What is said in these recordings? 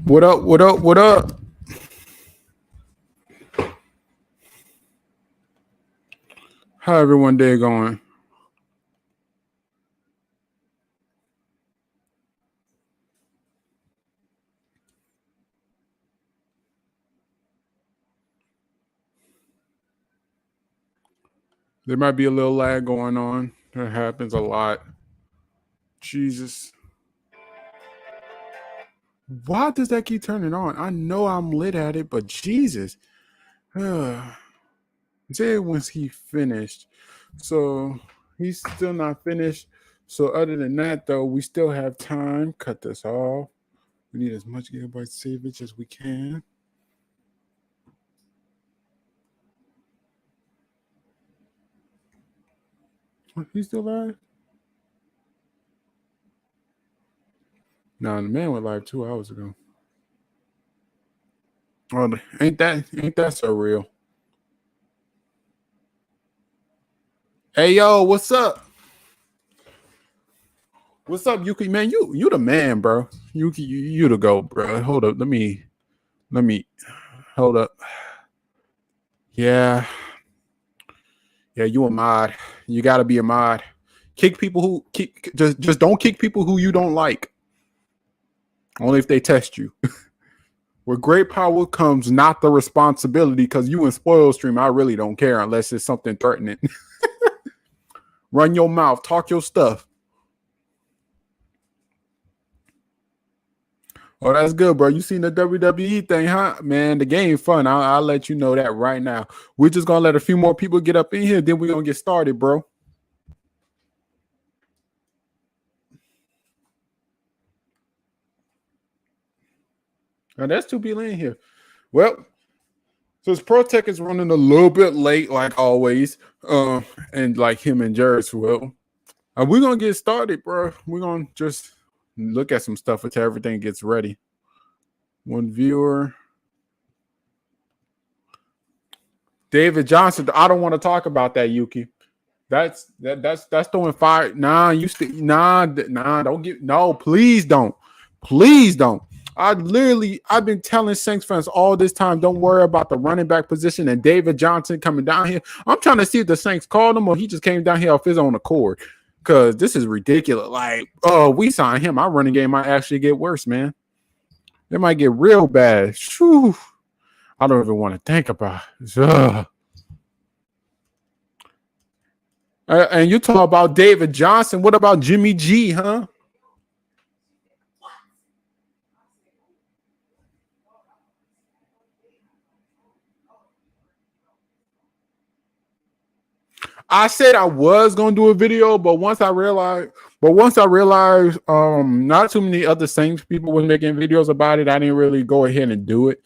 What up? What up? What up? How everyone day going? There might be a little lag going on. That happens a lot. Jesus. Why does that keep turning on? I know I'm lit at it, but Jesus. Say once he finished. So he's still not finished. So other than that, though, we still have time. Cut this off. We need as much gigabyte savage as we can. He's still live? No, the man went live 2 hours ago. Oh, ain't that so real? Hey yo, what's up? What's up, Yuki? Man, you the man, bro. Yuki, you the go, bro. Hold up, let me hold up. Yeah, you a mod. You gotta be a mod. Kick people who just don't kick people who you don't like. Only if they test you. With great power comes not the responsibility, because you in spoil stream, I really don't care unless it's something threatening. Run your mouth, talk your stuff. Oh, that's good, bro. You seen the WWE thing, huh? Man, the game fun. I'll let you know that right now. We're just going to let a few more people get up in here, then we're going to get started, bro. Now, that's 2 people in here. Well, since ProTech is running a little bit late, like always, and like him and Jared's will, we're going to get started, bro. We're going to just look at some stuff until everything gets ready. One viewer. David Johnson. I don't want to talk about that, Yuki. That's throwing fire. Nah, don't get no, please don't. Please don't. I've been telling Saints fans all this time, don't worry about the running back position and David Johnson coming down here. I'm trying to see if the Saints called him or he just came down here off his own accord. Because this is ridiculous. Like, we signed him. Our running game might actually get worse, man. It might get real bad. Whew. I don't even want to think about it. And you talk about David Johnson. What about Jimmy G, huh? I said I was gonna do a video, but once I realized, not too many other Saints people were making videos about it, I didn't really go ahead and do it.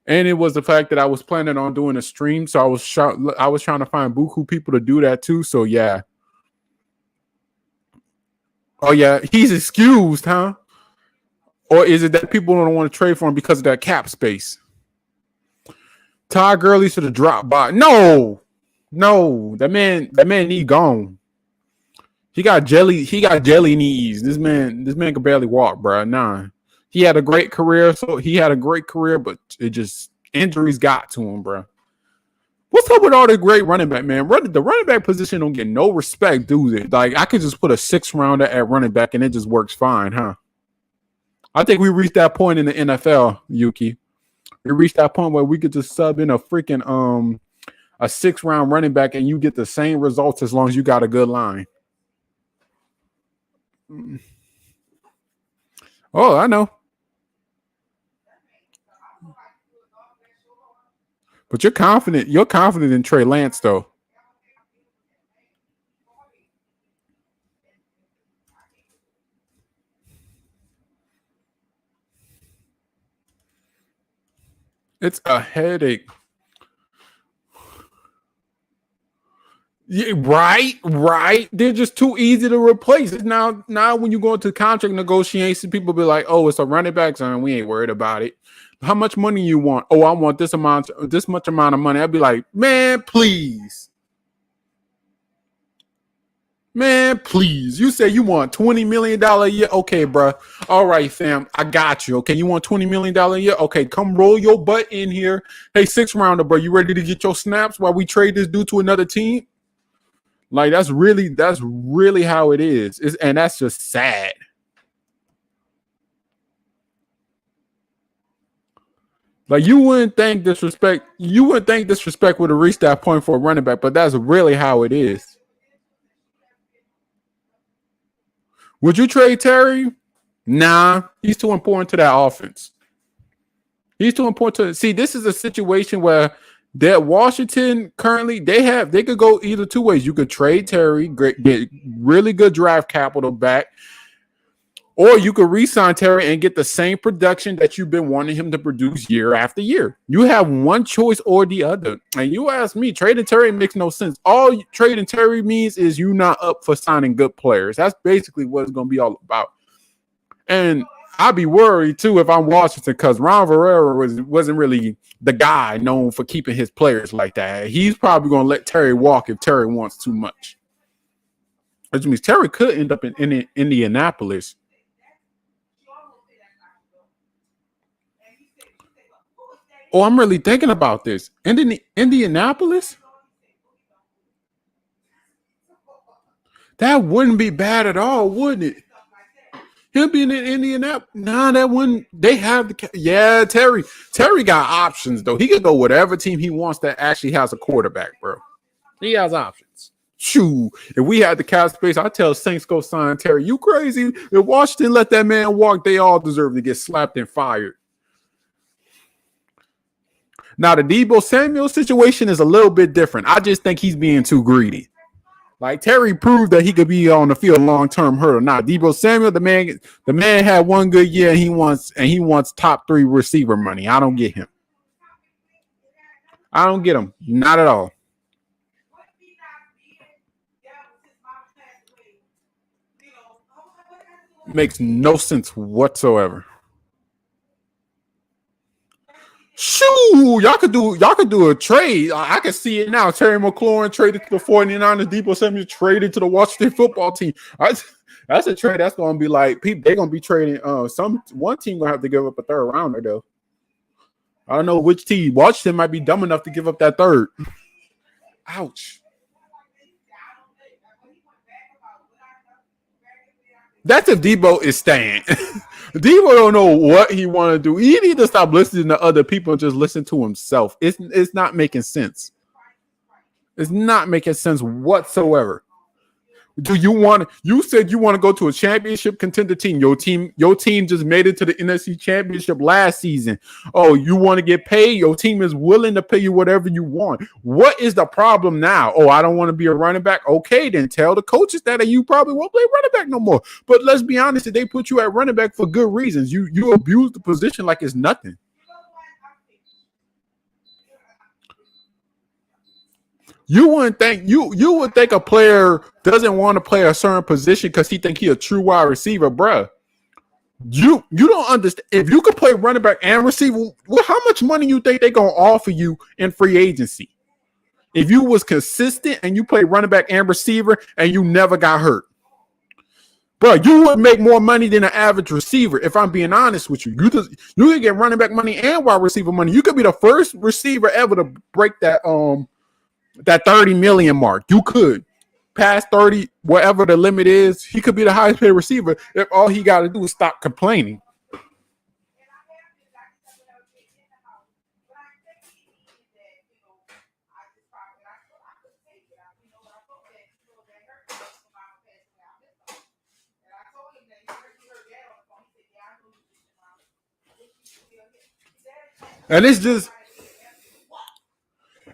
And it was the fact that I was planning on doing a stream, so I was trying to find buku people to do that too. So yeah. Oh yeah, he's excused, huh? Or is it that people don't want to trade for him because of that cap space? Todd Gurley should have dropped by. No, that man need gone. He got jelly knees. This man can barely walk, bro. Nah. He had a great career, but it just injuries got to him, bro. What's up with all the great running back, man? The running back position don't get no respect, do they? Like, I could just put a 6th rounder at running back and it just works fine, huh? I think we reached that point in the NFL, Yuki. We reached that point where we could just sub in a freaking a 6th round running back and you get the same results as long as you got a good line. Oh, I know. But you're confident in Trey Lance, though. It's a headache. Yeah, right. They're just too easy to replace. Now when you go into contract negotiations, people be like, "Oh, it's a running back, son. We ain't worried about it. How much money you want? Oh, I want this much amount of money." I'd be like, "Man, please." Man, please. You say you want $20 million a year. Okay, bro. All right, fam. I got you. Okay, you want $20 million a year? Okay, come roll your butt in here. Hey, 6-rounder, bro. You ready to get your snaps while we trade this dude to another team? Like, that's really how it is. And that's just sad. Like, you wouldn't think disrespect would have reached that point for a running back, but that's really how it is. Would you trade Terry? Nah, he's too important to that offense. He's too important to see. This is a situation where that Washington currently they could go either two ways. You could trade Terry, get really good draft capital back, or you could re-sign Terry and get the same production that you've been wanting him to produce year after year. You have one choice or the other. And you ask me, trading Terry makes no sense. All trading Terry means is you not up for signing good players. That's basically what it's going to be all about. And I'd be worried, too, if I'm Washington, because Ron Rivera wasn't really the guy known for keeping his players like that. He's probably going to let Terry walk if Terry wants too much. Which means Terry could end up in Indianapolis. Oh, I'm really thinking about this. Indianapolis? That wouldn't be bad at all, wouldn't it? Him being in Indianapolis? Nah, that wouldn't. They have the. Yeah, Terry. Terry got options, though. He could go whatever team he wants that actually has a quarterback, bro. He has options. Shoo. If we had the cap space, I tell Saints go sign Terry. You crazy? If Washington let that man walk, they all deserve to get slapped and fired. Now, the Deebo Samuel situation is a little bit different. I just think he's being too greedy. Like, Terry proved that he could be on the field long-term hurdle. Now, Deebo Samuel, the man had one good year, and he wants top 3 receiver money. I don't get him. I don't get him. Not at all. Makes no sense whatsoever. Shoo! Y'all could do a trade. I can see it now. Terry McLaurin traded to the 49ers. Deebo Samuel traded to the Washington football team. That's a trade that's gonna be like people. They're gonna be trading. One team gonna have to give up a third rounder though. I don't know which team. Washington might be dumb enough to give up that third. Ouch. That's if Deebo is staying. Deebo don't know what he want to do. He need to stop listening to other people and just listen to himself. It's not making sense. It's not making sense whatsoever. Do you want? You said you want to go to a championship contender team. Your team just made it to the NFC Championship last season. Oh, you want to get paid? Your team is willing to pay you whatever you want. What is the problem now? Oh, I don't want to be a running back. Okay, then tell the coaches that you probably won't play running back no more. But let's be honest, they put you at running back for good reasons. You abuse the position like it's nothing. You wouldn't think you would think a player doesn't want to play a certain position because he think he a true wide receiver, bruh. You don't understand. If you could play running back and receiver, well, how much money you think they gonna offer you in free agency? If you was consistent and you play running back and receiver and you never got hurt, bro, you would make more money than an average receiver. If I'm being honest with you, you could get running back money and wide receiver money. You could be the first receiver ever to break that 30 million mark. You could past 30, whatever the limit is. He could be the highest paid receiver if all he got to do is stop complaining. And it's just,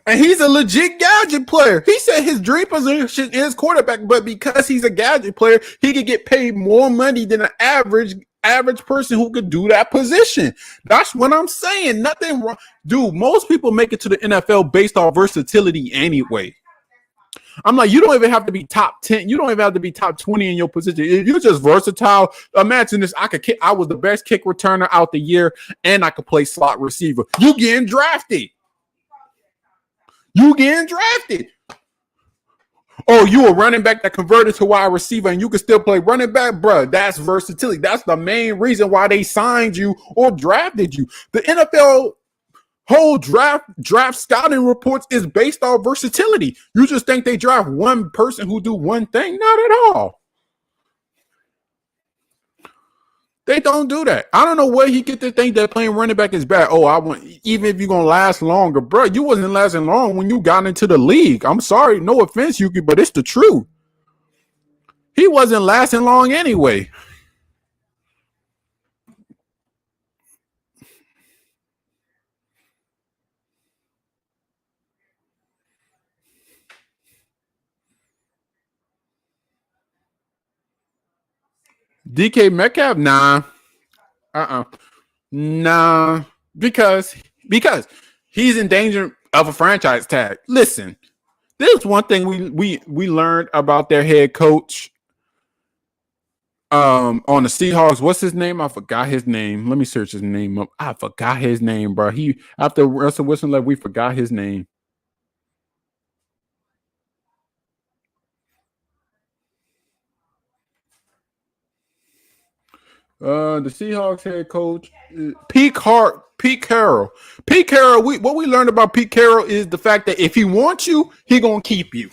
and he's a legit gadget player. He said his dream position is quarterback, but because he's a gadget player, he could get paid more money than an average person who could do that position. That's what I'm saying. Nothing wrong. Dude, most people make it to the NFL based on versatility anyway. I'm like, you don't even have to be top 10. You don't even have to be top 20 in your position. If you're just versatile, imagine this. I was the best kick returner out the year, and I could play slot receiver. You getting drafted. Oh, you a running back that converted to wide receiver and you can still play running back, bruh. That's versatility. That's the main reason why they signed you or drafted you. The NFL whole draft scouting reports is based on versatility. You just think they draft one person who do one thing? Not at all. They don't do that. I don't know where he get to think that playing running back is bad. Oh, I want even if you're gonna last longer, bro. You wasn't lasting long when you got into the league. I'm sorry, no offense, Yuki, but it's the truth. He wasn't lasting long anyway. DK Metcalf, nah, nah, because he's in danger of a franchise tag. Listen, there's one thing we learned about their head coach on the Seahawks. What's his name? I forgot his name. Let me search his name up. I forgot his name, bro. He after Russell Wilson left, we forgot his name. The Seahawks head coach, Pete Carroll. Pete Carroll. What we learned about Pete Carroll is the fact that if he wants you, he gonna keep you.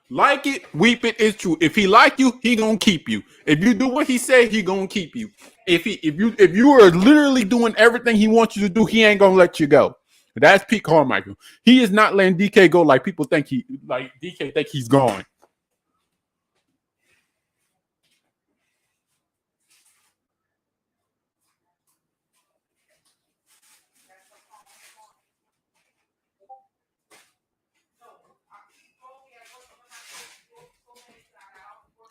Like it, weep it. It's true. If he like you, he gonna keep you. If you do what he said, he gonna keep you. If you are literally doing everything he wants you to do, he ain't gonna let you go. That's Pete Carmichael. He is not letting DK go like people think DK think he's gone.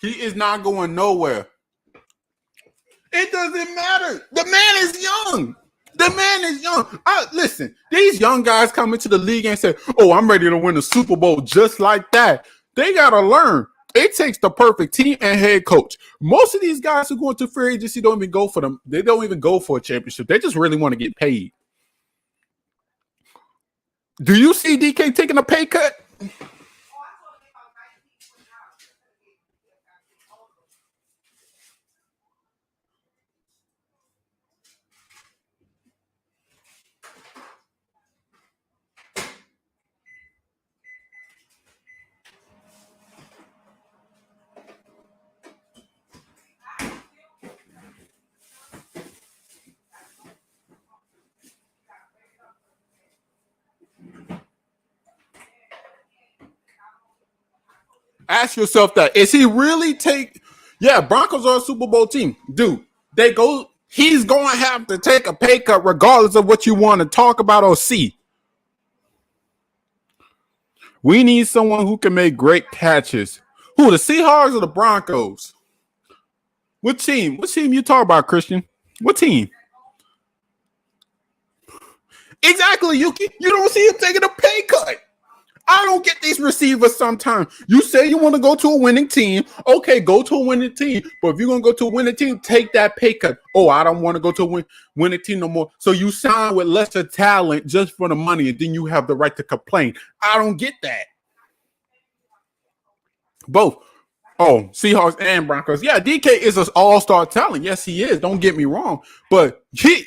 He is not going nowhere. It doesn't matter. The man is young. The man is young. Listen, these young guys come into the league and say, "Oh, I'm ready to win the Super Bowl just like that." They gotta learn. It takes the perfect team and head coach. Most of these guys who go into free agency don't even go for them. They don't even go for a championship. They just really want to get paid. Do you see DK taking a pay cut? Ask yourself that. Is he really take? Yeah, Broncos are a Super Bowl team. Dude, they go. He's going to have to take a pay cut regardless of what you want to talk about or see. We need someone who can make great catches. Who, the Seahawks or the Broncos? What team? What team you talk about, Christian? What team? Exactly, Yuki. You don't see him taking a pay cut. I don't get these receivers sometimes. You say you want to go to a winning team. Okay, go to a winning team. But if you're going to go to a winning team, take that pay cut. Oh, I don't want to go to a winning team no more. So you sign with lesser talent just for the money, and then you have the right to complain. I don't get that. Both. Oh, Seahawks and Broncos. Yeah, DK is an all-star talent. Yes, he is. Don't get me wrong. But he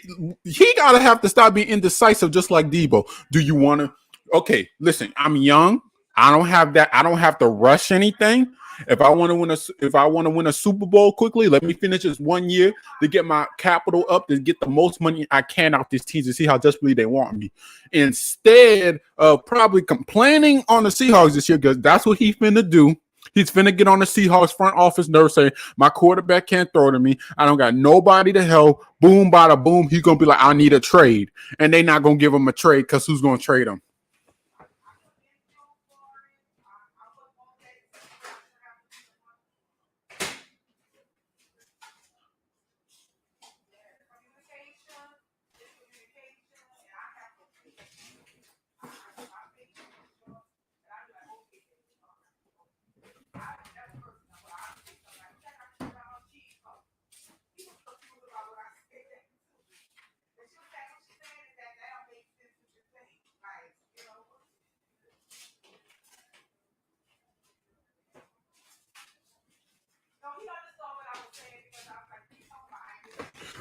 gotta have to stop being indecisive just like Debo. Do you want to? Okay, listen, I'm young. I don't have that. I don't have to rush anything. If I want to win a Super Bowl quickly, let me finish this 1 year to get my capital up to get the most money I can out this team to see how desperately they want me. Instead of probably complaining on the Seahawks this year, because that's what he's finna do. He's finna get on the Seahawks front office nerve saying, my quarterback can't throw to me. I don't got nobody to help. Boom, bada boom. He's going to be like, I need a trade. And they not going to give him a trade because who's going to trade him?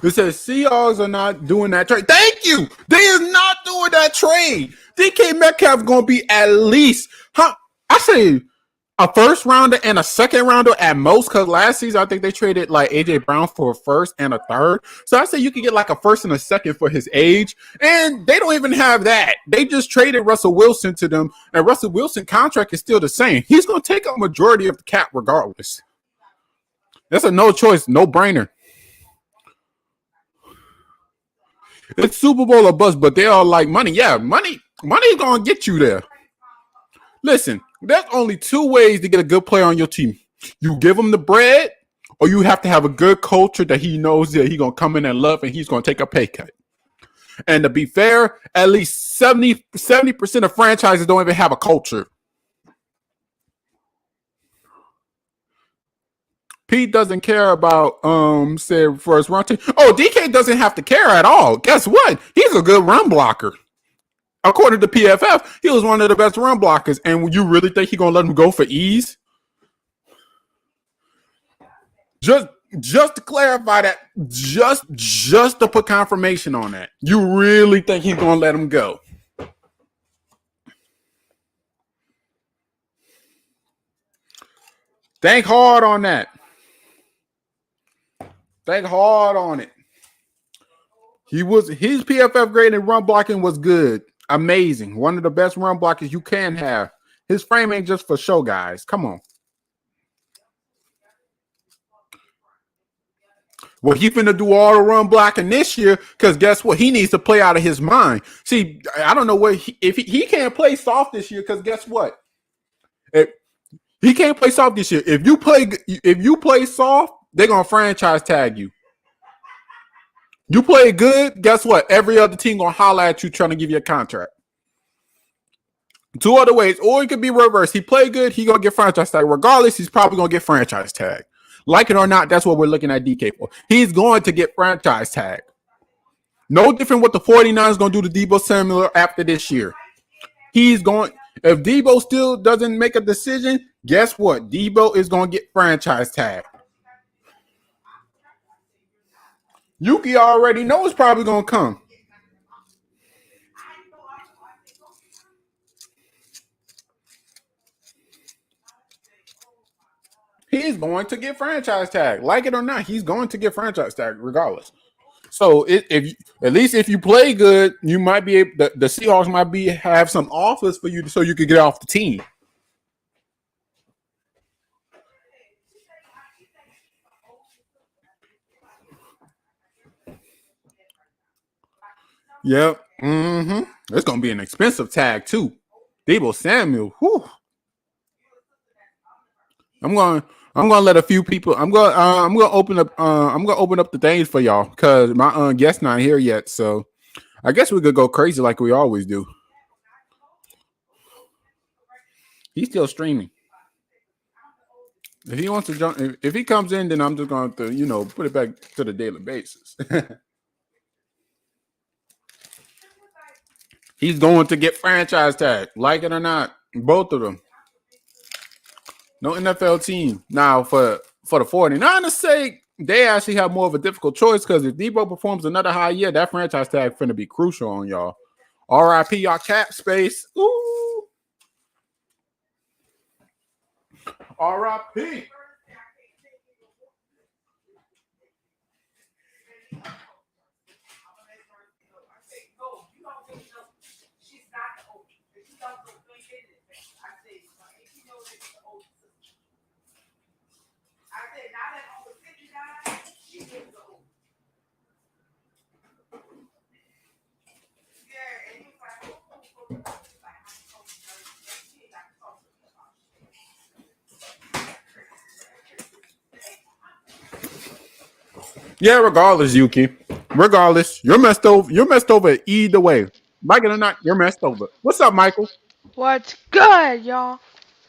It says Seahawks are not doing that trade. Thank you. They is not doing that trade. DK Metcalf gonna be at least I say a first rounder and a second rounder at most. Because last season I think they traded like AJ Brown for a first and a third. So I say you can get like a first and a second for his age, and they don't even have that. They just traded Russell Wilson to them, and Russell Wilson's contract is still the same. He's gonna take a majority of the cap regardless. That's a no choice, no brainer. It's Super Bowl or bust, but they all like money. Yeah, money is gonna get you there. Listen, there's only two ways to get a good player on your team. You give him the bread, or you have to have a good culture that he knows that he's gonna come in and love, and he's gonna take a pay cut. And to be fair, at least 70% of franchises don't even have a culture. Pete doesn't care about say first run team. Oh, DK doesn't have to care at all. Guess what? He's a good run blocker. According to PFF, he was one of the best run blockers. And you really think he's gonna let him go for ease? Just to clarify that, just to put confirmation on that. You really think he's gonna let him go? Think hard on that. Think hard on it. His PFF grade in run blocking was good. Amazing. One of the best run blockers you can have. His frame ain't just for show, guys. Come on. Well, he finna do all the run blocking this year because guess what? He needs to play out of his mind. See, I don't know what if he can't play soft this year because guess what? He can't play soft this year. If you play soft, they're gonna franchise tag you. You play good, guess what? Every other team gonna holler at you trying to give you a contract. Two other ways, or it could be reverse. He play good, he gonna get franchise tag. Regardless, he's probably gonna get franchise tag. Like it or not, that's what we're looking at DK for. He's going to get franchise tag. No different what the 49ers gonna do to Deebo Samuel after this year. He's going. If Deebo still doesn't make a decision, guess what? Deebo is gonna get franchise tag. Yuki already knows it's probably gonna come. He's going to get franchise tag, like it or not. He's going to get franchise tag regardless. So at least if you play good, you might be able. The Seahawks might have some offers for you so you could get off the team. Yep. Mm-hmm. It's gonna be an expensive tag too. Deebo Samuel. Whew. I'm gonna let a few people. I'm gonna open up the things for y'all because my guest not here yet. So I guess we could go crazy like we always do. He's still streaming. If he wants to jump, if he comes in, then I'm just going to put it back to the daily basis. He's going to get franchise tag, like it or not, both of them. No NFL team. Now, for the 49ers' sake, they actually have more of a difficult choice because if Deebo performs another high year, that franchise tag finna be crucial on y'all. RIP y'all cap space. Ooh. RIP. Yeah, regardless, Yuki. Regardless, you're messed over. You're messed over either way. Like it or not, you're messed over. What's up, Michael? What's good, y'all?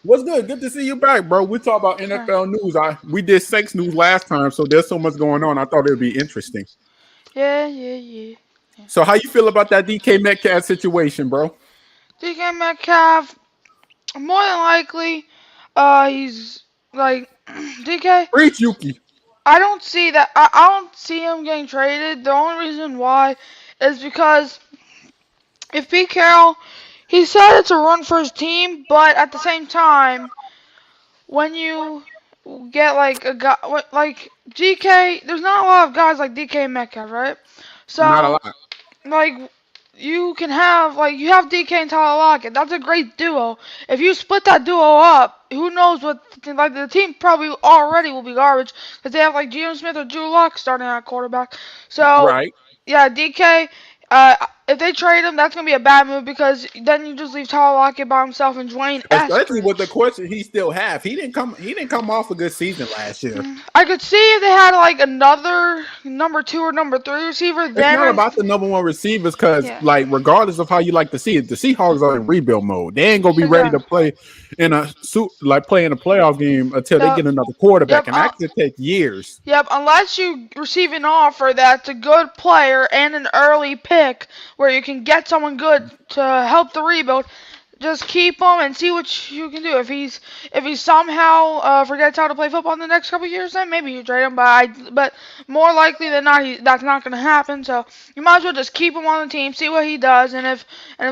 What's good? Good to see you back, bro. We talk about NFL news. We did sex news last time, so there's so much going on. I thought it would be interesting. Yeah. So, how you feel about that DK Metcalf situation, bro? DK Metcalf, more than likely, he's like DK. Preach, Yuki. I don't see that. I don't see him getting traded. The only reason why is because if Pete Carroll, he said it's a run for his team, but at the same time, when you get like a guy like DK, there's not a lot of guys like DK Metcalf, right? Not a So lot. like you can have like you have DK and Tyler Lockett. That's a great duo. If you split that duo up, who knows what like the team probably already will be garbage because they have like Geno Smith or Drew Lock starting at quarterback. So Right. yeah, DK. Uh, if they trade him, that's gonna be a bad move because then you just leave Tyler Lockett by himself and Dwayne Especially with the Eskridge. question he still have. He didn't come. He didn't come off a good season last year. I could see if they had like another number 2 or number 3 receiver. It's Then not about the number one receivers because, yeah, like, regardless of how you like to see it, the Seahawks are in rebuild mode. They ain't gonna be ready to exactly. play in a play in a playoff game until they Yep. get another quarterback, Yep. and that could take years. Yep. Unless you receive an offer that's a good player and an early pick where you can get someone good to help the rebuild. Just keep him and see what you can do. If he somehow forgets how to play football in the next couple years, then maybe you trade him. But more likely than not, that's not going to happen. So you might as well just keep him on the team, see what he does, and if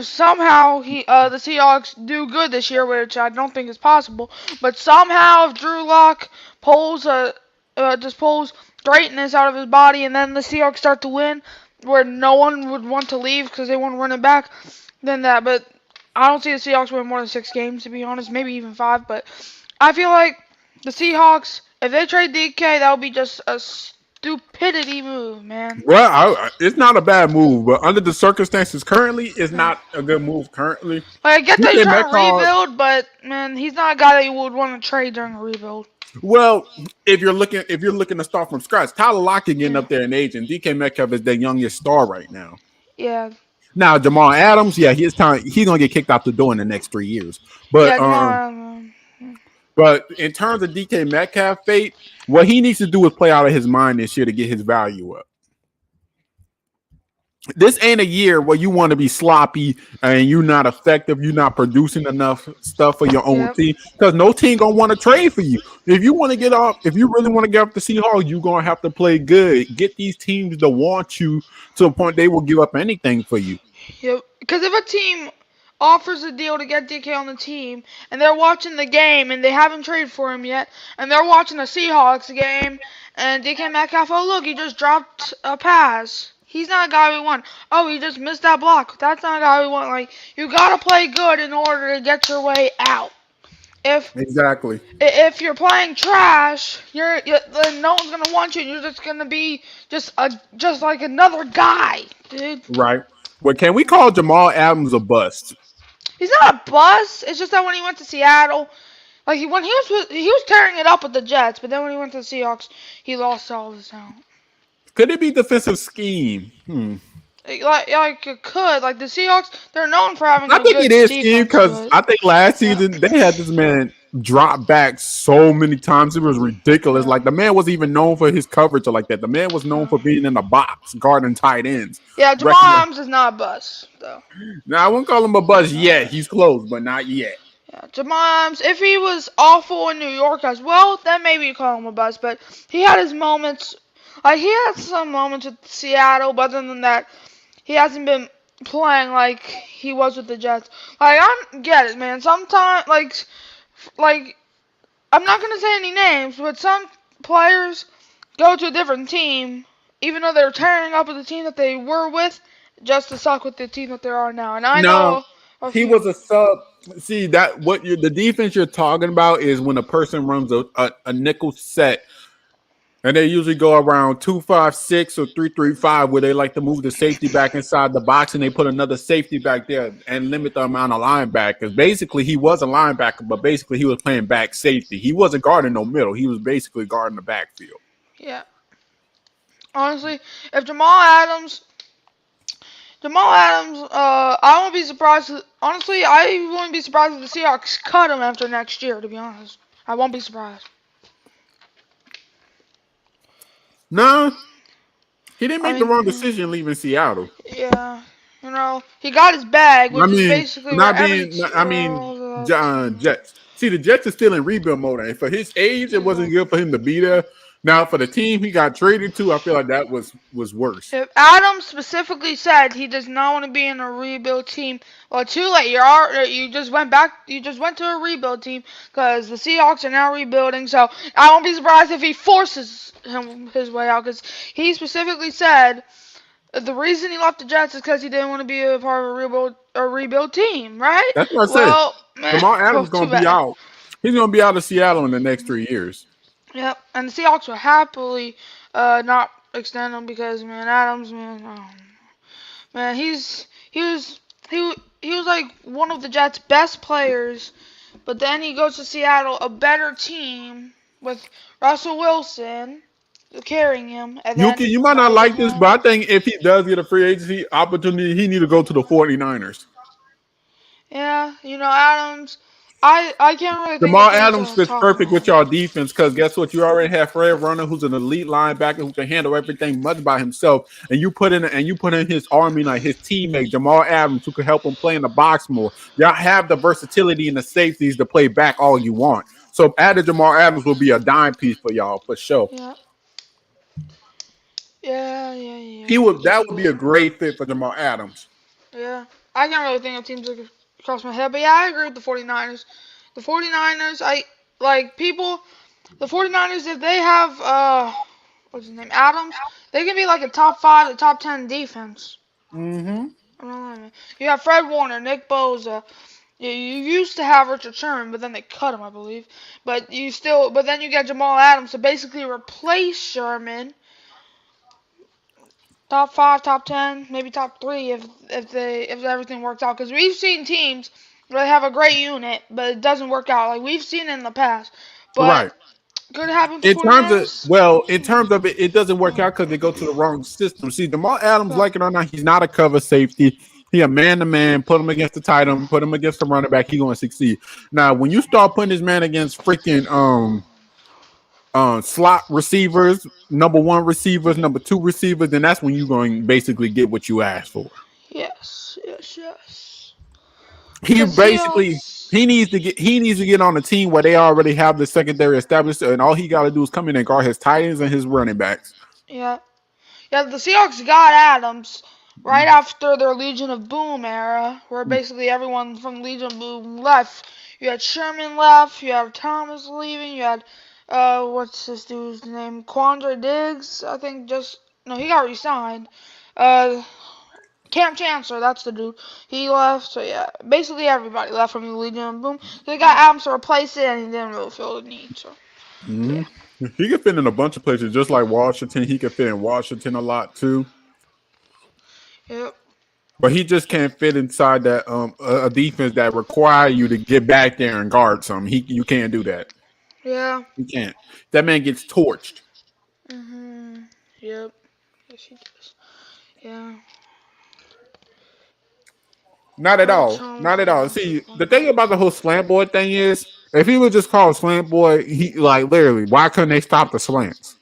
somehow the Seahawks do good this year, which I don't think is possible, but somehow if Drew Lock pulls just pulls greatness out of his body, and then the Seahawks start to win, where no one would want to leave because they want to run it back, then that. But I don't see the Seahawks win more than 6 games, to be honest. Maybe even 5. But I feel like the Seahawks, if they trade DK, that would be just a stupidity move, man. Well, it's not a bad move, but under the circumstances currently, it's not a good move currently. Like, I get that he's DK trying to Metcalf. rebuild, but man, he's not a guy that you would want to trade during a rebuild. Well, if you're looking to start from scratch, Tyler Lockett getting up there in age, and DK Metcalf is their youngest star right now. Yeah. Now Jamal Adams, yeah, he's gonna get kicked out the door in the next 3 years. But Yeah, but in terms of DK Metcalf fate, what he needs to do is play out of his mind this year to get his value up. This ain't a year where you want to be sloppy and you're not effective, you're not producing enough stuff for your own team, because no team gonna want to trade for you. If you want to get off, if you really want to get off the Seahawks, you're gonna have to play good. Get these teams to want you to a point they will give up anything for you. Yep. Because if a team offers a deal to get DK on the team, and they're watching the game, and they haven't traded for him yet, and they're watching the Seahawks game, and DK Metcalf, oh look, he just dropped a pass. He's not a guy we want. Oh, he just missed that block. That's not a guy we want. Like, you gotta play good in order to get your way out. Exactly. If you're playing trash, then no one's gonna want you. You're just gonna be just like another guy, dude. Right. Well, can we call Jamal Adams a bust? He's not a bust. It's just that when he went to Seattle, like he was tearing it up with the Jets, but then when he went to the Seahawks, he lost all of his talent. Could it be defensive scheme? Like it could. Like the Seahawks, they're known for having I a think good it is scheme defense. because I think last season they had this man drop back so many times. It was ridiculous. Like the man wasn't even known for his coverage or like that. The man was known for being in the box, guarding tight ends. Yeah, Jamal Adams is not a bust, though. Now I wouldn't call him a bust yet. He's close, but not yet. Yeah, Jamal Adams, if he was awful in New York as well, then maybe you call him a bust. But he had his moments. Like he had some moments with Seattle, but other than that, he hasn't been playing like he was with the Jets. Like I get it, man. Sometimes, like I'm not gonna say any names, but some players go to a different team, even though they're tearing up with the team that they were with, just to suck with the team that they are now. And I know he was a sub. See that the defense you're talking about is when a person runs a nickel set. And they usually go around 2-5-6 or 3-3-5, where they like to move the safety back inside the box, and they put another safety back there and limit the amount of linebackers. Basically, he was a linebacker, but basically he was playing back safety. He wasn't guarding no middle. He was basically guarding the backfield. Yeah. Honestly, if Jamal Adams, I won't be surprised. Honestly, I wouldn't be surprised if the Seahawks cut him after next year. To be honest, I won't be surprised. No, he didn't make the wrong decision leaving Seattle. Yeah, he got his bag, which is basically Jets. See, the Jets is still in rebuild mode, and for his age, it wasn't good for him to be there. Now, for the team he got traded to, I feel like that was worse. If Adams specifically said he does not want to be in a rebuild team, well, too late. You just went back. You just went to a rebuild team because the Seahawks are now rebuilding. So I won't be surprised if he forces his way out because he specifically said the reason he left the Jets is because he didn't want to be a part of a rebuild team, right? That's what I said. Well, Jamal Adams well, going to be out. He's going to be out of Seattle in the next 3 years. Yep, and the Seahawks will happily not extend him because Adams, man, he was like one of the Jets' best players, but then he goes to Seattle, a better team with Russell Wilson carrying him. And you might not like this, but I think if he does get a free agency opportunity, he need to go to the 49ers. Yeah, Adams. I can't really think Jamal Adams fits perfect with y'all defense because guess what? You already have Fred Runner, who's an elite linebacker who can handle everything much by himself, and you put in his army like his teammate Jamal Adams, who can help him play in the box more. Y'all have the versatility and the safeties to play back all you want. So added Jamal Adams will be a dime piece for y'all for sure. Yeah. That would be a great fit for Jamal Adams. Yeah, I can't really think of teams that could cross my head, but yeah, I agree with the 49ers. The 49ers, the 49ers, if they have, what's his name, Adams, they can be like a top 5 to top 10 defense. Mm-hmm. I don't know. You have Fred Warner, Nick Bosa. You used to have Richard Sherman, but then they cut him, I believe. But then you get Jamal Adams to basically replace Sherman. Top 5, top 10, maybe top 3 if everything works out. Because we've seen teams where they have a great unit, but it doesn't work out. Like we've seen in the past. But right. Could happen. In terms of it, it doesn't work out because they go to the wrong system. See, Jamal Adams, like it or not, he's not a cover safety. He a man-to-man. Put him against the tight end. Put him against the running back. He's going to succeed. Now, when you start putting this man against freaking slot receivers, number 1 receivers, number 2 receivers, then that's when you're going to basically get what you asked for. Yes. He needs to get on a team where they already have the secondary established, and all he got to do is come in and guard his tight ends and his running backs. Yeah. The Seahawks got Adams right after their Legion of Boom era, where basically everyone from Legion of Boom left. You had Sherman left. You had Thomas leaving. You had what's this dude's name? Quandre Diggs, I think. He got re-signed. Cam Chancellor, that's the dude. He left, so yeah, basically everybody left from the Legion of Boom. So they got Adams to replace it, and he didn't really feel the need. So yeah. He could fit in a bunch of places, just like Washington. He could fit in Washington a lot too. Yep. But he just can't fit inside that a defense that require you to get back there and guard something. You can't do that. Yeah. You can't. That man gets torched. Mhm. Yep. Yes, he does. Yeah. Not at all. Not at all. See, the thing about the whole slant boy thing is, if he was just called slant boy, he literally, why couldn't they stop the slants?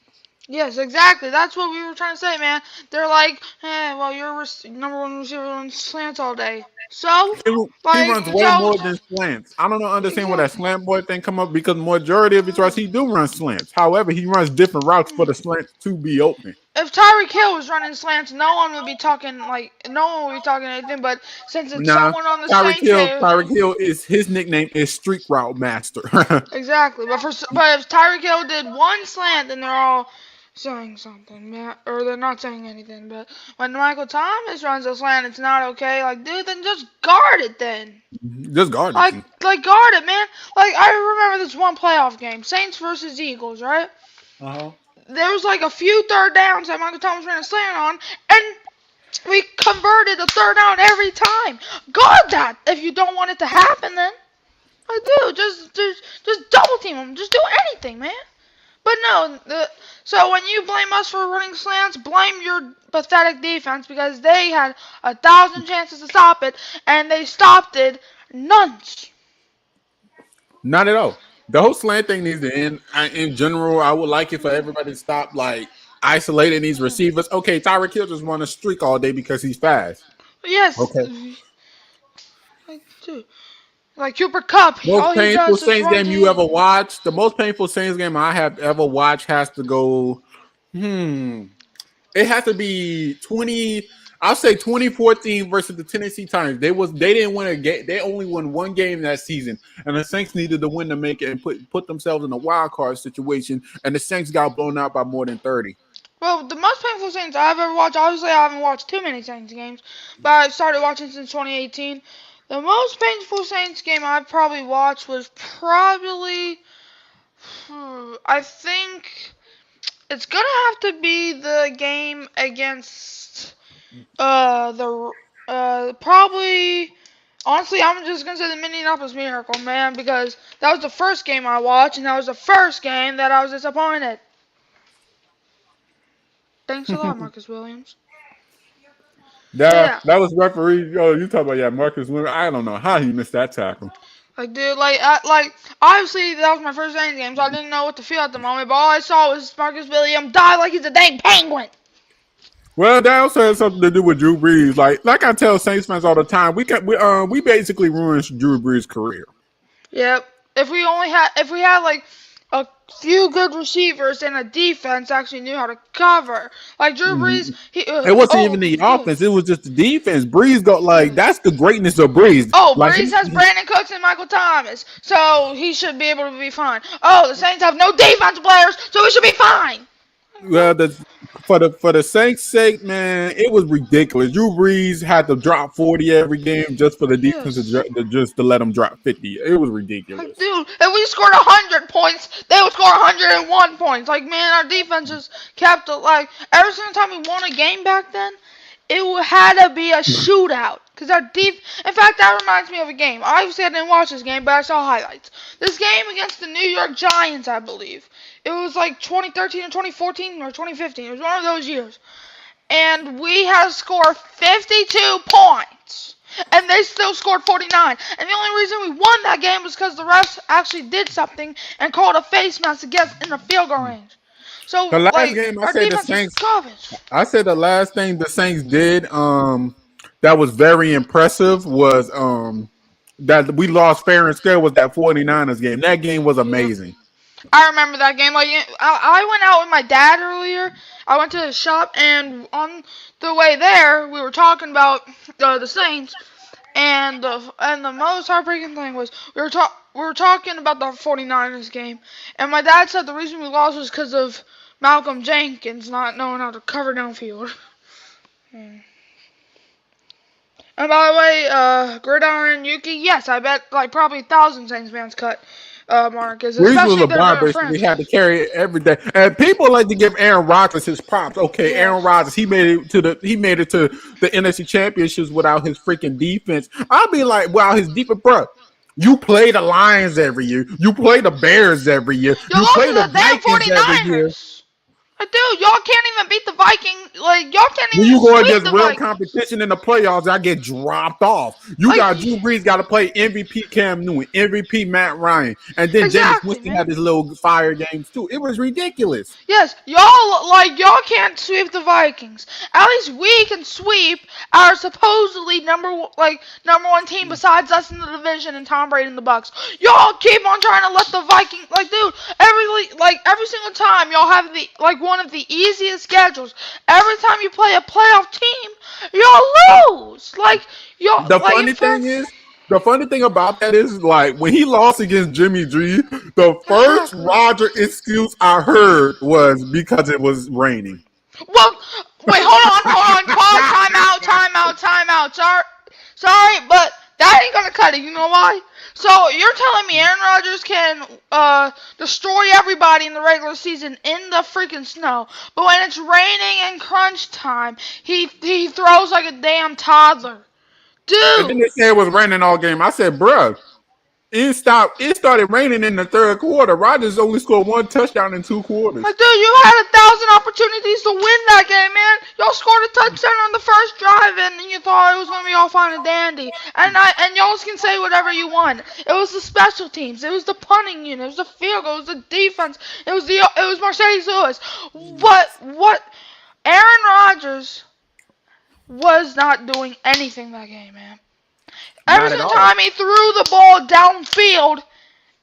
Yes, exactly. That's what we were trying to say, man. They're like, hey, well, you're number 1 receiver on slants all day. So, he runs way more than slants. I don't understand where that slant boy thing come up because the majority of his routes he do run slants. However, he runs different routes for the slants to be open. If Tyreek Hill was running slants, no one would be talking anything. But since it's someone on the Saints, Tyreek Hill his nickname is Street Route Master. Exactly. But if Tyreek Hill did one slant, then they're all saying something, or they're not saying anything. But when Michael Thomas runs a slant, it's not okay. Like, dude, then just guard it then. Just guard it. Like guard it, man. Like, I remember this one playoff game, Saints versus Eagles, right? Uh-huh. There was like a few third downs that Michael Thomas ran a slant on, and we converted a third down every time. Guard that if you don't want it to happen, then. Just double team them. Just do anything, man. But no, so when you blame us for running slants, blame your pathetic defense because they had 1,000 chances to stop it, and they stopped it none. Not at all. The whole slant thing needs to end. In general, I would like it for everybody to stop isolating these receivers. Okay, Tyreek Hill just won a streak all day because he's fast. Yes. Okay. I do. Like Cooper Cup, Most all he painful does is Saints run game to you ever you. watched? The most painful Saints game I have ever watched has to go. It has to be 20. I'll say 2014 versus the Tennessee Titans. They didn't win a game. They only won one game that season, and the Saints needed to win to make it and put themselves in a wild card situation. And the Saints got blown out by more than 30. Well, the most painful Saints I've ever watched, obviously I haven't watched too many Saints games, but I started watching since 2018. The most painful Saints game I've probably watched was probably, I think it's gonna have to be the game against probably, honestly, I'm just gonna say the Minneapolis Miracle, man, because that was the first game I watched, and that was the first game that I was disappointed. Thanks a lot, Marcus Williams. Yeah, That was referee. Oh, you talking about Marcus Williams? I don't know how he missed that tackle. like dude, like obviously that was my first Saints game, so I didn't know what to feel at the moment. But all I saw was Marcus Williams die like he's a dang penguin. Well, that also has something to do with Drew Brees. Like I tell Saints fans all the time, we basically ruined Drew Brees' career. Yep. If we had like a few good receivers and a defense actually knew how to cover, like Drew Brees, It wasn't even the offense; it was just the defense. Brees that's the greatness of Brees. Oh, Brees has Brandon Cooks and Michael Thomas, so he should be able to be fine. Oh, the Saints have no defense players, so we should be fine. Well, for the Saints' sake, man, it was ridiculous. Drew Brees had to drop 40 every game just for the defense to let him drop 50. It was ridiculous. Dude, if we scored 100 points, they would score 101 points. Like, man, our defense just kept it. Like, every single time we won a game back then, it had to be a shootout. Because in fact, that reminds me of a game. Obviously, I didn't watch this game, but I saw highlights. This game against the New York Giants, I believe. It was like 2013 or 2014 or 2015. It was one of those years. And we had to score 52 points. And they still scored 49. And the only reason we won that game was because the refs actually did something and called a face mask to get in the field goal range. So the last game our defense was garbage. I said the last thing the Saints did that was very impressive was that we lost fair and square was that 49ers game. That game was amazing. I remember that game. Like, I went out with my dad earlier. I went to the shop, and on the way there, we were talking about the Saints. And the most heartbreaking thing was we were talking about the 49ers game, and my dad said the reason we lost was because of Malcolm Jenkins not knowing how to cover downfield. And by the way, Gridiron Yuki, yes, I bet like probably 1,000 Saints fans cut Marcus. Brees was a barber, so we had to carry it every day. And people like to give Aaron Rodgers his props. Okay, yeah. Aaron Rodgers, he made it to the NFC Championships without his freaking defense. I'll be like, wow, his defense, bro. You play the Lions every year. You play the Bears every year. You play the Vikings every year. Dude, y'all can't even beat the Vikings. Like, y'all can't even. When you go against real competition in the playoffs, I get dropped off. You got Drew Brees got to play MVP Cam Newton, MVP Matt Ryan, and then Jameis Winston had his little fire games too. It was ridiculous. Yes, y'all can't sweep the Vikings. At least we can sweep our supposedly number one team besides us in the division and Tom Brady and the Bucks. Y'all keep on trying to let the Vikings every single time y'all have one of the easiest schedules. Every time you play a playoff team, y'all lose. The funny thing about that is, like, when he lost against Jimmy G, the first Roger excuse I heard was because it was raining. Well, wait, hold on. Call timeout. Sorry, but that ain't gonna cut it. You know why? So you're telling me Aaron Rodgers can destroy everybody in the regular season in the freaking snow, but when it's raining and crunch time, he throws like a damn toddler. Dude! And then they said it was raining all game. I said, bruh, it started raining in the third quarter. Rodgers only scored one touchdown in 2 quarters. Like, dude, you had 1,000 opportunities to win that game, man. Y'all scored a touchdown on the first drive, and you thought it was gonna be all fine and dandy. And y'all can say whatever you want. It was the special teams. It was the punting unit. It was the field goal. It was the defense. It was Mercedes Lewis. What? Aaron Rodgers was not doing anything that game, man. Every Not at single all. time he threw the ball downfield,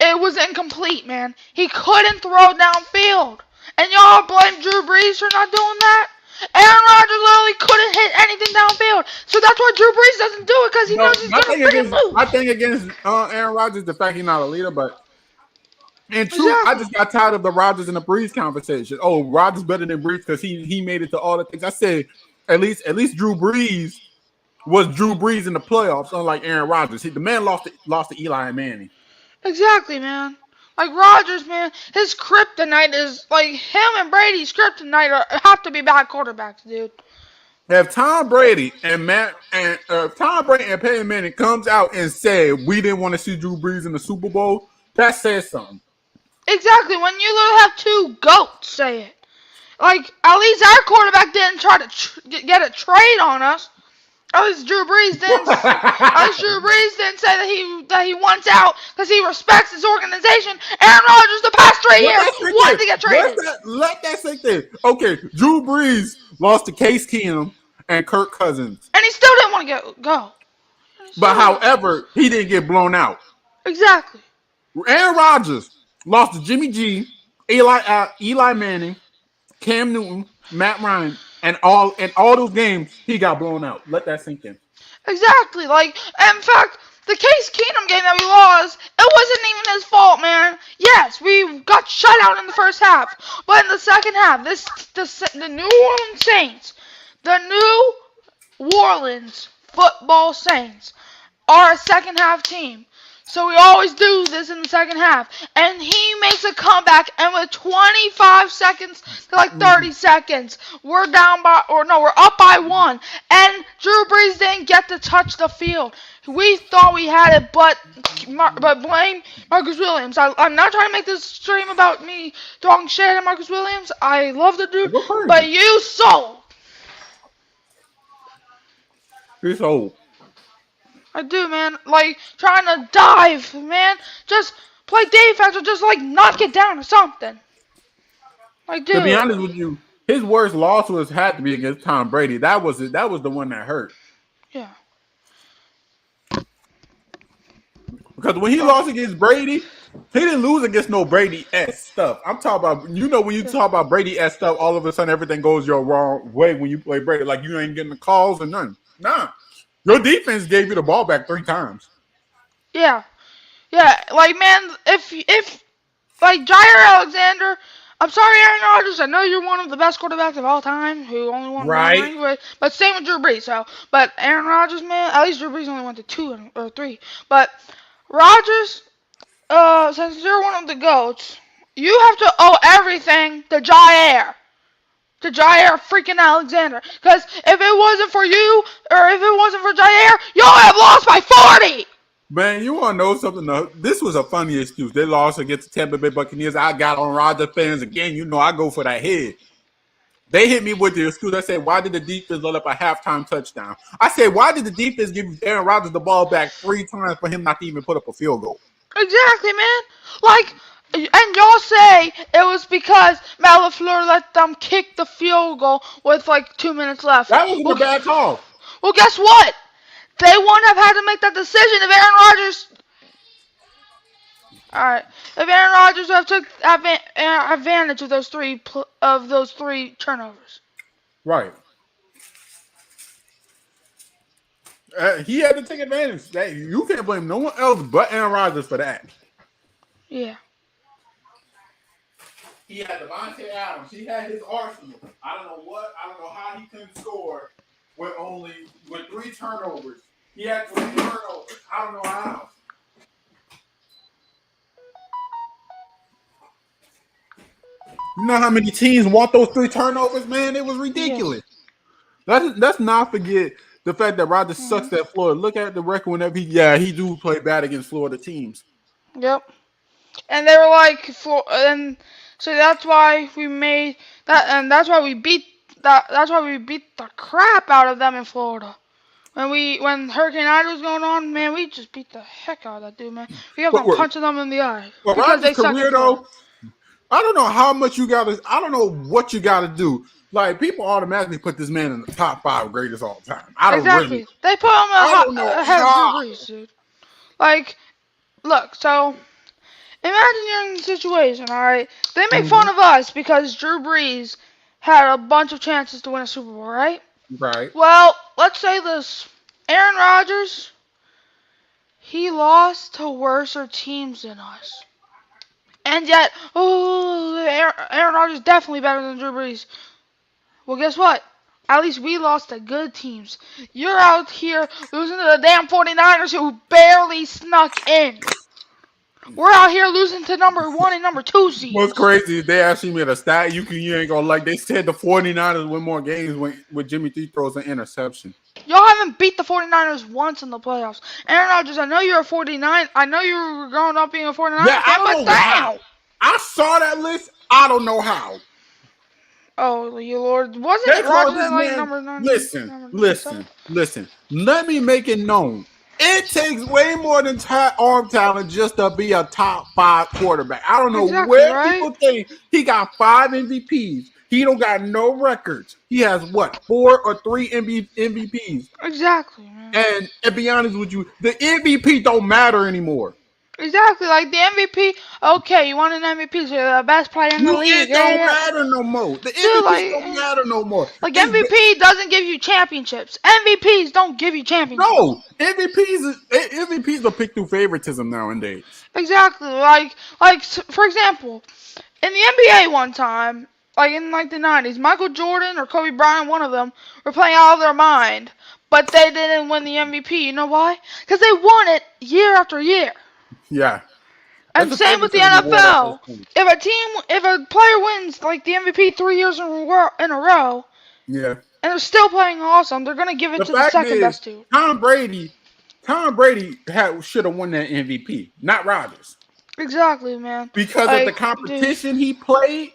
it was incomplete, man. He couldn't throw downfield. And y'all blame Drew Brees for not doing that? Aaron Rodgers literally couldn't hit anything downfield. So that's why Drew Brees doesn't do it, because he No, knows he's going to freaking lose. my thing against Aaron Rodgers is the fact he's not a leader, but in truth, I Exactly. just got tired of the Rodgers and the Brees conversation. Oh, Rodgers better than Brees because he made it to all the things. I said at least Drew Brees was Drew Brees in the playoffs, unlike Aaron Rodgers. The man lost to Eli Manning. Exactly, man. Like Rodgers, man, his kryptonite is like him and Brady's kryptonite have to be bad quarterbacks, dude. If Tom Brady and Peyton Manning comes out and said we didn't want to see Drew Brees in the Super Bowl, that says something. Exactly. When you literally have two goats say it, like at least our quarterback didn't try to get a trade on us. At least Drew Brees didn't. At least Drew Brees didn't say that he wants out because he respects his organization. Aaron Rodgers, the past 3 years, wanted to get traded. Let that sink in. Okay, Drew Brees lost to Case Keenum and Kirk Cousins, and he still didn't want to go. But however, he didn't get blown out. Exactly. Aaron Rodgers lost to Jimmy G, Eli Manning, Cam Newton, Matt Ryan, and all those games he got blown out. Let that sink in. Exactly. Like, in fact, the Case Keenum game that we lost, it wasn't even his fault, man. Yes, we got shut out in the first half, but in the second half, the New Orleans Saints, the New Orleans Football Saints, are a second half team. So we always do this in the second half. And he makes a comeback, and with 25 seconds to like 30 seconds, we're up by 1. And Drew Brees didn't get to touch the field. We thought we had it, but blame Marcus Williams. I'm not trying to make this stream about me talking shit at Marcus Williams. I love the dude, but you sold. He's old. I do, man. Like, trying to dive, man. Just play defense or just, like, knock it down or something. Like, dude. To be honest with you, his worst loss had to be against Tom Brady. That was it. That was the one that hurt. Yeah. Because when he lost against Brady, he didn't lose against no Brady-esque stuff. I'm talking about, when you talk about Brady-esque stuff, all of a sudden everything goes your wrong way when you play Brady. Like, you ain't getting the calls or nothing. Nah. Your defense gave you the ball back 3 times. Yeah. Yeah, like, man, if like, Jair Alexander, I'm sorry, Aaron Rodgers, I know you're one of the best quarterbacks of all time who only won one ring, but same with Drew Brees. But Aaron Rodgers, man, at least Drew Brees only went to 2 or 3. But Rodgers, since you're one of the GOATs, you have to owe everything to Jair. To Jair freaking Alexander. Because if it wasn't for you, or if it wasn't for Jair, y'all have lost by 40! Man, you want to know something? This was a funny excuse. They lost against the Tampa Bay Buccaneers. I got on Rodgers fans again. You know I go for that head. They hit me with the excuse. I said, why did the defense let up a halftime touchdown? I said, why did the defense give Aaron Rodgers the ball back 3 times for him not to even put up a field goal? Exactly, man. Like, and y'all say it was because Matt LaFleur let them kick the field goal with like 2 minutes left. That wasn't a bad call. Well, guess what? They wouldn't have had to make that decision if Aaron Rodgers. Alright, if Aaron Rodgers would have took advantage of those three turnovers. Right. He had to take advantage. You can't blame no one else but Aaron Rodgers for that. Yeah. He had Devontae Adams. He had his arsenal. I don't know how he couldn't score with 3 turnovers. He had 3 turnovers. I don't know how. You know how many teams want those 3 turnovers, man? It was ridiculous. Yeah. Let's not forget the fact that Rodgers sucks at Florida. Look at the record whenever he do play bad against Florida teams. Yep. And they were like, and so that's why we made that, and that's why we beat the crap out of them in Florida. When Hurricane Ida was going on, man, we just beat the heck out of that dude, man. We kept on punching them in the eye. Well, Rodgers' career, though, I don't know how much you got to. I don't know what you got to do Like people automatically put this man in the top 5 greatest all time. I don't Exactly. really. They put him I don't know ahead of how. Drew Brees, dude. Like, look, so imagine you're in a situation, alright? They make fun of us because Drew Brees had a bunch of chances to win a Super Bowl, right? Right. Well, let's say this. Aaron Rodgers, he lost to worser teams than us. And yet, Aaron Rodgers is definitely better than Drew Brees. Well, guess what? At least we lost to good teams. You're out here losing to the damn 49ers who barely snuck in. We're out here losing to number 1 and number 2 seeds. What's crazy is they actually made a stat you ain't gonna like. They said the 49ers win more games when Jimmy G throws an interception. Y'all haven't beat the 49ers once in the playoffs. Aaron Rodgers, I know you're a 49. I know you were growing up being a 49er Yeah, I fan, don't but know how. damn. I saw that list. I don't know how. Oh, you Lord. Wasn't They call Rodgers this at like man. number 9? Listen. Let me make it known. It takes way more than arm talent just to be a top 5 quarterback. I don't know Exactly, where right? people think he got 5 MVPs. He don't got no records. He has what, 4 or 3 MVPs. Exactly, man. And to be honest with you, the MVP don't matter anymore. Exactly, like the MVP. Okay, you want an MVP, so you're the best player in the league. It don't matter no more. The MVP don't matter no more. Like MVP doesn't give you championships. MVPs don't give you championships. No, MVPs are picked through favoritism nowadays. Exactly, like for example, in the NBA one time, like in like the 90s, Michael Jordan or Kobe Bryant, one of them, were playing out of their mind, but they didn't win the MVP. You know why? Because they won it year after year. Yeah. And same with the NFL. If a player wins like the MVP 3 years in a row, yeah, and they're still playing awesome, they're gonna give it to the second best dude. Tom Brady should have won that MVP, not Rodgers. Exactly, man. Because of the competition he played.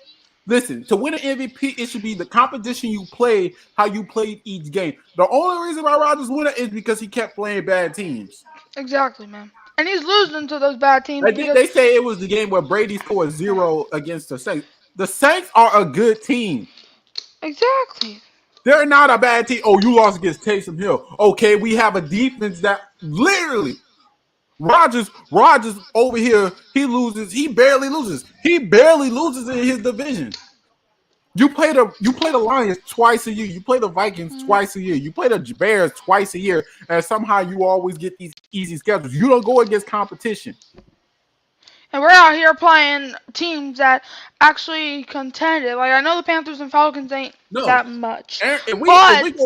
Listen, to win an MVP, it should be the competition you played, how you played each game. The only reason why Rodgers won it is because he kept playing bad teams. Exactly, man. And he's losing to those bad teams. They say it was the game where Brady scored 0 against the Saints. The Saints are a good team. Exactly. They're not a bad team. Oh, you lost against Taysom Hill. Okay, we have a defense that literally Rodgers over here, he loses. He barely loses. He barely loses in his division. You play the Lions twice a year. You play the Vikings twice a year. You play the Bears twice a year, and somehow you always get these easy schedules. You don't go against competition. And we're out here playing teams that actually contended. Like I know the Panthers and Falcons ain't that much, but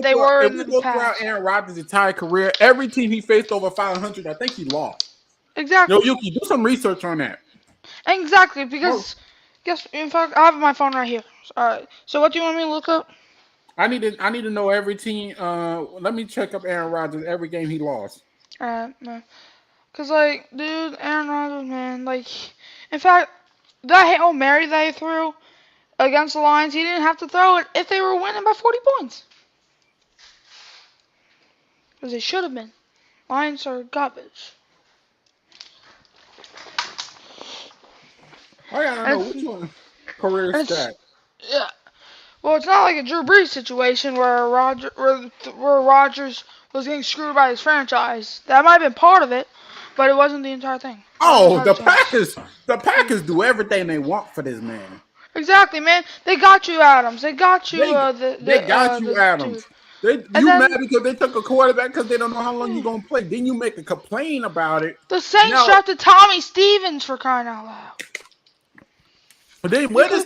they were in the past. If we go throughout Aaron Rodgers' entire career, every team he faced over 500, I think he lost. Exactly. Yo, Yuki, do some research on that. Exactly, because in fact, I have my phone right here. All right. So what do you want me to look up? I need to know every team. Let me check up Aaron Rodgers every game he lost. Alright, man. Cause like, dude, Aaron Rodgers, man, like, in fact, that Hail Mary they threw against the Lions, he didn't have to throw it if they were winning by 40 points. Cause they should have been. Lions are garbage. I gotta know which one. Career stat. Yeah. Well, it's not like a Drew Brees situation where Rodgers was getting screwed by his franchise. That might have been part of it, but it wasn't the entire thing. Oh, the Packers do everything they want for this man. Exactly, man. They got you, Adams. They got you. They got you, Adams. You mad because they took a quarterback because they don't know how long you're gonna play. Then you make a complaint about it. The Saints drafted Tommy Stevens for crying out loud. But then where this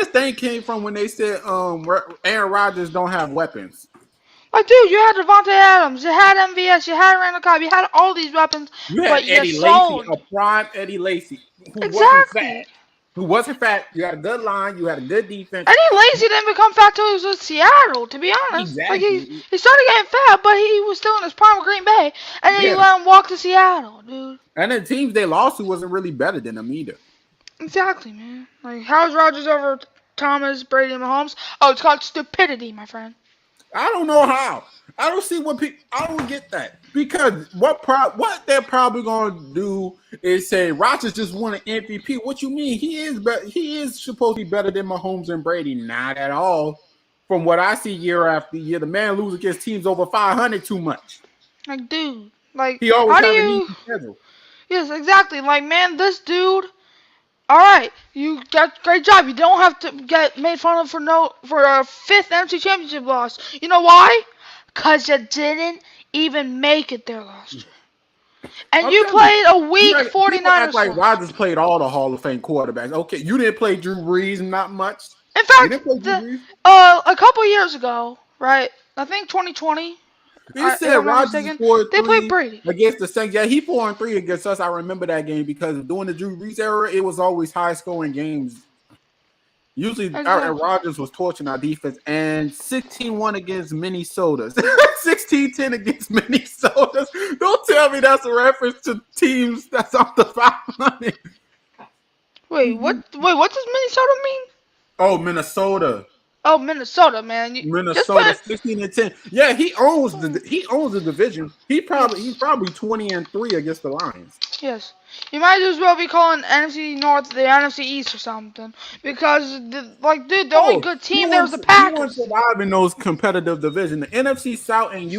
thing came from when they said Aaron Rodgers don't have weapons? Like, dude, you had Devontae Adams, you had MVS, you had Randall Cobb, you had all these weapons. You had Eddie Lacy, a prime Eddie Lacy, who wasn't fat. You had a good line, you had a good defense. Eddie Lacy didn't become fat till he was with Seattle, to be honest. Exactly. Like he started getting fat, but he was still in his prime with Green Bay, and then you let him walk to Seattle, dude. And the teams they lost to wasn't really better than them either. Exactly, man. Like, how's Rodgers over Thomas, Brady, and Mahomes? Oh, it's called stupidity, my friend. I don't know how. I don't see what people. I don't get that because what they're probably gonna do is say Rodgers just won an MVP. What you mean? He is supposed to be better than Mahomes and Brady. Not at all. from what I see year after year, the man loses against teams over 500 too much. Like, dude, like, He always how do have an you? easy schedule. Yes, exactly. Like, man, this dude. All right, you got great job. You don't have to get made fun of for a fifth NFC Championship loss. You know why? Cause you didn't even make it there last year. And I'm you telling played a weak people 49ers. act like squad. Rodgers played all the Hall of Fame quarterbacks. Okay, you didn't play Drew Brees, not much. In You fact, didn't play Drew Brees. a couple years ago, right? I think 2020. He If said I'm not Rodgers is mistaken, 4-3 they played Brady. against the Saints. Yeah, he 4-3 against us. I remember that game because during the Drew Brees era, it was always high scoring games. Usually, Exactly. Rodgers was torching our defense, and 16-1 against Minnesota. 16-10 against Minnesota. Don't tell me that's a reference to teams that's up to 500. Wait, what? Wait, what does Minnesota mean? Oh, Minnesota. Oh, Minnesota, man. Just put Minnesota 16-10. Yeah, he owns the division. He's probably 20-3 against the Lions. Yes. You might as well be calling NFC North the NFC East or something. Because, dude, the only good team there was the Packers. He won't survive in those competitive divisions. The NFC South and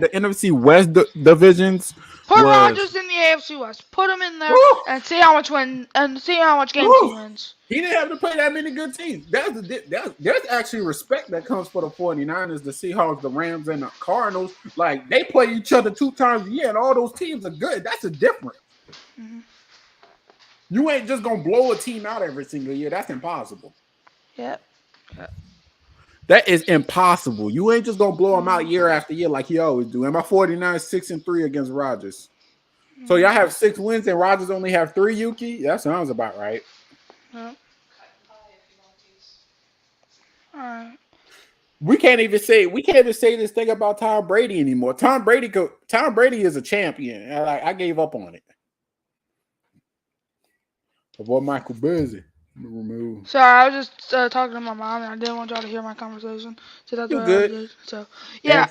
the NFC West divisions. Put Rodgers in the AFC West. Put him in there and see how much games he wins. He didn't have to play that many good teams. There's actually respect that comes for the 49ers, the Seahawks, the Rams, and the Cardinals. Like, they play each other 2 times a year, and all those teams are good. That's a difference. Mm-hmm. You ain't just going to blow a team out every single year. That's impossible. Yep. That is impossible. You ain't just going to blow them out year after year like you always do. And my 49ers 6-3 against Rodgers. So y'all have 6 wins and Rodgers only have 3, Yuki? That sounds about right. Yep. Alright. We can't even say this thing about Tom Brady anymore. Tom Brady is a champion. I gave up on it. Avoid Michael Busy. Sorry, I was just talking to my mom, and I didn't want y'all to hear my conversation. So that's what I did. So yeah.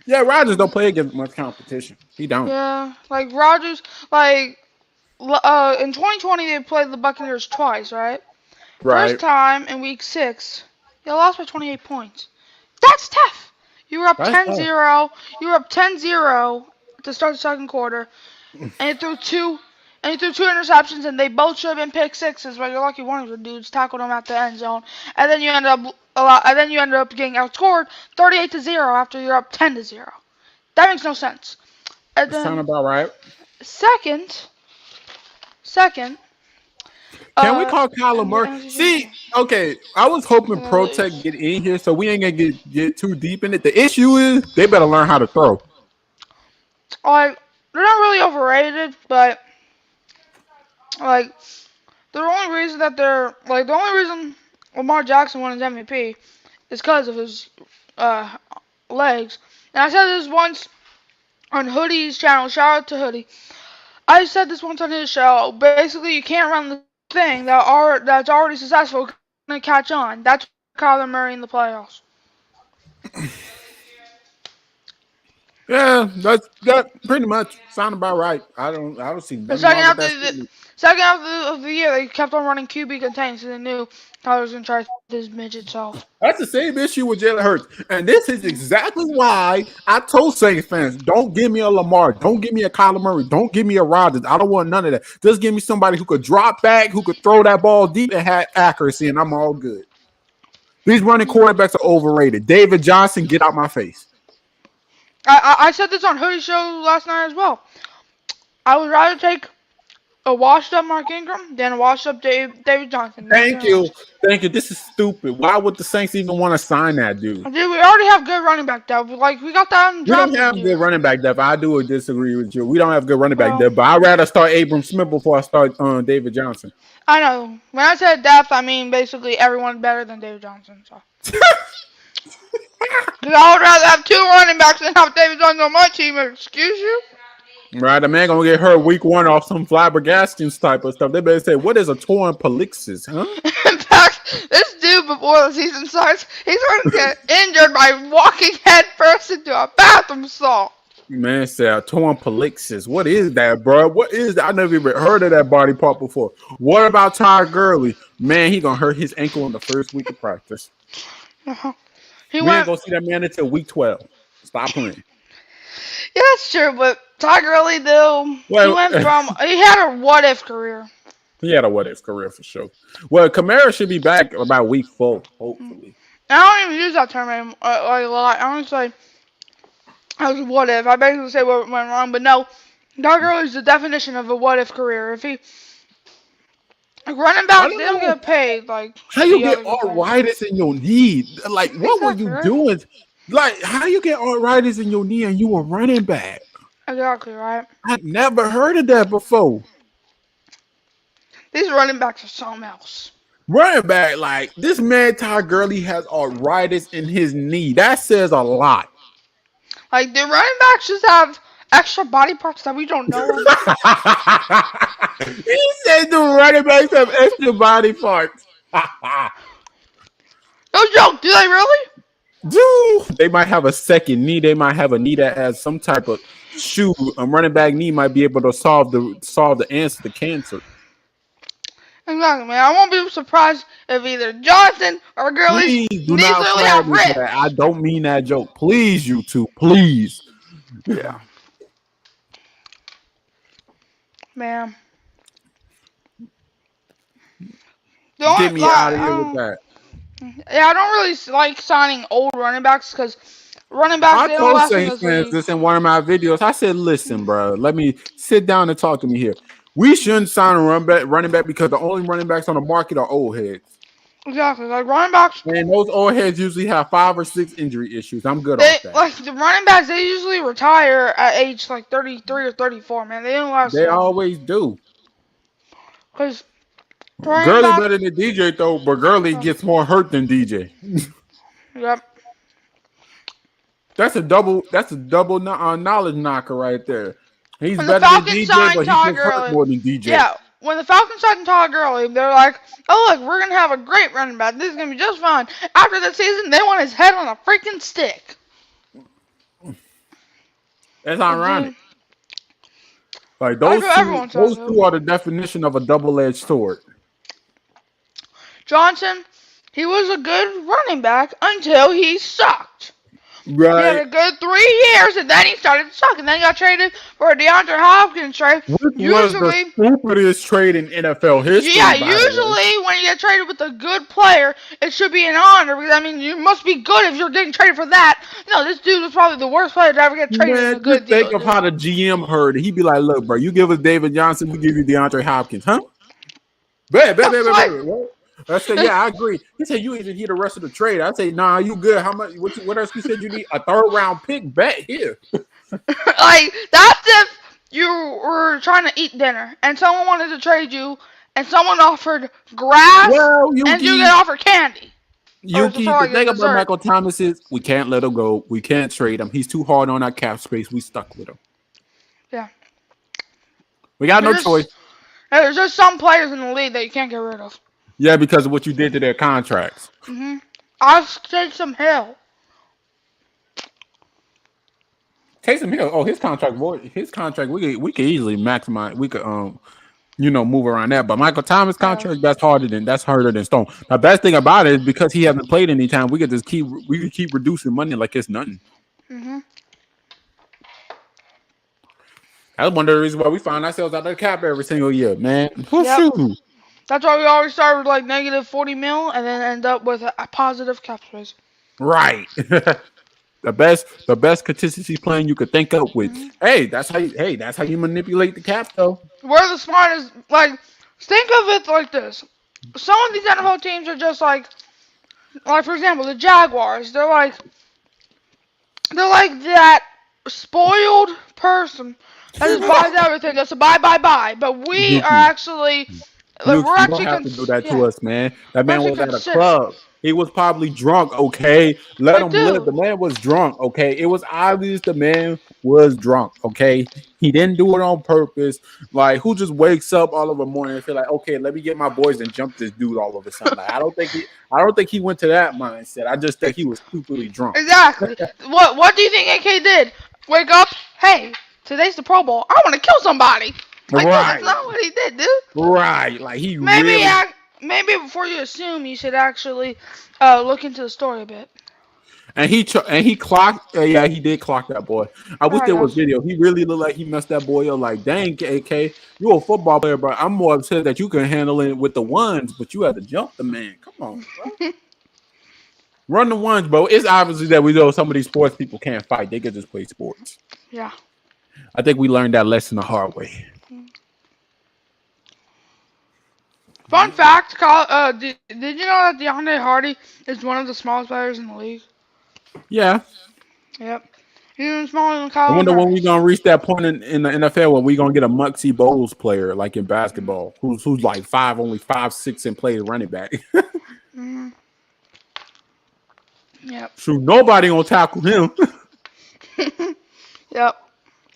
Yeah, Rodgers don't play against much competition. He don't. Yeah, like Rodgers, in 2020 they played the Buccaneers twice, right? Right. First time in week 6, they lost by 28 points. That's tough. You were up 10-0. You were up 10-0 to start the second quarter, and you threw two interceptions, and they both should have been pick sixes. But you're lucky one of the dudes tackled them at the end zone, and then you ended up getting outscored 38-0 after you're up 10-0. That makes no sense. And then, sound about right. Second. Can we call Kyler Murray? See, okay, I was hoping ProTech get in here, so we ain't gonna get too deep in it. The issue is they better learn how to throw. They're not really overrated, but the only reason Lamar Jackson won his MVP is because of his legs. And I said this once on Hoodie's channel. Shout out to Hoodie. I said this once on his show. Basically, you can't run the thing that's already successful gonna catch on. That's Kyler Murray in the playoffs. Yeah, that pretty much sound about right. I don't see nothing wrong with that. Second half of the year, they kept on running QB contained, so they knew Kyler was gonna try his midget self. That's the same issue with Jalen Hurts, and this is exactly why I told Saints fans, don't give me a Lamar, don't give me a Kyler Murray, don't give me a Rodgers. I don't want none of that. Just give me somebody who could drop back, who could throw that ball deep and have accuracy, and I'm all good. These running quarterbacks are overrated. David Johnson, get out my face. I said this on Hoodie's show last night as well. I would rather take a washed up Mark Ingram than a washed up David Johnson. Thank you. This is stupid. Why would the Saints even want to sign that dude? Dude, we already have good running back depth. We got that on draft. We don't have good running back depth. I do disagree with you. We don't have good running back depth, but I'd rather start Abram Smith before I start David Johnson. I know. When I said depth, I mean basically everyone's better than David Johnson. So. Because I would rather have 2 running backs than have David Johnson on my team. Excuse you? Right, the man gonna get hurt week 1 off some flabbergasting type of stuff. They better say, what is a torn polixis, huh? In fact, this dude before the season starts, he's going to get injured by walking head first into a bathroom stall. Man said a torn polixis. What is that, bro? What is that? I never even heard of that body part before. What about Todd Gurley? Man, he gonna hurt his ankle in the first week of practice. He We ain't went. gonna see that man until week 12. Stop playing. Yeah, that's true. But Todd Gurley, though, he Well, went from. He had a what if career. he had a what if career for sure. Well, Kamara should be back about week 4, hopefully. I don't even use that term like a lot. I don't say I was what if. I basically say what went wrong, but no. Todd Gurley's the definition of a what if career. If he running I backs, don't they don't know get paid like how you the get other good players. arthritis in your knee. Like, what were Exactly you right. doing? Like, how you get arthritis in your knee and you were running back? Exactly right. I've never heard of that before. These running backs are something else. Running back, like this man Todd Gurley has arthritis in his knee. That says a lot. Like the running backs just have extra body parts that we don't know of. He said the running backs have extra body parts. No joke, do they really? Dude, they might have a second knee. They might have a knee that has some type of shoe. A running back knee might be able to solve the answer to cancer. Exactly, man. I won't be surprised if either Johnson or Gurley's Please do knees not literally flag have me for ribs. that. I don't mean that joke. Please, you two. Please. Yeah. Man. Get me out of here with that. Yeah, I don't really like signing old running backs because running backs, I they don't told last in Saints this fans league. this in one of my videos. I said, listen, bro, let me sit down and talk to me here. We shouldn't sign a running back because the only running backs on the market are old heads. Exactly, like running backs. And those old heads usually have 5 or 6 injury issues. I'm good They off that. like the running backs. They usually retire at age like 33 or 34. Man, they don't last They long. always do. Because Gurley better than DJ though, but Gurley gets more hurt than DJ. Yep. That's a double knowledge knocker right there. He's When better the than Falcons DJ, signed but he Todd gets hurt Gurley, more than DJ. yeah. When the Falcons signed Todd Gurley, they're like, "Oh look, we're gonna have a great running back. This is gonna be just fine." After the season, they want his head on a freaking stick. That's ironic. Like That's those what everyone those says. two are the definition of a double-edged sword. Johnson, he was a good running back until he sucked. He had Right. a good 3 years, and then he started sucking. Then he got traded for a DeAndre Hopkins trade. Which was Usually, the stupidest trade in NFL history. yeah, by the way. usually when you get traded with a good player, it should be an honor because I mean you must be good if you're getting traded for that. No, this dude was probably the worst player to ever get traded in a Man, good just think deal. of how the GM heard it. He'd be like, "Look, bro, you give us David Johnson, we give you DeAndre Hopkins, huh?" Bet. I said, "Yeah, I agree." He said, "You even hear the rest of the trade." I say, "Nah, you good? How much? What else you said you need? A 3rd round pick? Bet here." Like that's if you were trying to eat dinner and someone wanted to trade you and someone offered grass Well, and you get offered candy. Yuki, before I the get thing about dessert. Michael Thomas is we can't let him go. We can't trade him. He's too hard on our cap space. We stuck with him. Yeah. We got no There's- choice. There's just some players in the league that you can't get rid of. Yeah, because of what you did to their contracts. Ask Taysom Hill. Taysom Hill. Oh, his contract. We could easily maximize. We could move around that. But Michael Thomas contract, that's harder than stone. The best thing about it is because he hasn't played any time, we could keep reducing money like it's nothing. That's one of the reasons why we find ourselves out of the cap every single year, man. Shoot. That's why we always start with like negative 40 mil and then end up with a positive cap space. Right. The best contingency plan you could think up with. Hey, that's how you manipulate the cap though. We're the smartest. Like, think of it like this. Some of these NFL teams are just like for example, the Jaguars. They're like that spoiled person that just buys everything. Just a buy. But we are actually, Luke, we're you actually don't have to do that to us, man. That man We're was at a considerate. club. He was probably drunk, okay? Let him live. dude. The man was drunk, okay? It was obvious the man was drunk, okay? He didn't do it on purpose. Like, who just wakes up all of a morning and feel like, okay, let me get my boys and jump this dude all of a sudden. Like, I don't think he went to that mindset. I just think he was stupidly drunk. Exactly. What do you think AK did? Wake up, hey, today's the Pro Bowl. I want to kill somebody. Like, Right. That's not what he did, dude. Right. Like he Maybe really maybe before you assume, you should actually look into the story a bit. And he clocked. Yeah, he did clock that boy. I wish I there was guess. video. He really looked like he messed that boy up. Like, dang, AK, you a football player, but I'm more upset that you can handle it with the ones, but you had to jump the man. Come on, bro. Run the ones, bro. It's obviously that we know some of these sports people can't fight. They can just play sports. Yeah. I think we learned that lesson the hard way. Fun fact, did you know that DeAndre Hardy is one of the smallest players in the league? Yeah. Yep. He's even smaller than I Kyle wonder when Murray. we're gonna reach that point in the NFL when we're gonna get a Muggsy Bowles player like in basketball, who's like only 5'6" and plays running back. Mm-hmm. Yep. Shoot, nobody gonna tackle him. Yep.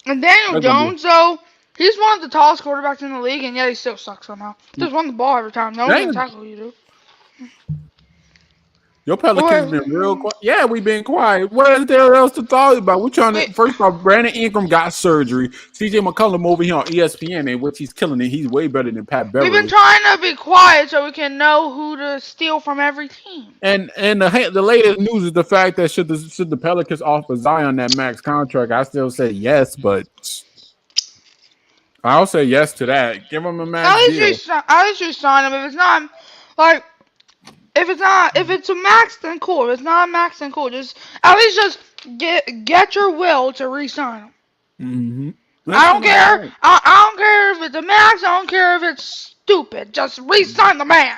And Daniel Jones, though, he's one of the tallest quarterbacks in the league, and yet he still sucks somehow. Just won the ball every time. No one can tackle you, dude. Your Pelicans been real quiet. Yeah, we been quiet. What is there else to talk about? We're trying to. First off, Brandon Ingram got surgery. CJ McCollum over here on ESPN, in which he's killing it. He's way better than Pat Beverly. We've been trying to be quiet so we can know who to steal from every team. And the latest news is the fact that should the Pelicans offer Zion that max contract, I still say yes, but I'll say yes to that. Give him a max deal. At least you sign him. If it's not, like, if it's a max, then cool. If it's not a max, then cool. Just at least just get your will to re-sign him. Mm-hmm. I don't care. I don't care if it's a max. I don't care if it's stupid. Just re-sign the man.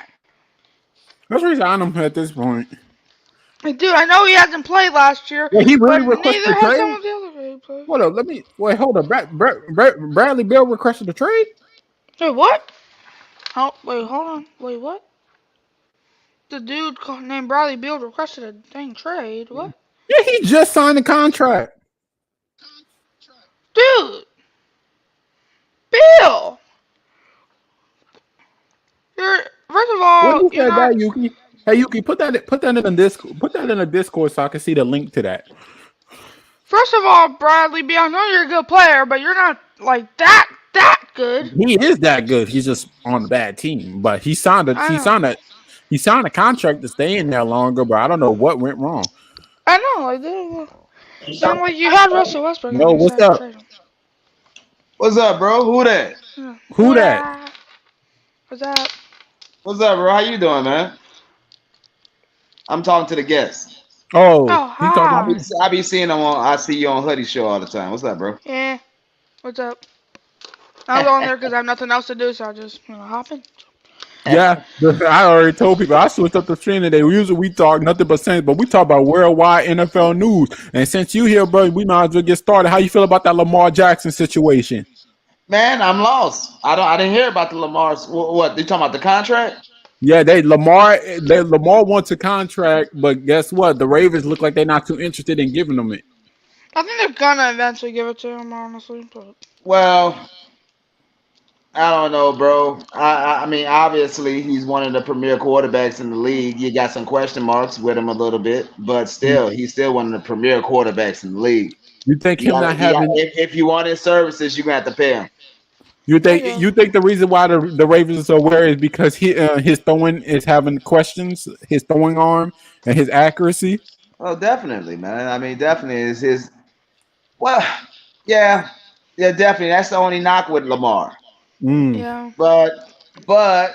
Let's resign him at this point. Dude, I know he hasn't played last year. Yeah, he really but requested neither a has trade. some of the other players. Hold up, hold up. Bradley Beal requested a trade? Wait, what? Oh, wait, hold on. Wait, what? The dude named Bradley Beal requested a dang trade. What? Yeah, he just signed a contract. Dude! Bill! First of all, What you said that, Yuki? Hey, Yuki, put that in the Discord. Put that in the Discord so I can see the link to that. First of all, Bradley Beal, I know you're a good player, but you're not like that good. He is that good. He's just on a bad team. But he signed a contract to stay in there longer. But I don't know what went wrong. I know, like you had Russell Westbrook. No, what's up? What's up, bro? Who that? Who that? What's up? What's up, bro? How you doing, man? I'm talking to the guests. Oh, hi. I be seeing them on. I see you on Hoodie Show all the time. What's up, bro? Yeah. What's up? I was on there because I have nothing else to do, so I just hop in. Yeah, I already told people I switched up the stream today. Usually we talk nothing but sense, but we talk about worldwide NFL news. And since you here, bro, we might as well get started. How you feel about that Lamar Jackson situation? Man, I'm lost. I didn't hear about the Lamar's. What they talking about the contract? Yeah, Lamar wants a contract, but guess what? The Ravens look like they're not too interested in giving him it. I think they're gonna eventually give it to him, honestly. But... Well, I don't know, bro. I mean, obviously, he's one of the premier quarterbacks in the league. You got some question marks with him a little bit, but still, he's still one of the premier quarterbacks in the league. You think if you want his services, you're gonna have to pay him. You think the reason why the Ravens are so worried is because his throwing is having questions, his throwing arm and his accuracy? Oh, definitely, man. I mean, definitely is his. Well, yeah, definitely. That's the only knock with Lamar. Yeah. But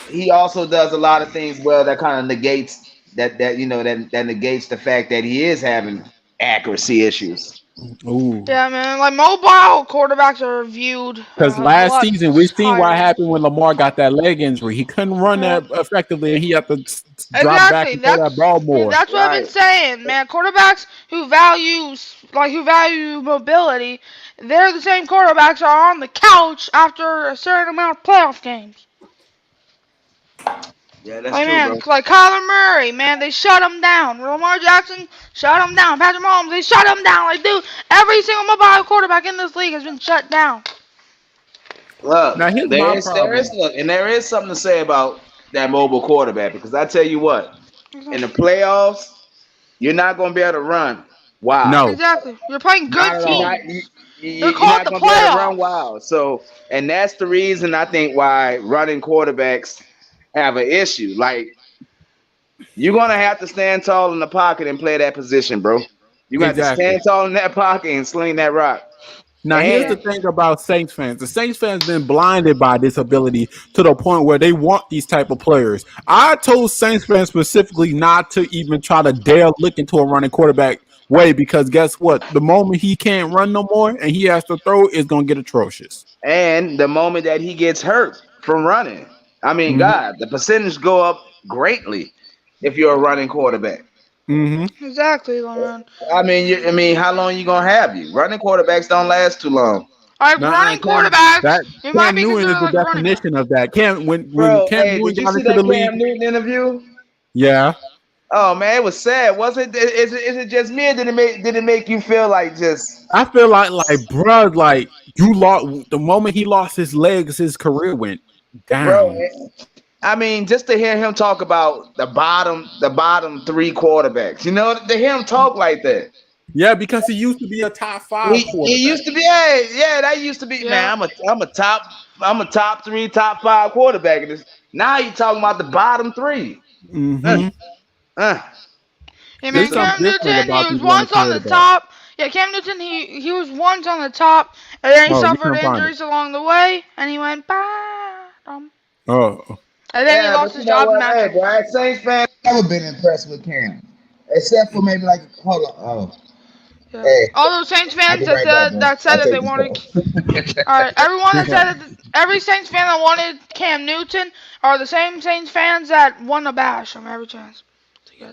he also does a lot of things well that kind of negates that negates the fact that he is having accuracy issues. Ooh. Yeah, man. Like mobile quarterbacks are viewed. Because last season we seen what happened when Lamar got that leg injury. He couldn't run that effectively, and he had to drop back and throw that ball more. That's what I've been saying, man. Quarterbacks who value mobility, they're the same quarterbacks that are on the couch after a certain amount of playoff games. Yeah, that's true, bro. Like Kyler Murray, man, they shut him down. Lamar Jackson shut him down. Patrick Mahomes, they shut him down. Like, dude, every single mobile quarterback in this league has been shut down. Look, there is something to say about that mobile quarterback, because I tell you what, in the playoffs, you're not going to be able to run. Wow. No. Exactly. You're playing good teams. They're you're called not the gonna be able to run playoffs. wild. So, and that's the reason I think why running quarterbacks have an issue. Like you're gonna have to stand tall in the pocket and play that position, bro. You got to Exactly. stand tall in that pocket and sling that rock. Now, here's the And thing about Saints fans. The Saints fans been blinded by this ability to the point where they want these type of players. I told Saints fans specifically not to even try to dare look into a running quarterback way because guess what? The moment he can't run no more and he has to throw, it's gonna get atrocious. and the moment that he gets hurt from running, I mean, Mm-hmm. God, the percentage go up greatly if you're a running quarterback. Mm-hmm. Exactly, Leon. I mean, how long you gonna have you? Running quarterbacks don't last too long, Like Nah, running Cam, quarterbacks, that you might Cam be Newton is considered the like a running back. definition of that. Cam when bro. Cam Hey, Newton did you got see into the that league, Cam Newton interview? yeah. Oh man, it was sad. Was it? Is it just me, or did it make you feel like just I feel like, bruh, like you lost the moment he lost his legs, his career went bro? down. I mean, just to hear him talk about the bottom three quarterbacks, you know, to hear him talk like that. Yeah, because he used to be a top five He quarterback. used to be, yeah, that used to be, Yeah. man. I'm a top three, top five quarterback. And now you talking about the bottom three. Uh, Mm-hmm. uh. Yeah, There's man, This something Cam different Newton, he about was these running once on the quarterbacks. top. Yeah, Cam Newton, he was once on the top, and then he Oh, you suffered can't find it. injuries along the way, and he went bottom. Oh, And then he Yeah, but lost you his know job in what? Hey, Metro. bro, as Saints fan, never been impressed with Cam, except for maybe like, hold on, oh, Yeah. hey, All those Saints I'll fans be right back, bro. that said I'll that take they this wanted. call. All right, everyone that said that, every Saints fan that wanted Cam Newton are the same Saints fans that want to bash him every chance.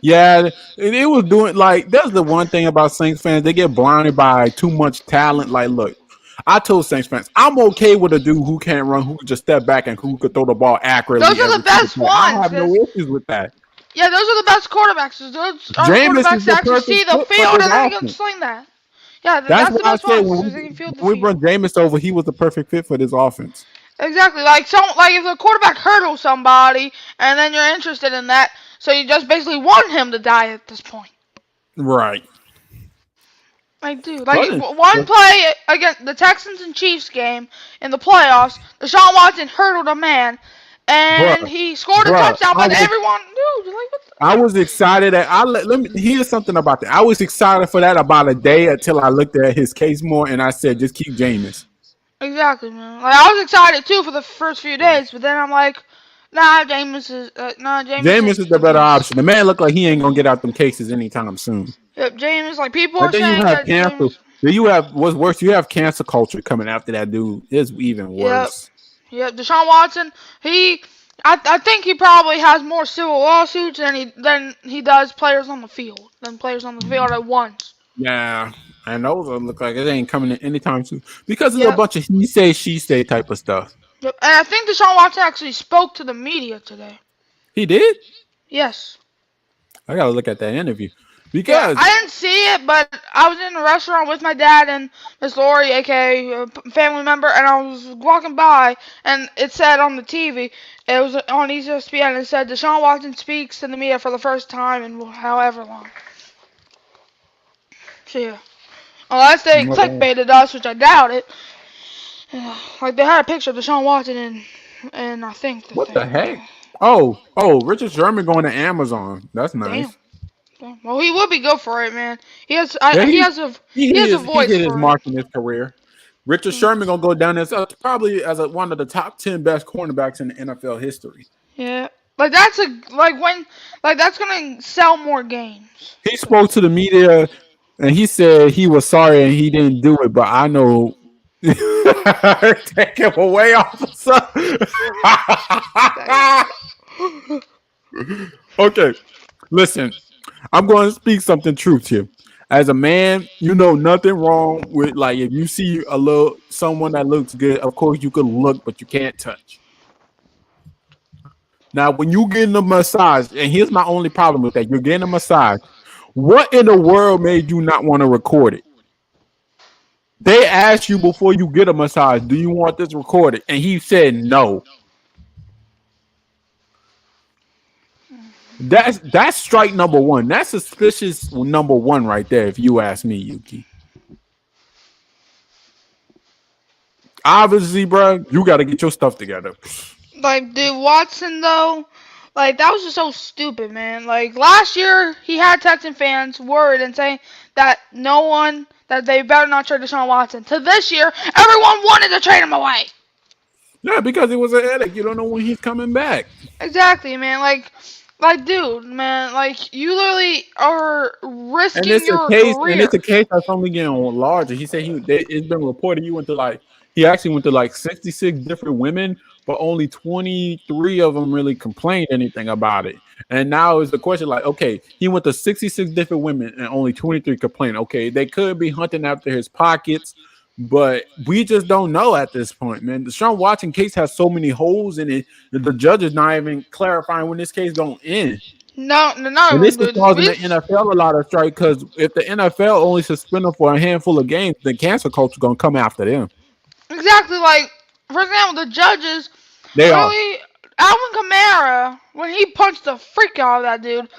yeah. It was doing like that's the one thing about Saints fans. They get blinded by too much talent. Like, look, I told Saints fans, I'm okay with a dude who can't run, who can just step back and who could throw the ball Those accurately are every the single best play. I ones, have no 'cause issues with that. yeah, those are the best quarterbacks. Those are the Jameis is quarterbacks the that actually see perfect the fit for field this and then can offense. sling that. Yeah, That's that's why the I best said ones because they can field the when we field. brought Jameis over, he was the perfect fit for this offense. Exactly. Like if the quarterback hurdles somebody and then you're interested in that, so you just basically want him to die at this point. Right. Like, dude, But one play against the Texans and Chiefs game in the playoffs, Deshaun Watson hurdled a man, and bruh, he scored a bruh, touchdown. But everyone, dude, like what? I was excited that let me here's something about that. I was excited for that about a day until I looked at his case more and I said, just keep Jameis. Exactly, man. Like I was excited too for the first few days, but then I'm like, nah, Jameis Jameis is is the the better beast. option. The man look like he ain't gonna get out them cases anytime soon. Yep, Jameis. Like people And are then you saying have that cancer. Jameis. Then you have what's worse, you have cancer culture coming after that dude. It's even Yep, worse. yep. Deshaun Watson. I think he probably has more civil lawsuits than he does players on the field at once. Yeah. And those look like it ain't coming in anytime soon. Because it's a Yep. bunch of he say, she say type of stuff. Yep. And I think Deshaun Watson actually spoke to the media today. He did? Yes. I gotta look at that interview. Yeah, Because I didn't see it, but I was in a restaurant with my dad and Miss Lori, aka a family member, and I was walking by, and it said on the TV, it was on ESPN, and it said Deshaun Watson speaks to the media for the first time in however long. So yeah, unless they clickbaited us, which I doubt it. Like they had a picture of Deshaun Watson and I think the what thing. the heck? Oh, Richard Sherman going to Amazon. That's nice. Damn. Well, he would be good for it, man. He has Yeah, he has a he voice hit his for it. mark in his career. Richard Sherman gonna go down as probably as one of the top 10 best cornerbacks in the NFL history. Yeah. Like that's gonna sell more games. He spoke to the media and he said he was sorry and he didn't do it, but I know take him away, officer. Okay, listen, I'm going to speak something truth here. As a man, you know nothing wrong with like if you see someone that looks good, of course you could look, but you can't touch. Now, when you getting a massage, and here's my only problem with that, you're getting a massage. What in the world made you not want to record it? They asked you before you get a massage, do you want this recorded? And he said no. That's strike number one. That's suspicious number one right there, if you ask me, Yuki. Obviously, bro, you got to get your stuff together. Like, dude, Watson though, like that was just so stupid, man. Like last year, he had Texan fans worried and saying that that they better not trade Deshaun Watson. To this year, everyone wanted to trade him away. Yeah, because it was a headache. You don't know when he's coming back. Exactly, man. Like, dude, man. Like, you literally are And risking it's a your case, and career. it's a case that's only getting larger. He said it's been reported he actually went to like 66 different women, but only 23 of them really complained anything about it. And now is the question like, okay, he went to 66 different women and only 23 complained. Okay, they could be hunting after his pockets, but we just don't know at this point, man. The Deshaun Watson case has so many holes in it that the judge is not even clarifying when this case gonna end. No, And this is dude. causing the NFL a lot of strike because if the NFL only suspend them for a handful of games, then cancel culture gonna come after them. Exactly. Like, for example, the judges They are. really Alvin Kamara when he punched the freak out of that dude.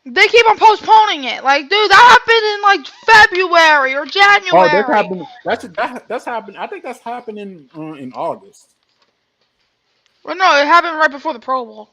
They keep on postponing it. Like, dude, that happened in like February or Oh, January. that's happened. That's happened. I think that's happening in August. Well, no, it happened right before the Pro Bowl.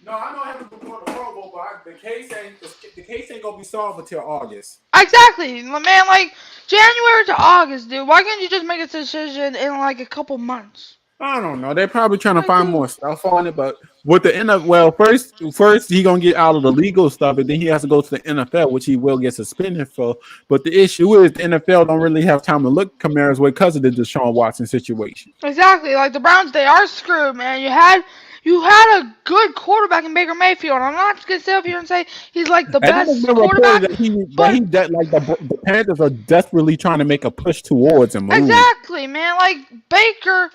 No, I know it happened before the Pro Bowl, but the case ain't gonna be solved until August. Exactly, man. Like January to August, dude. Why can't you just make a decision in like a couple months? I don't know. They're probably trying to find more stuff on it, but with the NFL, well, first he gonna get out of the legal stuff, and then he has to go to the NFL, which he will get suspended for. But the issue is the NFL don't really have time to look Kamara's way because of the Deshaun Watson situation. Exactly. Like the Browns, they are screwed, man. You had a good quarterback in Baker Mayfield. I'm not gonna sit up here and say he's like the And then it's best been quarterback. reported the Panthers are desperately trying to make a push towards him. Exactly, man. Like Baker,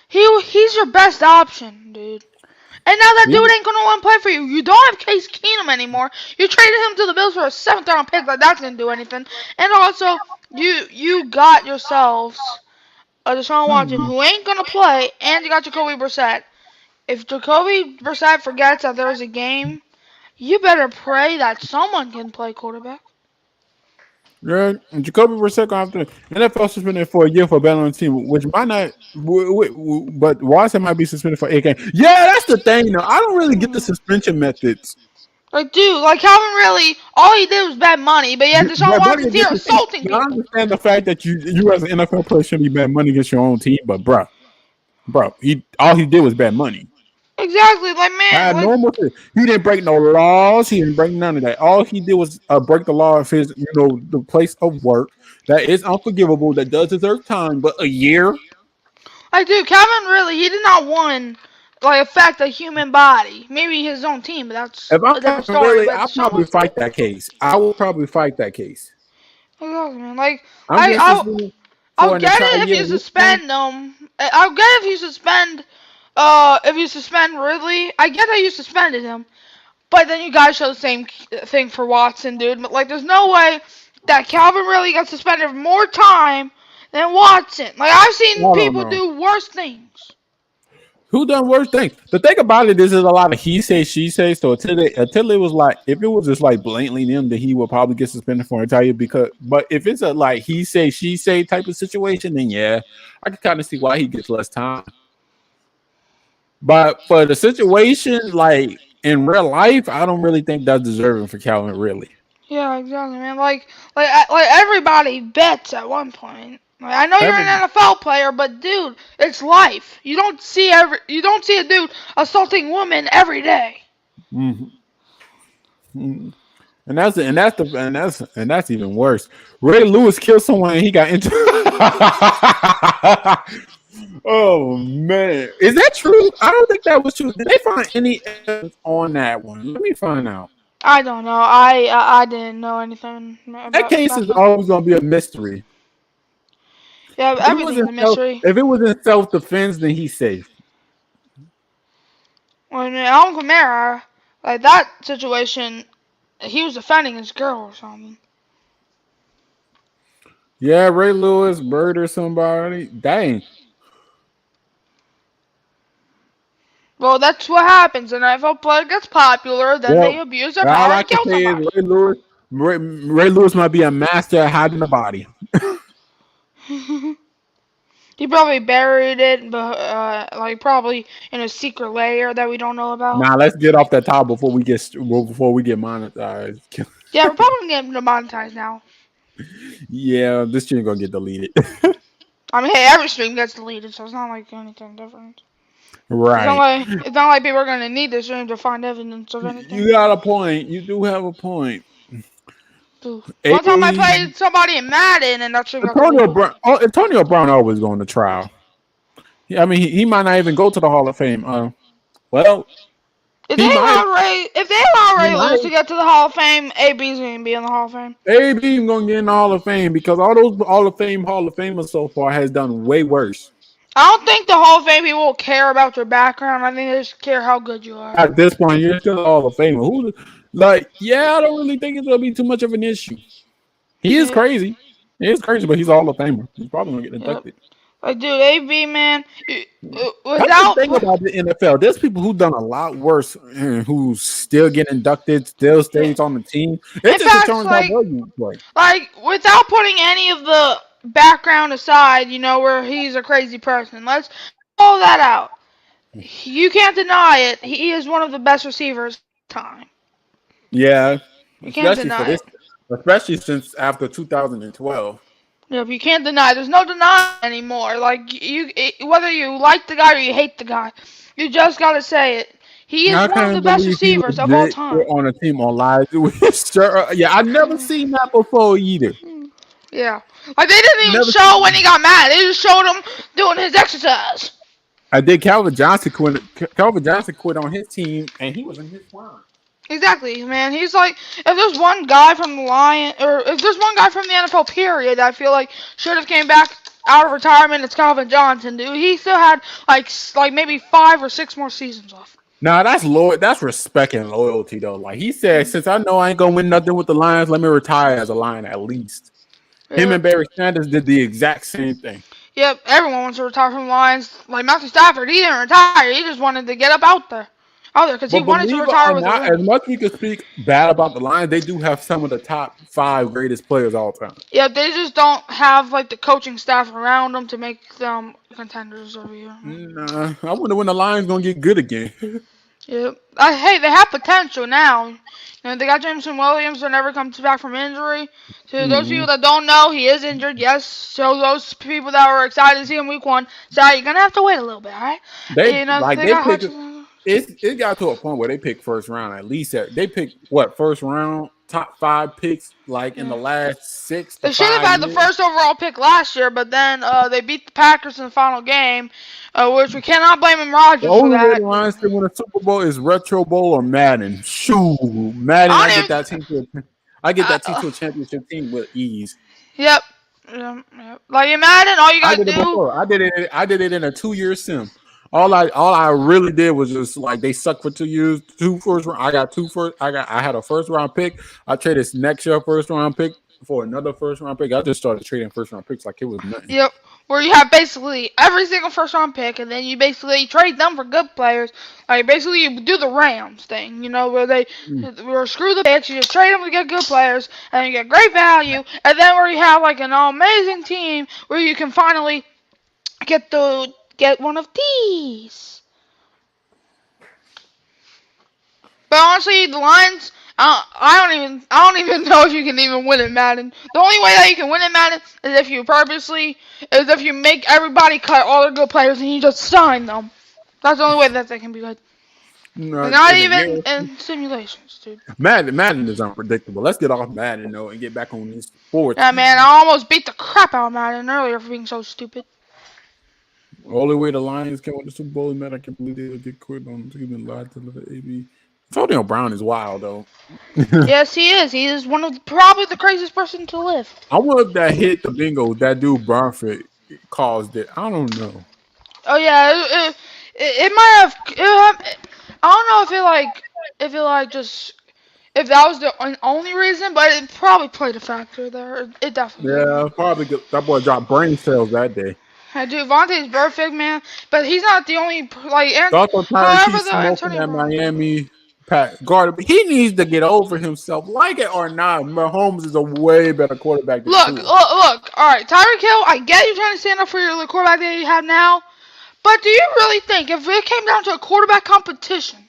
he's your best option, dude. And now that dude ain't gonna want to play for you. You don't have Case Keenum anymore. You traded him to the Bills for a 7th-round pick. Like that's gonna do anything. And also, you got yourselves a Deshaun Watson who ain't gonna play, and you got Jacoby Brissett. If Jacoby Brissett forgets that there's a game, you better pray that someone can play quarterback. Yeah, and Jacoby Brissett gonna have to NFL suspended for a year for betting on the team, which might not, but Watson might be suspended for 8 games. Yeah, that's the thing. Though I don't really get the suspension methods. Like, dude, like Calvin really, all he did was bet money, but yet Deshaun Watson's here assaulting I people. understand the fact that you as an NFL player shouldn't be betting money against your own team, but bro, all he did was bet money. Exactly, like man, He didn't break no laws. He didn't break none of that. All he did was break the law of his, the place of work. That is unforgivable. That does deserve time. But a year, like dude, Calvin really, he did not want like affect a human body. Maybe his own team, but that's if I'm a story. really, But I'll probably fight that case. I will probably fight that case. exactly, man. Like I'll get it if you suspend them. I'll get it if you suspend. If you suspend Ridley, I get that you suspended him, but then you guys show the same thing for Watson, dude. But like, there's no way that Calvin really got suspended for more time than Watson. Like, I've seen people do worse things. Who done worse things? The thing about it is, there's a lot of he say, she say. So until it was like, if it was just like blatantly them, then he would probably get suspended for an entire year. But if it's a like he say, she say type of situation, then yeah, I can kind of see why he gets less time. But for the situation, like in real life, I don't really think that's deserving for Calvin. Really. Yeah, exactly, man. Like everybody bets at one point. Like, I know you're an NFL player, but dude, it's life. You don't see a dude assaulting women every day. Mm-hmm. And that's even worse. Ray Lewis killed someone and he got into. Oh man, is that true? I don't think that was true. Did they find any evidence on that one? Let me find out. I don't know. I didn't know anything about that case is always gonna be a mystery. Yeah, everything's a mystery. If it was in self-defense, then he's safe. When Alvin Kamara, like that situation, he was defending his girl or something. Yeah, Ray Lewis murdered somebody. Dang. Well, that's what happens. An NFL player gets popular, then they abuse their power and kill somebody. Ray Lewis might be a master at hiding the body. He probably buried it, but like probably in a secret layer that we don't know about. Nah, let's get off that top before we get monetized. Yeah, we're probably getting demonetized now. Yeah, this shit gonna get deleted. I mean, hey, every stream gets deleted, so it's not like anything different. Right. It's not like people are gonna need this stream to find evidence of anything. You got a point. You do have a point. Dude. One time I played somebody in Madden, and that stream got Antonio deleted. Brown. Oh, Antonio Brown always going to trial. Yeah, I mean, he might not even go to the Hall of Fame. Well, If he they might. allow Ray He Lewis might. to get to the Hall of Fame, AB's gonna be in the Hall of Fame. AB gonna get in the Hall of Fame because all those Hall of Famers so far has done way worse. I don't think the Hall of Fame people will care about your background. I think they just care how good you are. At this point, you're still a Hall of Famer. I don't really think it's gonna be too much of an issue. He is crazy. He is crazy, but he's a Hall of Famer. He's probably gonna get inducted. Like, dude, AB, man, That's without the thing about the NFL. There's people who've done a lot worse and who still get inducted, still stays on the team. It just determines how well you play. like without putting any of the background aside, you know, where he's a crazy person. Let's pull that out. You can't deny it. He is one of the best receivers of time. Yeah, You can't deny it. Especially since after 2012. Yep, you can't deny. There's no denying anymore. Like whether you like the guy or you hate the guy, you just gotta say it. He is one of the best receivers of all time. On a team on live, yeah, I've never seen that before either. Yeah, like they didn't even show when he got mad. They just showed him doing his exercise. I did. Calvin Johnson quit on his team, and he was in his prime. Exactly, man. He's like, if there's one guy from the Lion, or if there's one guy from the NFL period, I feel like should have came back out of retirement, it's Calvin Johnson, dude. He still had like maybe 5 or 6 more seasons left. Nah, that's respect and loyalty though. Like he said, since I know I ain't gonna win nothing with the Lions, let me retire as a Lion at least. Yeah. Him and Barry Sanders did the exact same thing. Yep, everyone wants to retire from the Lions. Like Matthew Stafford, he didn't retire. He just wanted to get up out there because he wanted to retire with a win. As much as we can speak bad about the Lions, they do have some of the top 5 greatest players all time. Yeah, they just don't have like the coaching staff around them to make them contenders every year. Nah, I wonder when the Lions gonna get good again. Yep. Hey, they have potential now. You know, they got Jameson Williams who never comes back from injury. So those people that don't know, he is injured, yes. So those people that were excited to see him week 1, you're gonna have to wait a little bit, all right? It got to a point where they picked first round at least. They picked first round, top 5 picks in the last 6. They should have had the first overall pick last year, but then they beat the Packers in the final game, which we cannot blame Aaron Rodgers for that. The only way the Lions can win a Super Bowl is Retro Bowl or Madden. Shoo, Madden! I get that team to a championship team with ease. Yep. Like in Madden, all you gotta do. I did it in a 2-year sim. All I really did was just they sucked for 2 years. 2 first round. I had a first round pick. I traded next year first round pick for another first round pick. I just started trading first round picks like it was nothing. Yep. Where you have basically every single first round pick, and then you basically trade them for good players. Like basically you do the Rams thing, you know, where where screw the picks, you just trade them to get good players, and you get great value, and then where you have an amazing team where you can finally get one of these. But honestly, the Lions, I don't even know if you can even win in Madden. The only way that you can win in Madden is if you make everybody cut all their good players and you just sign them. That's the only way that they can be good. Not even in simulations, dude. Madden is unpredictable. Let's get off Madden though and get back on these sports. Yeah, man, I almost beat the crap out of Madden earlier for being so stupid. Only way the Lions can win the Super Bowl is that I can't believe they'll get quit on the team and lied to the AB. Antonio Brown is wild though. Yes, he is. He is probably the craziest person to live. I wonder if that hit the bingo that dude Bradford caused it. I don't know. Oh yeah, it might have. I don't know if that was the only reason, but it probably played a factor there. It definitely. Yeah, probably that boy dropped brain cells that day. Dude, Vontae's perfect, man. But he's not the only Thought Tyreek smoking at Miami Pat Gardner. He needs to get over himself, like it or not. Mahomes is a way better quarterback than Look, Tua. look. All right, Tyreek Hill. I get you trying to stand up for the quarterback that you have now, but do you really think if it came down to a quarterback competition,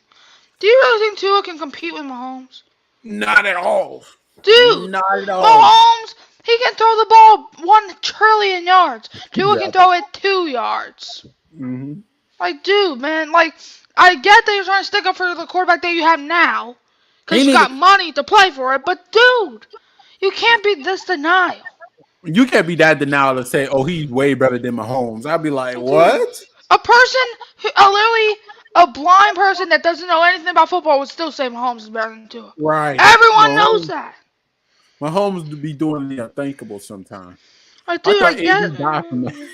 do you really think Tua can compete with Mahomes? Not at all. Dude, Not at all. Mahomes, he can throw the ball 1 trillion yards. Tua can Exactly. throw it 2 yards. Mm-hmm. Like, dude, man, like, I get that you're trying to stick up for the quarterback that you have now, because He you got need- money to play for it, but, dude, you can't be this denial. You can't be that denial to say, "Oh, he's way better than Mahomes." I'd be like, Dude, "What?" A person, literally, a blind person that doesn't know anything about football would still say Mahomes is better than Tua. Right? Everyone knows that. Mahomes be doing the unthinkable sometimes. Like, I dude, I thought get AB died from that.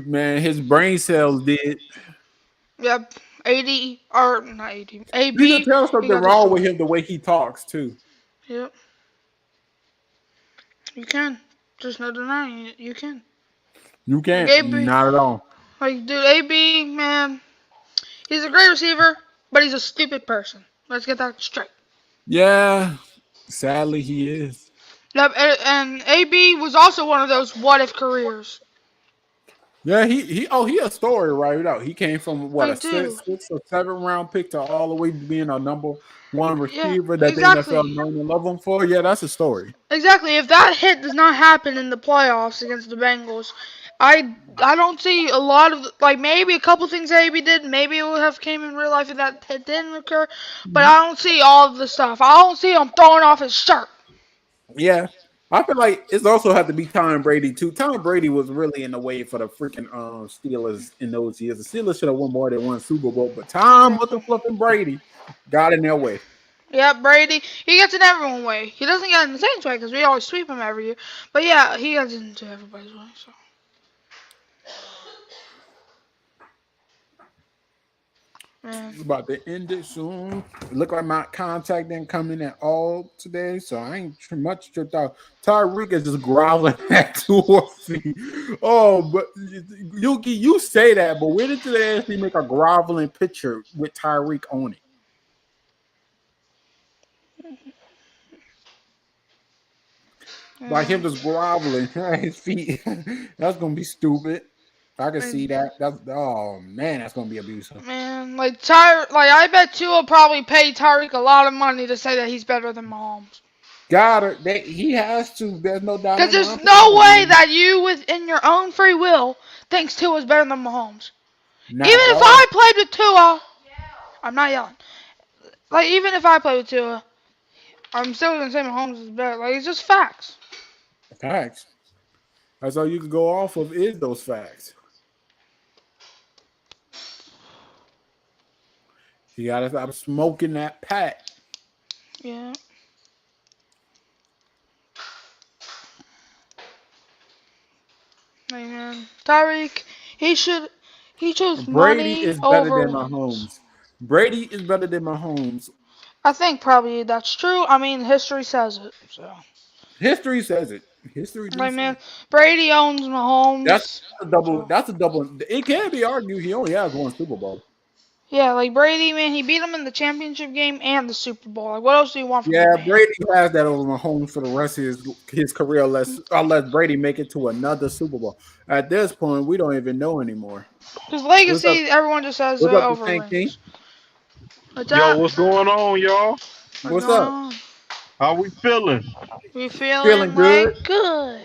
Man, his brain cells did. Yep, AD, or not AD, You AB. can tell he something got wrong with destroyed. him the way he talks too. Yep. You can. There's no denying it. You can. You can't. AB. Not at all. Like, dude, AB, man, he's a great receiver, but he's a stupid person. Let's get that straight. Yeah. Sadly, he is. Yep, and AB was also one of those what-if careers. Yeah, he a story right out. He came from what I a do. six or 7 round pick to all the way to being a number 1 receiver that exactly. the NFL known and love him for. Yeah, that's a story. Exactly. If that hit does not happen in the playoffs against the Bengals, I don't see a lot of, like, maybe a couple things AB did. Maybe it would have came in real life if that hit didn't occur. But I don't see all of the stuff. I don't see him throwing off his shirt. Yeah. I feel like it's also had to be Tom Brady too. Tom Brady was really in the way for the freaking Steelers in those years. The Steelers should have won more than 1 Super Bowl, but Tom with the flipping Brady got in their way. Yeah, Brady, he gets in everyone's way. He doesn't get in the Saints' way because we always sweep him every year. But yeah, he gets into everybody's way. So. Man. It's about to end it soon. It look like my contact didn't come in at all today, so I ain't much tripped out. Tyreek is just growling at 2 feet. Oh, but you say that, but where did they actually make a groveling picture with Tyreek on it? Like him just groveling at his feet. That's gonna be stupid. I can see that. Oh man, that's gonna be abusive. Man, I bet Tua will probably pay Tyreek a lot of money to say that he's better than Mahomes. Got it. He has to. There's no doubt. Because there's no way that you, within your own free will, thinks Tua's better than Mahomes. Even if I played with Tua, I'm not yelling. Like, even if I played with Tua, I'm still gonna say Mahomes is better. Like, it's just facts. Facts. That's all you can go off of is those facts. You gotta stop smoking that Pat. Yeah. Man, Tyreek, he chose Brady money is better over than wins. Mahomes. Brady is better than Mahomes. I think probably that's true. I mean, history says it. So. History says it. History. Like, man, Brady owns Mahomes. That's a double. That's a double. It can be argued he only has 1 Super Bowl. Yeah, like Brady, man, he beat him in the championship game and the Super Bowl. Like, what else do you want from Yeah, him? Brady has that over Mahomes for the rest of his career, unless Brady make it to another Super Bowl. At this point, we don't even know anymore. His legacy, everyone just says What's up, over Tank King? rings. What's up? Yo, what's going on, y'all? What's going up? on? How we feeling? We feeling Feeling good. like good.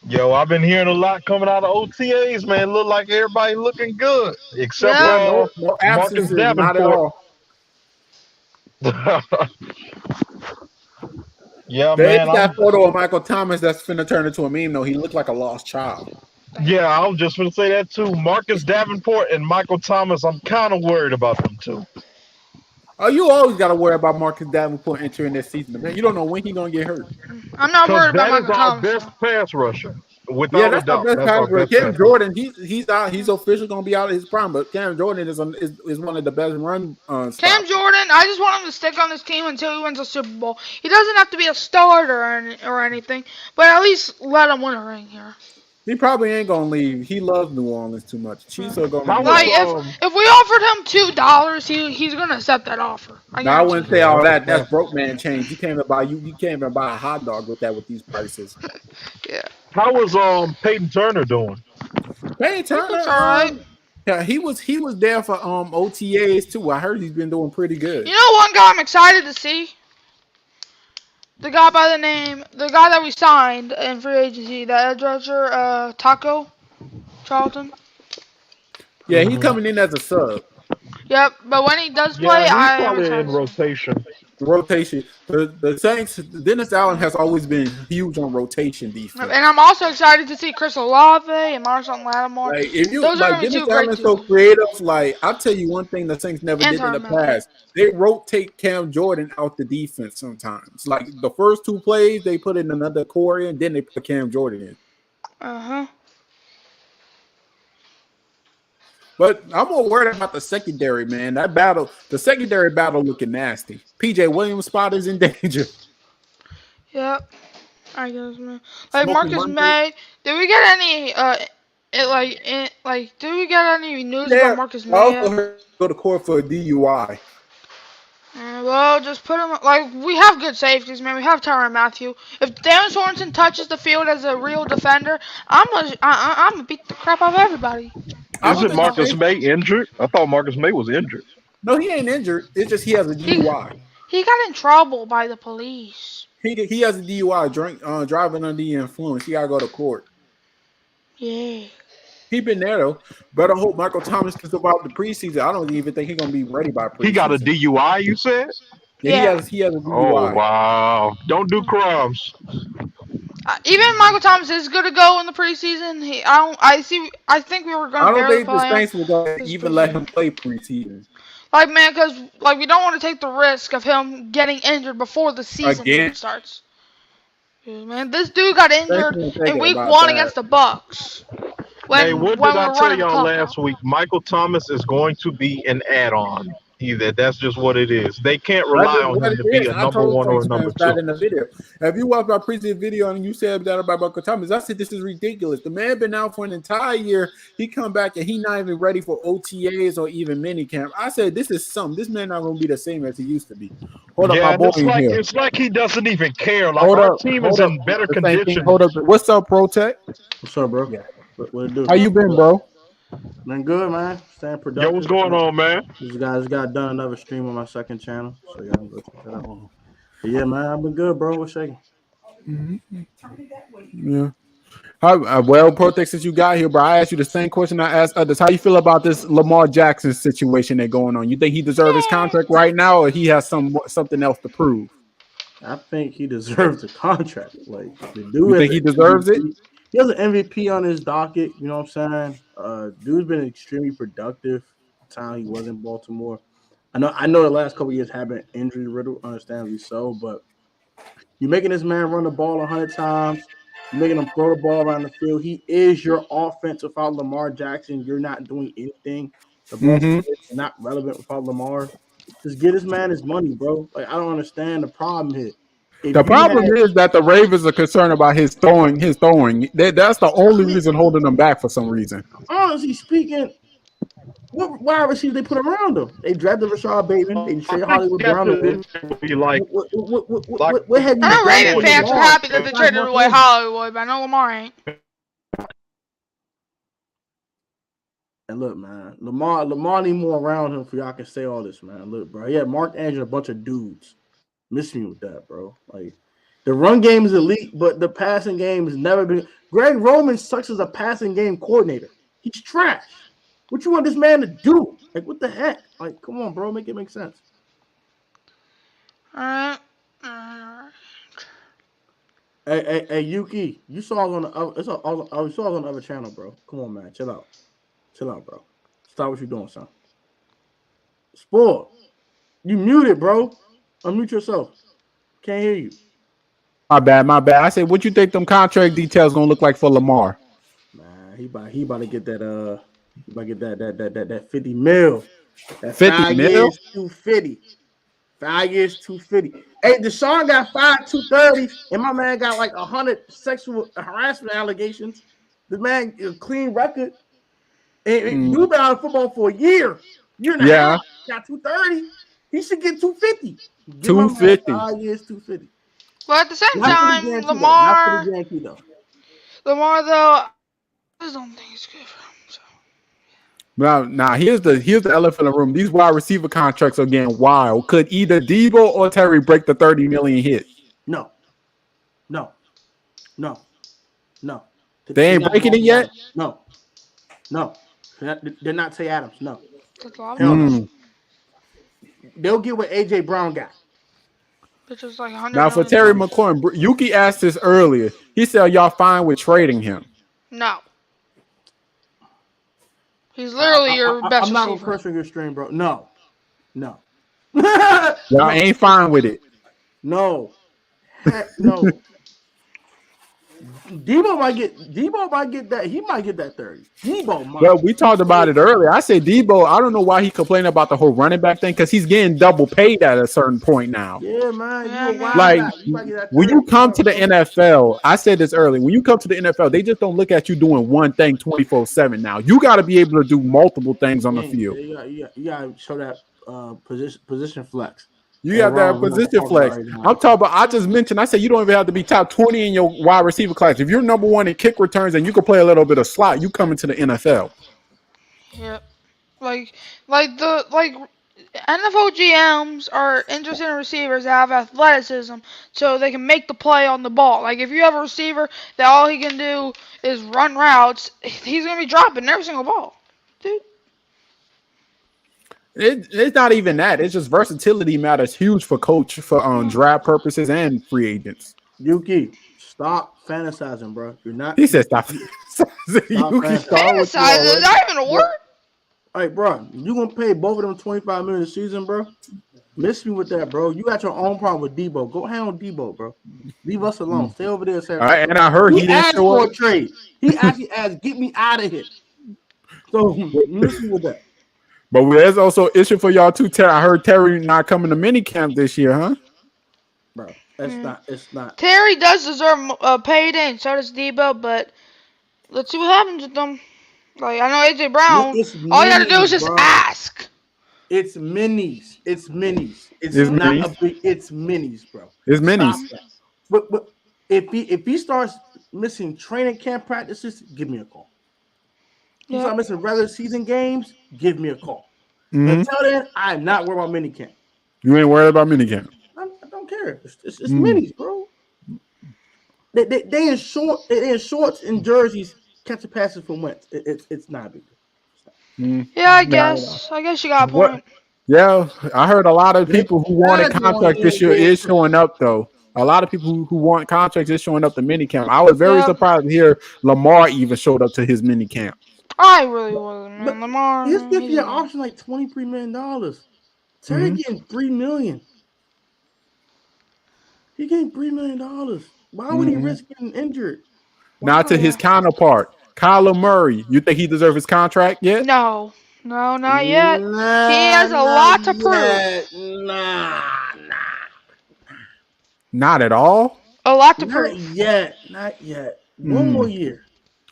Yo, I've been hearing a lot coming out of OTAs, man. Look like everybody looking good, except Yeah. No Marcus absences, not at Davenport. all. Yeah, There's man. that photo of Michael Thomas that's finna turn into a meme, though. He looked like a lost child. Yeah, I was just gonna say that too. Marcus Davenport and Michael Thomas. I'm kind of worried about them too. Oh, you always got to worry about Marcus Davenport entering this season. Man, you don't know when he's going to get hurt. I'm not worried Because about that is Michael our Thomas. best pass rusher, Yeah, without a that's the doubt. best That's our pass rusher. best Cam pass Jordan, he's out. He's officially going to be out of his prime. But Cam Jordan is one of the best run Cam stops. Jordan, I just want him to stick on this team until he wins a Super Bowl. He doesn't have to be a starter or anything, but at least let him win a ring here. He probably ain't gonna leave. He loves New Orleans too much. Chiefs are gonna How be Like was if we offered him $2, he's gonna accept that offer. I No, I guarantee wouldn't you. say all Yeah, that. That's broke man change. You can't even buy you can't even buy a hot dog with that with these prices. Yeah, how was Peyton Turner doing? Hey he Turner, looks alright. yeah, he was there for OTAs too. I heard he's been doing pretty You good. know one guy I'm excited to see? The guy that we signed in free agency, the edge rusher, Taco Charlton. Yeah, he's coming in as a sub. Yep, but when he does play, Yeah, he's I am probably in excited to see. rotation. Rotation. The Saints. Dennis Allen has always been huge on rotation defense. And I'm also excited to see Chris Olave and Marshawn Lattimore. Like if you Those are like gonna be Dennis two great Allen's so dudes. creative, like I'll tell you one thing the Saints never And did in the Tyrann Mathieu. past. They rotate Cam Jordan out the defense sometimes. Like the first two plays, they put in another Corey and then they put Cam Jordan in. Uh-huh. But I'm more worried about the secondary, man. That battle, the secondary battle looking nasty. PJ Williams spot is in danger. Yep. I guess, man. Like Smoking Marcus Monday. May, did we get any did we get any news Yeah, about Marcus I May? also Yet? heard go to court for a DUI. Well, just put him like we have good safeties, man. We have Tyrann Mathieu. If Dan Sorensen touches the field as a real defender, I'm gonna beat the crap out of everybody. I don't Isn't think Marcus he's- May injured? I thought Marcus May was injured. No, he ain't injured. It's just he has a DUI. He got in trouble by the police. He has a DUI, driving under the influence. He gotta go to court. Yeah. He been there though. Better hope Michael Thomas can survive the preseason. I don't even think he's gonna be ready by preseason. He got a DUI, you said? Yeah, he has a DUI. Oh, wow. Don't do crumbs. Even Michael Thomas is gonna go in the preseason. I think we were I gonna don't barely think the play him. Saints will go This even preseason. let him play preseason. Like man, cause like we don't want to take the risk of him getting injured before the season Again? even starts. Yeah, man, this dude got injured Saints been in thinking week about 1 that. against the Bucks. Hey, what when did I we're tell running the y'all clock last out. week? Michael Thomas is going to be an add-on. Either that's just what it is. They can't That's rely just on what him it to be is. a I number told one or a Saints number fans that two. in the video. If you watched my previous video and you said that about Michael Thomas, I said this is ridiculous. The man been out for an entire year. He come back and he not even ready for OTAs or even minicamp. I said this is something. This man not gonna be the same as he used to be. Hold up, Yeah, my and boy it's in like here. it's like he doesn't even care. Like Hold our up, team hold is up. in better The same thing. condition. Hold up. What's up, Protect? What's up, bro? Yeah. What it do? How you been, bro? Been good, man. Staying productive. Yo, what's going on, man? These guys got done another stream on my second channel, so y'all can go check that out. But yeah, man, I've been good, bro. What's shaking? Yeah. Well, Protect, since you got here, bro, I asked you the same question I asked others. How you feel about this Lamar Jackson situation that's going on? You think he deserves his contract right now, or he has something else to prove? I think he deserves the contract. Like the dude, You think he deserves it? He has an MVP on his docket. You know what I'm saying? Dude's been extremely productive. The time he was in Baltimore. I know. The last couple of years have been injury riddled, understandably so. But you're making this man run the ball 100 times. You're making him throw the ball around the field. He is your offense. Without Lamar Jackson, you're not doing anything. The Baltimore is not relevant without Lamar. Just get this man his money, bro. Like I don't understand the problem here. The problem is that the Ravens are concerned about his throwing. That's the only reason holding him back for some reason. Honestly speaking, what wide receivers they put around him? They drafted Rashad Bateman. They traded Hollywood Brown. Be like, What have you I know done Raven for fans are Lamar? happy that they traded away Hollywood, but I know Lamar ain't. And look, man, Lamar need more around him for y'all can say all this, man. Look, bro, he had Mark Andrews, a bunch of dudes. Miss me with that, bro. Like the run game is elite, but the passing game has never been. Greg Roman sucks as a passing game coordinator. He's trash. What you want this man to do? Like, what the heck? Like, come on, bro, make it make sense. Hey, Yuki, you saw us on the you saw us on the other channel, bro. Come on, man, chill out, bro. Stop what you're doing, son. Sport, you muted, bro. Unmute yourself. Can't hear you. My bad. I said, what you think them contract details gonna look like for Lamar? Man, he about to get that he about to get that 50 mil. That 50 5 mil? years, 250. 5 years, 250. Hey, Deshaun got 5 230, and my man got like 100 sexual harassment allegations. The man a clean record. And dude been out of football for a year and a Yeah. half. Got 230. He should get 250. Give 250. him 5 years, 250. But at the same Not for the time, guarantee, though. Not for Lamar, the guarantee, though. though, I just don't think it's good for him. So. Now here's the elephant in the room. These wide receiver contracts are getting wild. Could either Debo or Terry break the 30 million hit? No. They ain't breaking it yet? No. They're not Tay Adams. No. That's a lot. Hell no. They'll get what AJ Brown got. Which is like 100 Now for million. Terry McLaurin, Yuki asked this earlier. He said, "Are y'all fine with trading him?" No. He's literally your best I'm not gonna receiver. curse on your stream, bro. No. Y'all ain't fine with it. No. Heck no. Debo might get that. He might get that 30. Debo might. Well, we talked about it earlier. I said Debo. I don't know why he complained about the whole running back thing because he's getting double paid at a certain point now. Yeah, man. Yeah, You a wild Like guy. You might get that when 30. you come to the NFL, I said this earlier. When you come to the NFL, they just don't look at you doing one thing 24/7. Now you got to be able to do multiple things on the field. You gotta show that position flex. You got that position flex. I'm talking about. I just mentioned. I said you don't even have to be top 20 in your wide receiver class. If you're number one in kick returns and you can play a little bit of slot, you come into the NFL. Yep. Like NFL GMs are interested in receivers that have athleticism so they can make the play on the ball. Like if you have a receiver that all he can do is run routes, he's gonna be dropping every single ball. Dude. It's not even that. It's just versatility matters huge for coach for draft purposes and free agents. Yuki, stop fantasizing, bro. You're not. He said stop. Yuki, Fantasize, is that even a word? All right, bro. You gonna pay both of them $25 million a season, bro? Miss me with that, bro. You got your own problem with Debo. Go handle Debo, bro. Leave us alone. Stay over there, Sarah. All right, and I heard he didn't asked show for up. a trade. He actually asked, "Get me out of here." So miss me with that. But there's also issue for y'all too, Terry. I heard Terry not coming to minicamp this year, huh? Bro, it's not. Terry does deserve a payday, and so does Debo, but let's see what happens with them. Like, I know AJ Brown, It's all you gotta do is just bro. ask. It's minis. It's minis. It's It's not minis? a big. It's minis, bro. It's minis. Stop that. But if he starts missing training camp practices, give me a call. If he starts missing regular season games, give me a call. Mhm. Until then, I'm not worried about minicamp. You ain't worried about minicamp. I don't care. It's minis, bro. They in shorts and jerseys catching passes from Wentz. It's not a big deal. Yeah, I guess. I guess you got a What- point. Yeah, I heard a lot of people who wanted That's contracts one this year thing. is showing up though. A lot of people who want contracts is showing up to minicamp. I was very Yeah. surprised to hear Lamar even showed up to his minicamp. I really wasn't, But man. Lamar. His 50 he's- year option like $23 million. Terry getting $3 million. He getting $3 million. Why would he risk getting injured? Now to his counterpart, Kyler Murray. You think he deserves his contract yet? No, not yet. Nah, He has a not lot to prove. yet. Nah. Not at all. A lot to Not prove. yet. Not yet. One more year.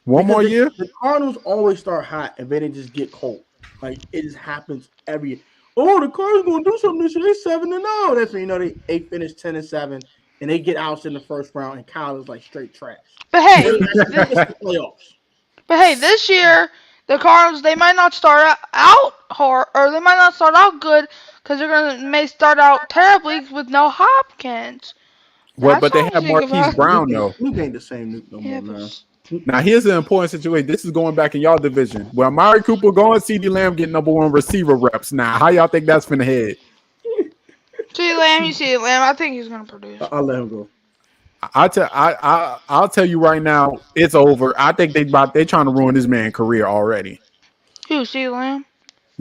One more Because year. The Cardinals always start hot and then they just get cold. Like it just happens every year. Oh, the Cardinals gonna do something this year. They 7-0. That's when you know they finished 10-7 and they get out in the first round and Kyler's like straight trash. But hey, That's the playoffs. this year the Cardinals they might not start out hard, or they might not start out good because may start out terribly with no Hopkins. Well, but they That's have what I'm thinking Marquise about. Brown though. Nuke ain't the same Nuke no Yeah, more, man. Now here's an important situation. This is going back in y'all division. Well, Amari Cooper going, CeeDee Lamb getting number one receiver reps. Now, how y'all think that's finna head? See Lamb. I think he's gonna produce. I'll let him go. I'll tell you right now, it's over. I think they trying to ruin this man's career already. Who? See Lamb?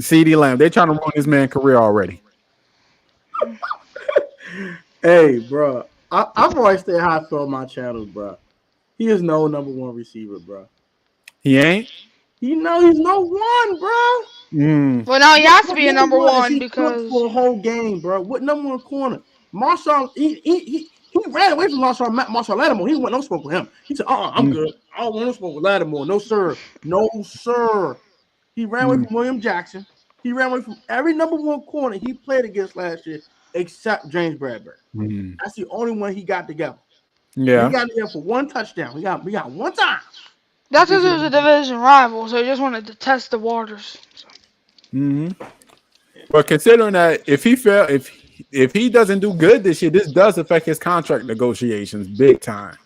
CeeDee Lamb, they trying to ruin this man's career already. Hey, bro. I've always stayed high on my channels, bro. He is no number one receiver, bro. He ain't. He's no one, bro. Well, now he has to be a What number is one he good because for a whole game, bro. What number one corner? Marshawn, he He ran away from Marshall Lattimore. He went no smoke with him. He said, I'm good. I don't want to smoke with Lattimore. No, sir. No, sir. He ran away from William Jackson. He ran away from every number one corner he played against last year, except James Bradbury. That's the only one he got together. Yeah. He got together for one touchdown. We got one time. That's because it was a division rival, so he just wanted to test the waters. But considering that if he doesn't do good this year, this does affect his contract negotiations big time.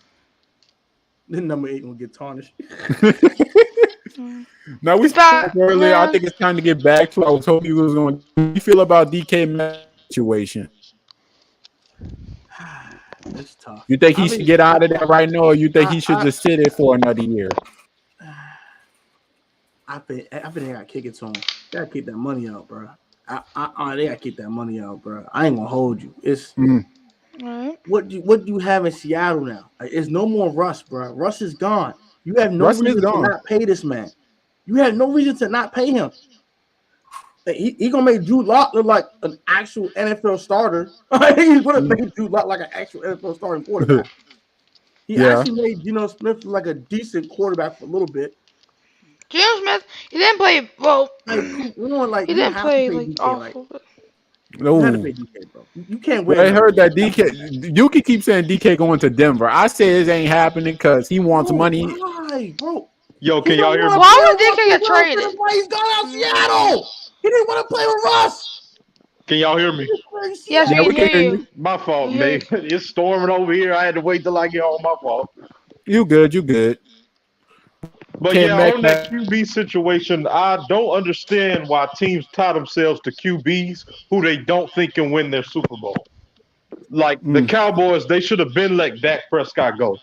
Then number 8 will get tarnished. Now we spoke earlier. I think it's time to get back to. I was hoping you was going. How do you feel about DK Metcalf situation? It's tough. You think he should get out of that right now, or you think he should just sit it for another year? I think they gotta kick it to him. They gotta keep that money out, bro. They gotta keep that money out, bro. I ain't gonna hold you. It's what do you have in Seattle now? It's no more Russ, bro. Russ is gone. You have no reason to not pay this man. You have no reason to not pay him. He gonna make Drew Lock look like an actual NFL starter. He's gonna make Drew Lock like an actual NFL starting quarterback. He actually made Geno Smith like a decent quarterback for a little bit. Geno Smith, he didn't play well. He didn't play like awful. You have to pay DK, bro. You can't win. I heard that DK. You can keep saying DK going to Denver. I say it ain't happening because he wants money. Why, bro? Yo, can y'all hear me? Why would DK get traded? Why he's gone out Seattle? He didn't want to play with Russ. Can y'all hear me? Yes, we can hear you. My fault, man. It's storming over here. I had to wait till I get home. My fault. You good. But on that QB situation, I don't understand why teams tie themselves to QBs who they don't think can win their Super Bowl. Like the Cowboys, they should have been let Dak Prescott go.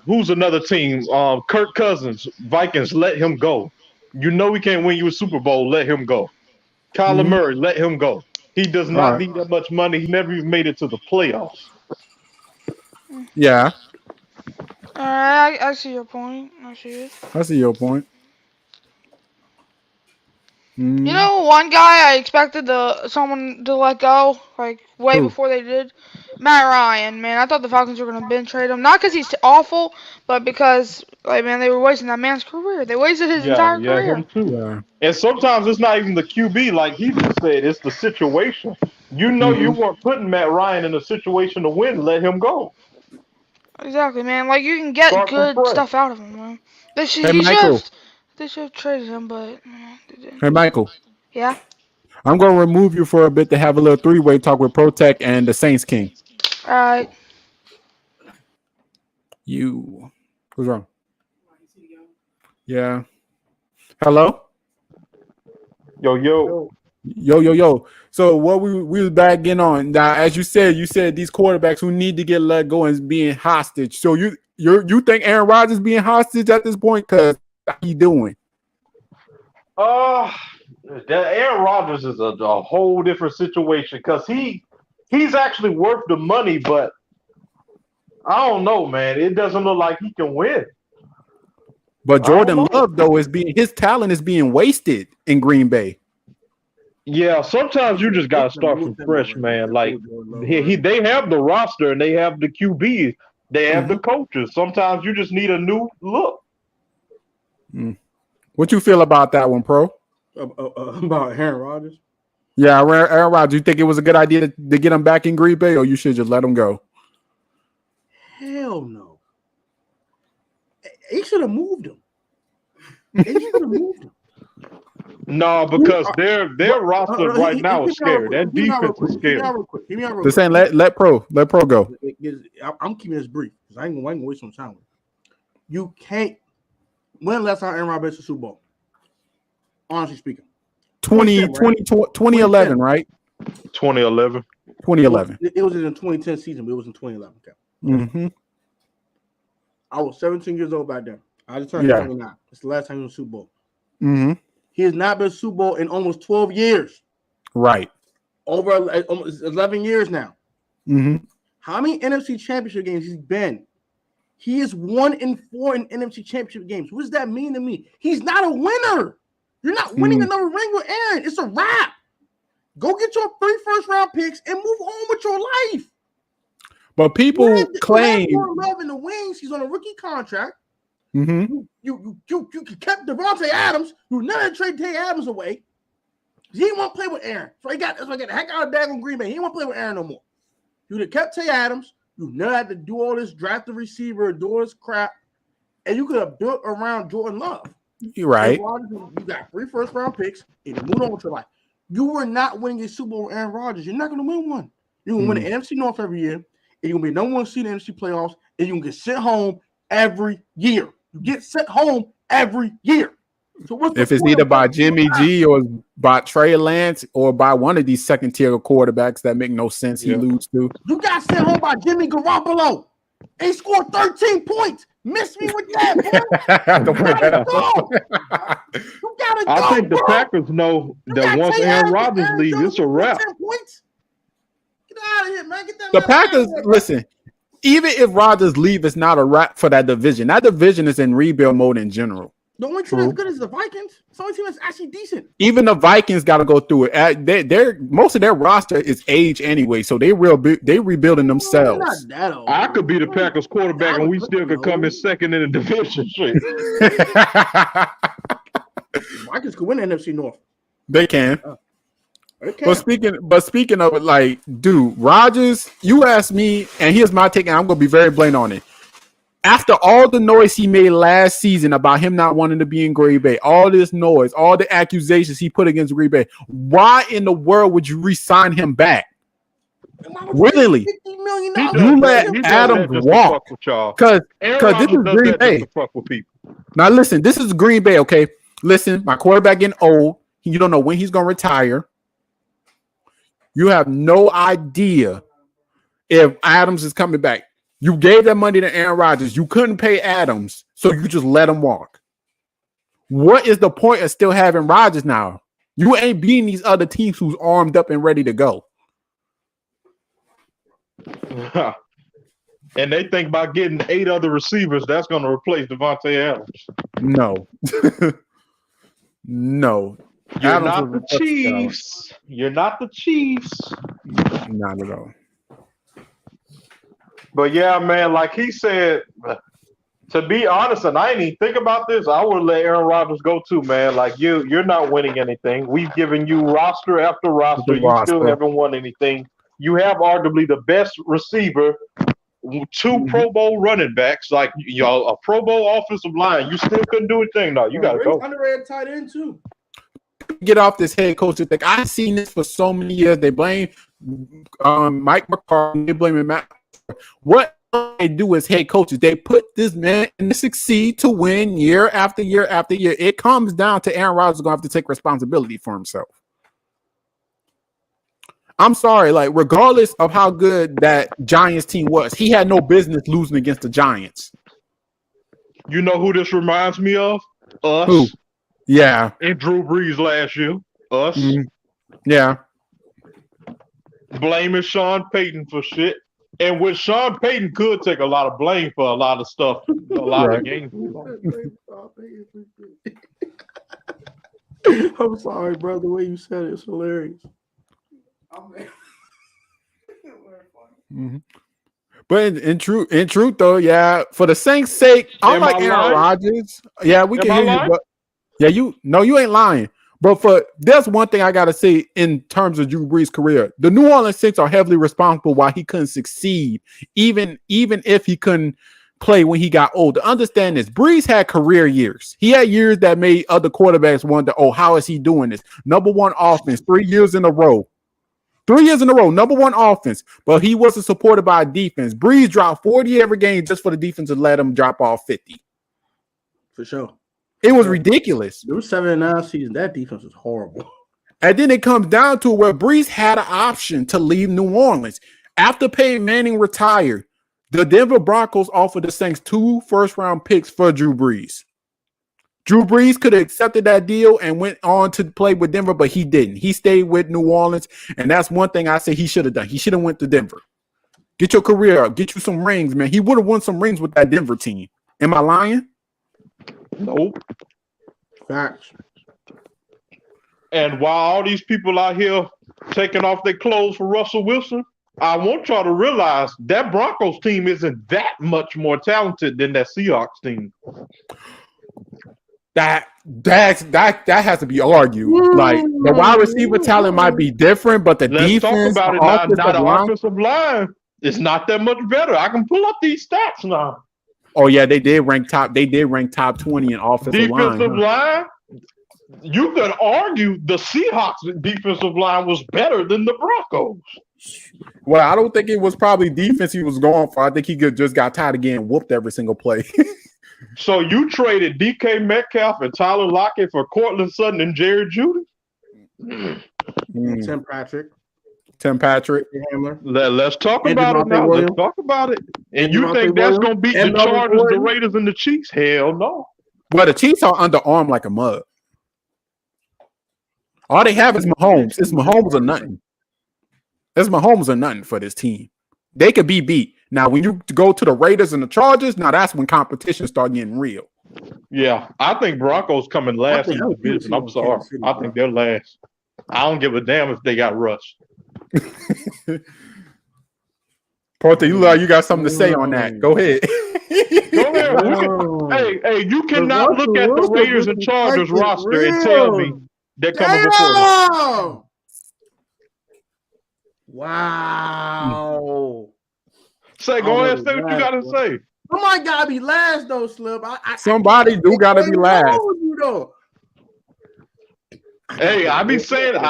Who's another team? Kirk Cousins, Vikings, let him go. You know he can't win you a Super Bowl, let him go. Kyler Murray, let him go. He does not need that much money. He never even made it to the playoffs. Yeah. I see your point. I see your point. You know, one guy I expected someone to let go, like way before they did, Matt Ryan. Man, I thought the Falcons were gonna bench trade him, not because he's awful, but because they were wasting that man's career. They wasted his entire career. Him too. Yeah. And sometimes it's not even the QB, like he just said. It's the situation. You know, you weren't putting Matt Ryan in a situation to win. Let him go. Exactly, man. Like you can get good stuff out of him, man. They should have traded him, but they didn't. Hey, Michael. Yeah? I'm going to remove you for a bit to have a little three-way talk with ProTech and the Saints King. All right. What's wrong? Yeah. Hello? Yo. So what we was back in on now, as you said these quarterbacks who need to get let go is being hostage. So you think Aaron Rodgers is being hostage at this point? Because how he doing? Aaron Rodgers is a whole different situation because he's actually worth the money, but I don't know, man. It doesn't look like he can win. But Jordan Love, though, his talent is being wasted in Green Bay. Yeah, sometimes you just gotta start from fresh, man. Like they have the roster and they have the QB, they have the coaches. Sometimes you just need a new look. What you feel about that one, Pro? About Aaron Rodgers? Yeah, Aaron Rodgers. You think it was a good idea to get him back in Green Bay, or you should just let him go? Hell no. He should have moved him. No, because their roster right now is scared. That defense is scared. They're saying let Pro go. I'm keeping this brief because I ain't gonna waste some time with it. You can't. When last time Aaron Rodgers a Super Bowl? Honestly speaking. 2011, right? 2011. 2011. It was in the 2010 season, but it was in 2011. Okay. I was 17 years old back then. I just turned 29. It's the last time he was in the Super Bowl. He has not been Super Bowl in almost 12 years. Right. Over almost 11 years now. How many NFC championship games he's been? He is 1-4 in NFC championship games. What does that mean to me? He's not a winner. You're not winning another ring with Aaron. It's a wrap. Go get your 3 first-round picks and move on with your life. But people claim Jordan Love in the wings. He's on a rookie contract. Mhm. You kept Devontae Adams. You never trade Tay Adams away. He didn't want to play with Aaron. So that's why I got the heck out of daggone Green Bay. He didn't want to play with Aaron no more. You'd have kept Tay Adams. You never had to do all this draft the receiver, do all this crap. And you could have built around Jordan Love. you're right. You got 3 first-round picks and you moved on with your life. You were not winning a Super Bowl with Aaron Rodgers. You're not going to win one. You're going to win the NFC North every year, and you're going to be number 1 seed in the NFC playoffs, and you're going to get sent home every year. You get sent home every year. So If it's either by Jimmy G or by Trey Lance or by one of these second-tier quarterbacks that make no sense, he lose to. You got sent home by Jimmy Garoppolo. He scored 13 points. Miss me with that, bro. You gotta go. You gotta go, I think the bro. Packers know that once Aaron Rodgers leaves, it's a wrap. 10 points. Get out of here, man. Get that The man out of Packers, here, listen, even if Rodgers leave, it's not a wrap for that division. That division is in rebuild mode in general. The only team as good as the Vikings. It's the only team that's actually decent. Even the Vikings got to go through it. They're most of their roster is age anyway, so they rebuilding themselves. Not that old. I could be the Packers quarterback, and we still could come in second in the division. Shit. Vikings could win the NFC North. They can. Okay. But speaking of it, like, dude, Rodgers, you asked me, and here's my take, and I'm gonna be very blatant on it. After all the noise he made last season about him not wanting to be in Green Bay, all this noise, all the accusations he put against Green Bay, why in the world would you re-sign him back? Really? $50 million. You let Adams walk because this is Green Bay. Now listen, this is Green Bay. Okay, listen, my quarterback getting old. You don't know when he's gonna retire. You have no idea if Adams is coming back. You gave that money to Aaron Rodgers. You couldn't pay Adams, so you just let him walk. What is the point of still having Rodgers now? You ain't beating these other teams who's armed up and ready to go. And they think by getting 8 other receivers, that's going to replace Devontae Adams. No. No. You're Adams not was the Chiefs. You're not the Chiefs. Not at all. But yeah, man, like he said, to be honest, and I didn't even think about this, I would let Aaron Rodgers go too, man. Like you're not winning anything. We've given you roster after roster. You still haven't won anything. You have arguably the best receiver, 2 Pro Bowl running backs, like a Pro Bowl offensive line. You still couldn't do anything. No, you gotta go. Underrated tight end too. Get off this head coach thing. I've seen this for so many years. They blame Mike McCarthy. They blame Matt. What they do as head coaches, they put this man in to succeed to win year after year after year. It comes down to Aaron Rodgers going to have to take responsibility for himself. I'm sorry, like regardless of how good that Giants team was, he had no business losing against the Giants. You know who this reminds me of? Us. Who? Yeah. And Drew Brees last year. Us. Mm-hmm. Yeah. Blaming Sean Payton for shit. And with Sean Payton could take a lot of blame for a lot of stuff, a lot of games. I'm sorry, bro. The way you said it's hilarious. Mm-hmm. But in truth, though, yeah, for the Saints' sake, I'm like Aaron Rodgers. Yeah, we can hear you. But yeah, you ain't lying. But there's one thing I gotta say in terms of Drew Brees' career. The New Orleans Saints are heavily responsible why he couldn't succeed, even if he couldn't play when he got older. Understand this. Brees had career years. He had years that made other quarterbacks wonder, oh, how is he doing this? Number 1 offense, 3 years in a row. 3 years in a row, number 1 offense, but he wasn't supported by a defense. Brees dropped 40 every game just for the defense to let him drop off 50. For sure. It was ridiculous. There was 7-9 season. That defense was horrible. And then it comes down to where Brees had an option to leave New Orleans. After Peyton Manning retired, the Denver Broncos offered the Saints 2 first-round picks for Drew Brees. Drew Brees could have accepted that deal and went on to play with Denver, but he didn't. He stayed with New Orleans, and that's one thing I say he should have done. He should have went to Denver. Get your career up. Get you some rings, man. He would have won some rings with that Denver team. Am I lying? Nope. Facts. And while all these people out here taking off their clothes for Russell Wilson, I want y'all to realize that Broncos team isn't that much more talented than that Seahawks team. That has to be argued. Like the wide receiver talent might be different, but the Let's defense, talk the about it now. The line. offensive line is not that much better. I can pull up these stats now. Oh yeah, they did rank top 20 in offensive Defensive line. line, you could argue the Seahawks defensive line was better than the Broncos. Well, I don't think it was probably defense he was going for. I think he just got tired of getting whooped every single play. So you traded DK Metcalf and Tyler Lockett for Cortland Sutton and Jerry Jeudy? Tim Patrick. Hamler. Let's talk And about it Devontae now. Williams. Let's talk about it. And And you Devontae think that's Williams. going to beat the And Melvin Chargers, the Gordon. Raiders, and the Chiefs? Hell no. Well, the Chiefs are underarmed like a mug. All they have is Mahomes. It's Mahomes or nothing. It's Mahomes or nothing for this team. They could be beat. Now, when you go to the Raiders and the Chargers, now that's when competition start getting real. Yeah, I think Broncos coming last in the division. I'm sorry. I think they're last. I don't give a damn if they got rushed. Porter, you look like you got something to say on that. Go ahead. Go ahead. Hey, you cannot look at the Raiders and Chargers roster and tell me they're coming before them. Wow. Say, go ahead, say what you got to say. Somebody gotta be last though, Slip. Somebody do gotta be last. Hey, I be saying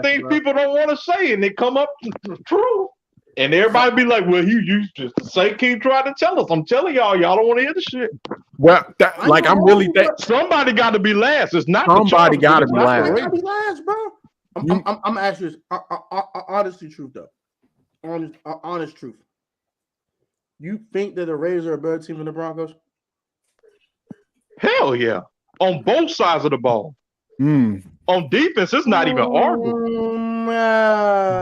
things people don't want to say, and they come up true. And everybody be like, "Well, you just say keep trying to tell us." I'm telling y'all don't want to hear the shit. Well, I'm really somebody got to be last. It's not somebody got to be last. Somebody gotta be last, bro. I'm asking you, honestly, truth though, honest truth. You think that the Raiders are a better team than the Broncos? Hell yeah, on both sides of the ball. On defense, it's not even arguable.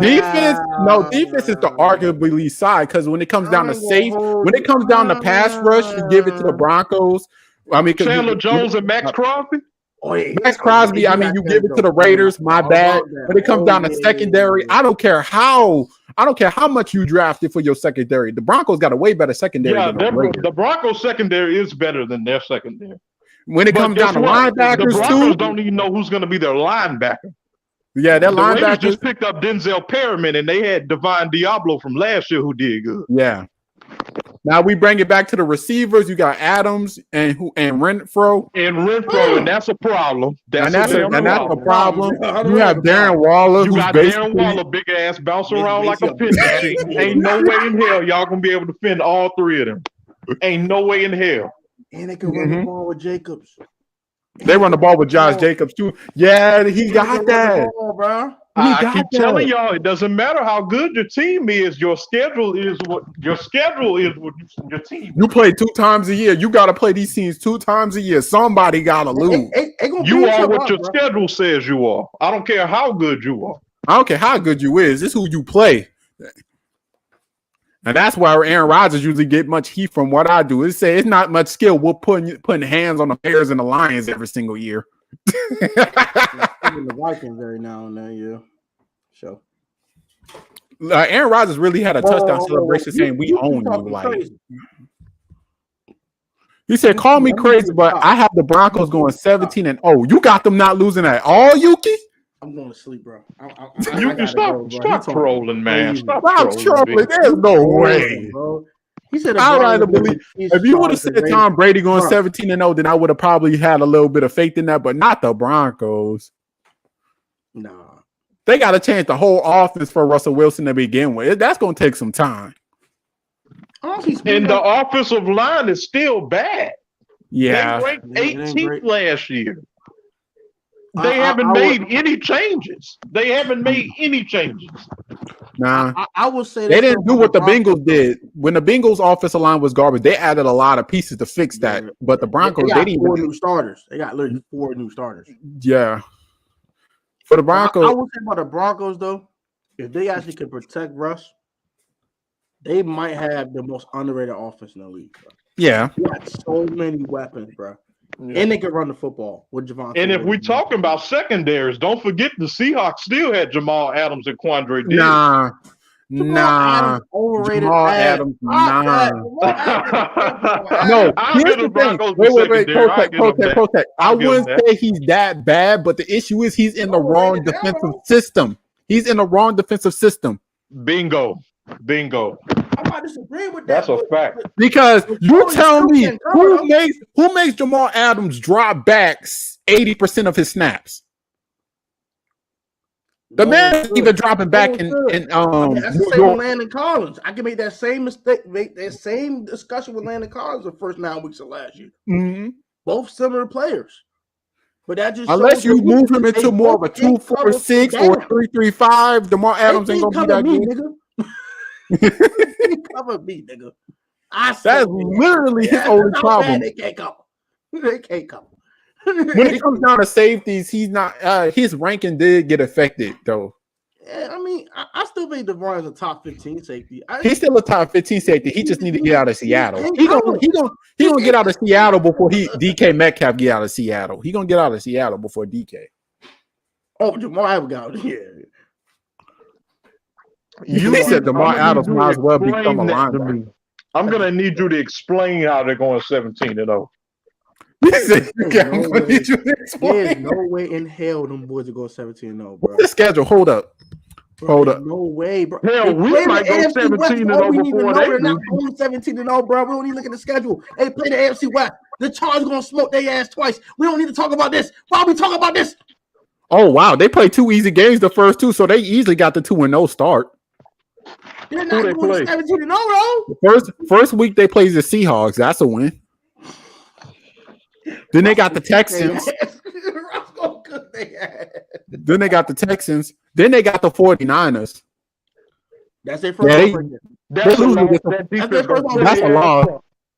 Defense is the arguably side because when it comes down to when it comes down to pass rush, you give it to the Broncos. I mean, Chandler Jones and Max Crosby. Max Crosby, I mean, you give it to the Raiders. My bad. When it comes down to secondary, I don't care how much you drafted for your secondary. The Broncos got a way better secondary. Yeah, than the Broncos secondary is better than their secondary. When it comes down to linebackers, the Broncos don't even know who's going to be their linebacker. Yeah, their linebackers Raiders just picked up Denzel Perriman, and they had Divine Diablo from last year who did good. Yeah. Now we bring it back to the receivers. You got Adams and Renfro. And that's a problem. That's a problem. You have Darren Waller. You got Darren Waller, big ass, bounce around like a pitch machine. Ain't no way in hell y'all gonna be able to defend all three of them. Ain't no way in hell. And they can run the ball with Jacobs. They run the ball with Josh Jacobs too. Yeah, he got that. I keep telling y'all, it doesn't matter how good your team is. Your schedule is what your team. You play 2 times a year. You got to play these teams 2 times a year. Somebody got to lose. You are what your schedule says you are. I don't care how good you are. I don't care how good you is. It's who you play. And that's why Aaron Rodgers usually get much heat from what I do. It's not much skill. We're putting hands on the Bears and the Lions every single year. The Vikings every now and then, yeah. So Aaron Rodgers really had a touchdown celebration saying we own you. Like he said, "Call me crazy, but I have the Broncos going 17-0. You got them not losing at all, Yuki." I'm going to sleep, bro. You can stop trolling, man. Stop trolling. There's no way. Bro. He said, "I rather believe." If you would have said Tom Brady going 17-0, then I would have probably had a little bit of faith in that, but not the Broncos. Nah, they got to change the whole offense for Russell Wilson to begin with. That's going to take some time. And the offensive line is still bad. Yeah, they ranked 18th last year. They haven't made any changes. Nah, I would say they didn't do what the Bengals did. When the Bengals' offensive line was garbage, they added a lot of pieces to fix that. But the Broncos, they didn't 4 new starters. They got literally 4 new starters. Yeah. For the Broncos, I would say about the Broncos though, if they actually can protect Russ, they might have the most underrated offense in the league. Bro. Yeah, they got so many weapons, bro. Yeah. And they can run the football with Javonte. And if we're talking about secondaries, don't forget the Seahawks still had Jamal Adams and Quandre Diggs. Nah, Nah, overrated. Jamal man. Adams, Stop that. nah. No, I'll here's give the the thing. Broncos Wait, the secondary. I'll give them that. protect. I I'll give wouldn't them that. say he's that bad, but the issue is he's in the wrong Overrated, defensive hell no. system. He's in the wrong defensive system. Bingo. I'm not disagreeing with That's that. a fact. Because you Only tell two me can cover them. who makes Jamal Adams drop back 80% of his snaps? The man is even dropping back in that's the New same York. with Landon Collins. I can make that same mistake, make that same discussion with Landon Collins the first 9 weeks of last year. Mhm. Both similar players. But that just Unless shows you that move him into they more of a both can't cover 2-4-6 down. or 3-3-5, Jamal Adams ain't They gonna be cover that me, good. nigga. They cover me, nigga. That's literally his only problem. They can't cover. They can't cover. When it comes down to safeties, he's not. His ranking did get affected though. Yeah, I mean, I still think Devon is a top 15 safety. He's still a top 15 safety. He just need to get out of Seattle. He gonna get out of Seattle before DK Metcalf get out of Seattle. He gonna get out of Seattle before DK. Oh, Jamal Adams got yeah. He said Jamal Adams might as well become a linebacker. I'm gonna need you to explain how they're going 17-0. He said, There's no way in hell them boys are going 17-0, bro. What's the schedule? Hold up. No way, bro. Hell, we might go 17-0 before they They're not do. going 17-0, bro. We don't need to look at the schedule. They play the AFC West. The Chargers gonna smoke their ass twice. We don't need to talk about this. Why are we talking about this? Oh wow, they played 2 easy games the first 2, so they easily got the 2-0 start. They're not going 17-0, bro. First week they played the Seahawks. That's a win. Then they got the Texans. Then they got the Texans. Then they got the 49ers. That's their first one. That's a loss.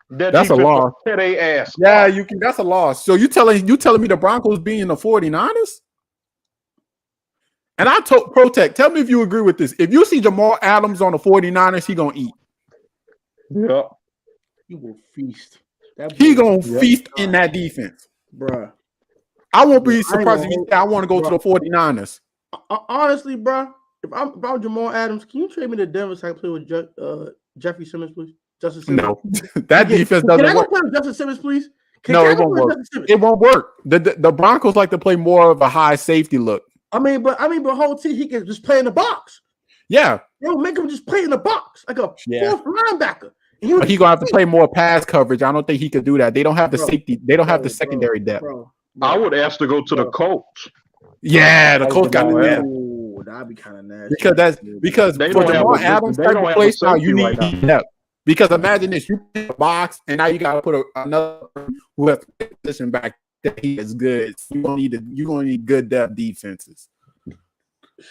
That's a loss. That's a loss. Ass. Yeah, you can. That's a loss. So you telling me the Broncos being the 49ers? And I told Protect, tell me if you agree with this. If you see Jamal Adams on the 49ers, he gonna eat. Yeah. He will feast. He gonna feast in that defense. Bruh. I won't be surprised if you say I want to go to the 49ers. Honestly, bro, if I'm Jamal Adams, can you trade me to Denver so I can play with Jeffrey Simmons, please? Justin Simmons. No, that defense doesn't Can I go work. play with Justin Simmons, please? No, it won't work. It won't work. The Broncos like to play more of a high safety look. But whole team he can just play in the box. Yeah, they'll make him just play in the box like a fourth linebacker. But he gonna have to play more pass coverage. I don't think he could do that. They don't have the safety. They don't have the secondary depth. I would ask to go to the Colts. Yeah, the Colts got the depth. That'd be kind of nasty. Because for Jamal Adams type of play style, you need depth. Because imagine this: you put a box, and now you got to put another who has to position back that he is good. You gonna need good depth defenses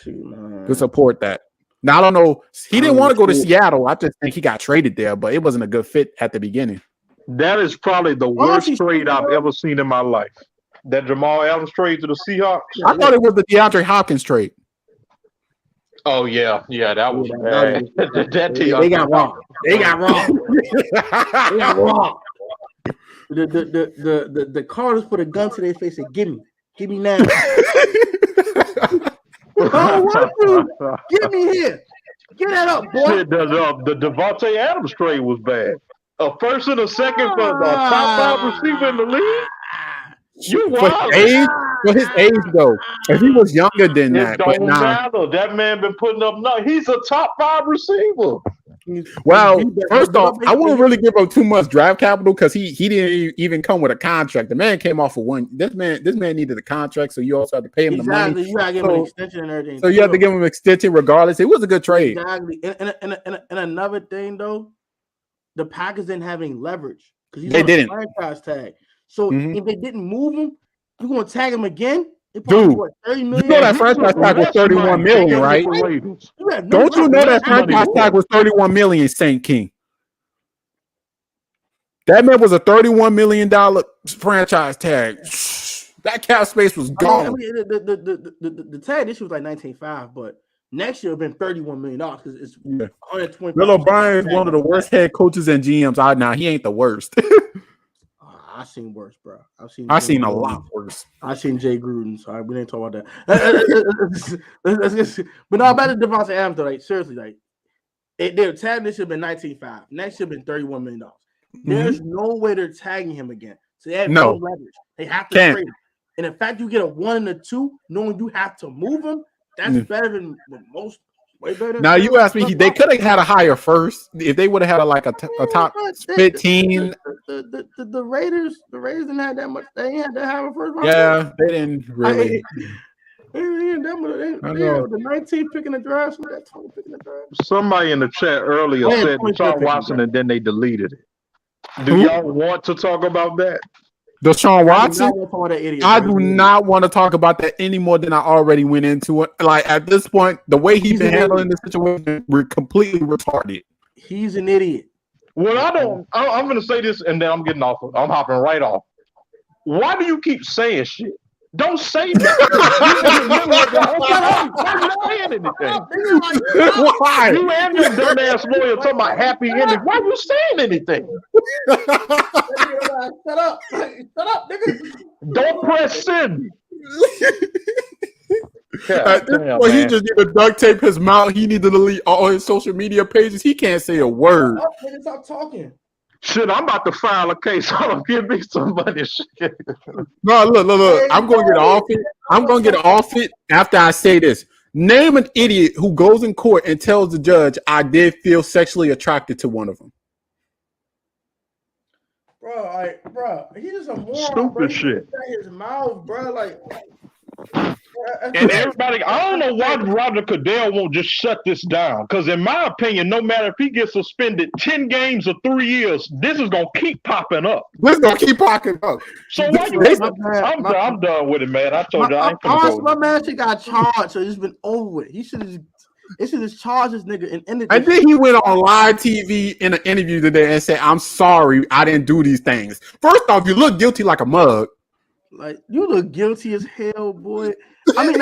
to support that. Now I don't know. He didn't want to go to Seattle. I just think he got traded there, but it wasn't a good fit at the beginning. That is probably the worst trade I've ever seen in my life. That Jamal Adams trade to the Seahawks. I thought it was the DeAndre Hopkins trade. Oh yeah, that was bad. They got wrong. They got wrong. The Cardinals put a gun to their face and give me now. I want you. Get me here. Get that up, boy. The Devontae Adams trade was bad. A first and a second for a top 5 receiver in the league. You wild. For his age, though. If he was younger than that, but don't matter. That man been putting up. No, he's a top 5 receiver. Well, first off, I wouldn't really give him too much draft capital because he didn't even come with a contract. The man came off of one. This man needed a contract, so you also had to pay him the money. You gotta give him an extension and everything. So you have to give him an extension regardless. It was a good trade. Exactly. And another thing though, the Packers didn't have any leverage because they didn't franchise tag. So if they didn't move him, you're gonna tag him again. Dude, 30 million. You know that franchise tag was 31 million, right? Don't you know that franchise tag was 31 million, Saint King? That man was a $31 million franchise tag. That cap space was gone. The tag this year was like 19.5, but next year it'll been $31 million because it's 120. Bill O'Brien is one of the worst head coaches and GMs out now. He ain't the worst. I've seen worse, bro. I've seen a lot worse. I've seen Jay Gruden. Sorry, we didn't talk about that. But no, back to Devontae Adams though. Like seriously, like They're tagging. This should have been 19.5. Next should have been $31 million. There's no way they're tagging him again. So they have no leverage. They have to trade him. And in fact, you get a 1 and a 2, knowing you have to move him. That's better than most. Way better. Now you asked me, they could have had a higher first if they would have had a top 15. The Raiders didn't have that much. They ain't had to have a first round. Yeah, they didn't really. They had the 19th pick in the draft. So that 20 pick in the draft. Somebody in the chat earlier said Deshaun Watson, and then they deleted it. Do y'all want to talk about that? Deshaun Watson? I do not want to talk about that any more than I already went into it. Like at this point, the way he's been handling the situation, we're completely retarded. He's an idiot. Well, I'm going to say this, and then I'm getting off. I'm hopping right off. Why do you keep saying shit? Don't say that. Why you saying anything? Why? You and your dumbass lawyer talking about happy ending. Why you saying anything? Shut up, nigga. Don't press send. Well, he just need to duct tape his mouth. He need to delete all his social media pages. He can't say a word. Stop talking. Shit, I'm about to file a case. Hold on, give me some money. Shit. No, look. I'm going to get off it. I'm going to get off it after I say this. Name an idiot who goes in court and tells the judge, I did feel sexually attracted to one of them. Bro, he's just a moron. Stupid shit. His mouth, bro, and everybody, I don't know why Roger Goodell won't just shut this down. Because in my opinion, no matter if he gets suspended 10 games or 3 years, this is gonna keep popping up. This is gonna keep popping up. So why you? I'm done with it, man. I told you I ain't gonna go. My man, she got charged, so it's been over with. He should have charged this nigga and ended. And then he went on live TV in an interview today and said, "I'm sorry, I didn't do these things." First off, you look guilty like a mug. Like you look guilty as hell, boy. I mean,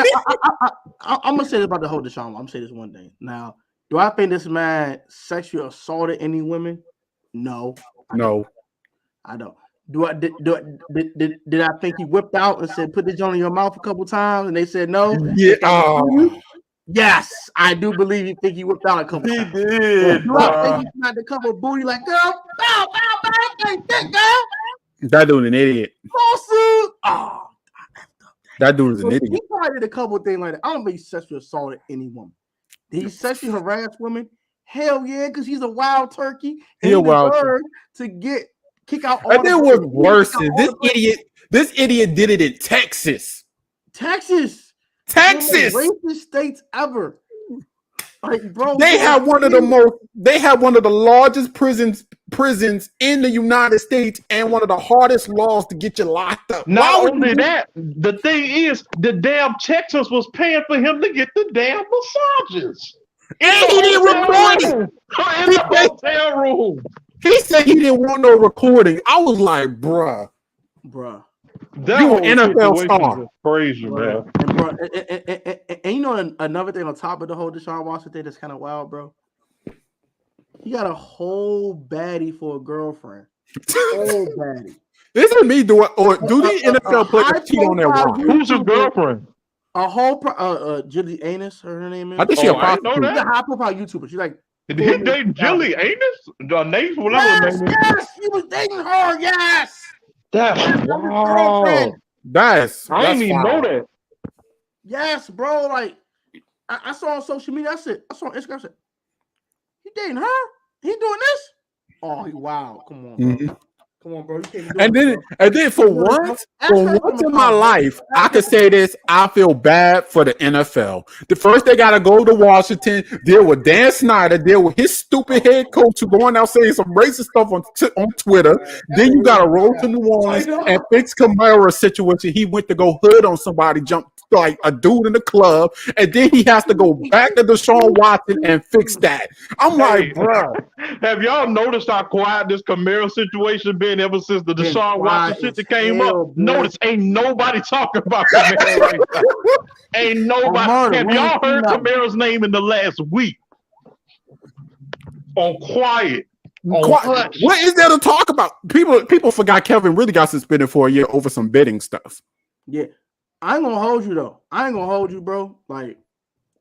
I'm gonna say this about the whole Deshaun. I'm gonna say this one thing. Now, do I think this man sexually assaulted any women? No. I don't. Did I think he whipped out and said, "Put this joint in your mouth" a couple times, and they said no? Yeah. Yes, I do believe he think he whipped out a couple times. He did. Do I think he tried to cover booty like, girl, bow, girl. That dude an idiot. Lawsuit. Oh. That dude is an idiot. He probably did a couple of things like that. I don't think he sexually assaulted any woman. Did he sexually harass women? Hell yeah, because he's a wild turkey. And he deserved to kick out all. And then what's worse is this idiot did it in Texas. Texas. One of the racist states ever. Like, bro, they have one of the largest prisons in the United States and one of the hardest laws to get you locked up. Not only that, the thing is, the damn Texas was paying for him to get the damn massages. And he didn't record it. In the hotel room. He said he didn't want no recording. I was like, bruh. That you an NFL star. Crazy, man. And you know another thing on top of the whole Deshaun Watson thing that's kind of wild, bro. He got a whole baddie for a girlfriend. Whole baddie. Isn't me do the NFL players cheat on their wife? Who's his girlfriend? A whole Jilly Anus, her name is. I think she's a prostitute. She's a high profile YouTuber. She's like. Did he date Jilly Anus? Nate, whatever her name is. Yes, he was dating her. Yes. That's wow. I didn't even know that. Yes, bro. Like I saw on social media. I saw on Instagram. I said, "He dating her? He doing this? Oh, wow! Come on, bro. Mm-hmm. Come on, bro. You can't do and then for once in my life, I could say this: I feel bad for the NFL. The first they got to go to Washington, deal with Dan Snyder, deal with his stupid head coach who going out saying some racist stuff on Twitter. Then you got to roll to New Orleans and fix Kamara's situation. He went to go hood on somebody, jump like a dude in the club, and then he has to go back to Deshaun Watson and fix that. I'm like, bro. Have y'all noticed how quiet this Kamara situation been ever since the Deshaun Watson shit came up? Notice ain't nobody talking about Kamara right now. Ain't nobody. Have y'all heard Kamara's name in the last week? On quiet. What is there to talk about? People forgot Kevin really got suspended for a year over some betting stuff. Yeah. I ain't gonna hold you though. I ain't gonna hold you, bro. Like,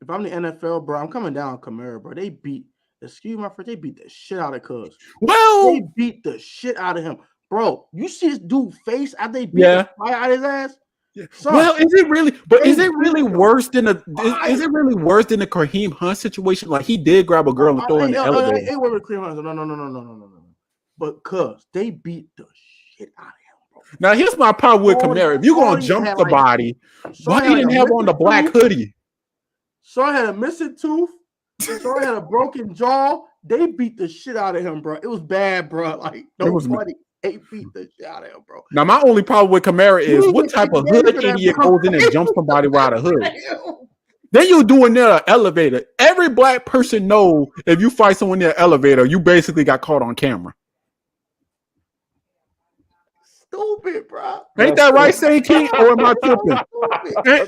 if I'm the NFL, bro, I'm coming down on Kamara, bro. They beat excuse my friend, they beat the shit out of Cuz. Well, They beat the shit out of him. Bro, you see this dude face after they beat the fire out of his ass? Son, well, is it really? But is it really worse than is it really worse than the Kareem Hunt situation? Like he did grab a girl and throw her in the elevator. It wasn't Kareem Hunt. No. But Cuz they beat the shit out of him, bro. Now here's my problem with Kamara. If you're gonna jump somebody, why he didn't have on the black hoodie? So I had a missing tooth. So I had a broken jaw. They beat the shit out of him, bro. It was bad, bro. Like nobody. They beat the shit out of him, bro. Now, my only problem with Kamara is what type of hood idiot goes in and jumps somebody without a hood? Then you're doing near an elevator. Every black person know if you fight someone near an elevator, you basically got caught on camera. Stupid, bro. Ain't that right, Saint King? Or am I tripping?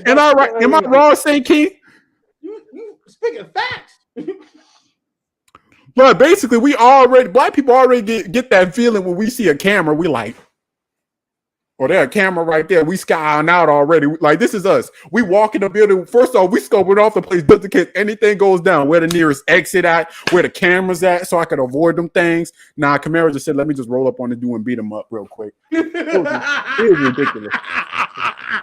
Am I right? Am I wrong, Saint King? You speaking facts. But basically, black people already get that feeling when we see a camera. We like, oh, there's a camera right there. We skying out already. Like, this is us. We walk in the building. First off, we scoping off the place just in case anything goes down. Where the nearest exit at, where the camera's at, so I could avoid them things. Nah, Kamara just said, let me just roll up on the dude and beat him up real quick. It was ridiculous.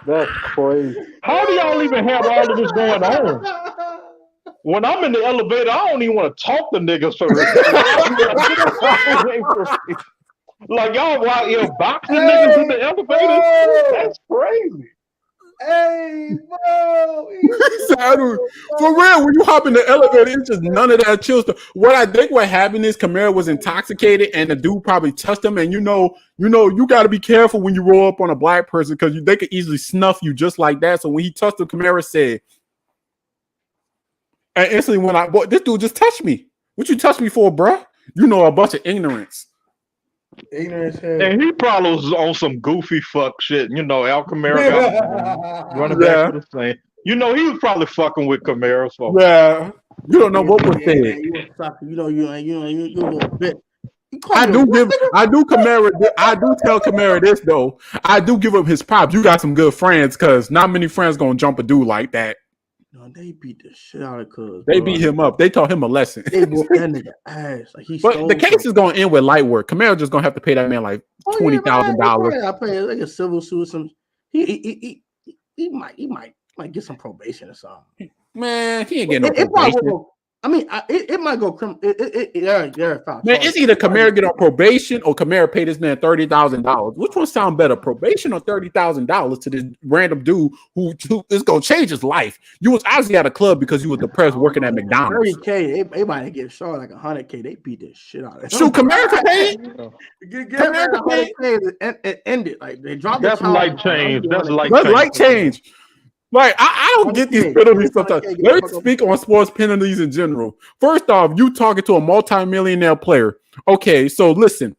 That's crazy. How do y'all even have all of this going on? When I'm in the elevator, I don't even want to talk to niggas for real. Like y'all out here boxing niggas in the elevator. That's crazy. Hey, bro. For real, when you hop in the elevator, it's just none of that chill stuff. What I think what happened is Kamara was intoxicated and the dude probably touched him. And you got to be careful when you roll up on a black person because they could easily snuff you just like that. So when he touched him, Kamara said, and instantly boy, this dude just touched me. What you touch me for, bruh? You know, a bunch of ignorance. And he probably was on some goofy fuck shit. You know, Al Kamara running back to the same. You know, he was probably fucking with Kamara. So. Yeah. You don't know what was said. You a little bit. I do tell Kamara this though. I do give him his props. You got some good friends because not many friends gonna jump a dude like that. No, they beat the shit out of Cuz. They beat him up. They taught him a lesson. They whooped that nigga ass. Like but the case is gonna end with light work. Kamara just gonna have to pay that man like $20,000. I pay like a civil suit. Some he might get some probation or something. Man, he ain't getting no probation. It might go criminal. Man, it's either Kamara get on probation or Kamara pay this man $30,000. Which one sound better, probation or $30,000 to this random dude who is gonna change his life? You was obviously at a club because you was depressed working at McDonald's. $30K, they might get short like $100K. They beat the shit out of him. Shoot, Kamara can pay. Kamara pay. End it. Like they dropped. That's light change. That's light change. Like, I don't get these penalties sometimes. Let me speak on sports penalties in general. First off, you talking to a multi-millionaire player. Okay, so listen,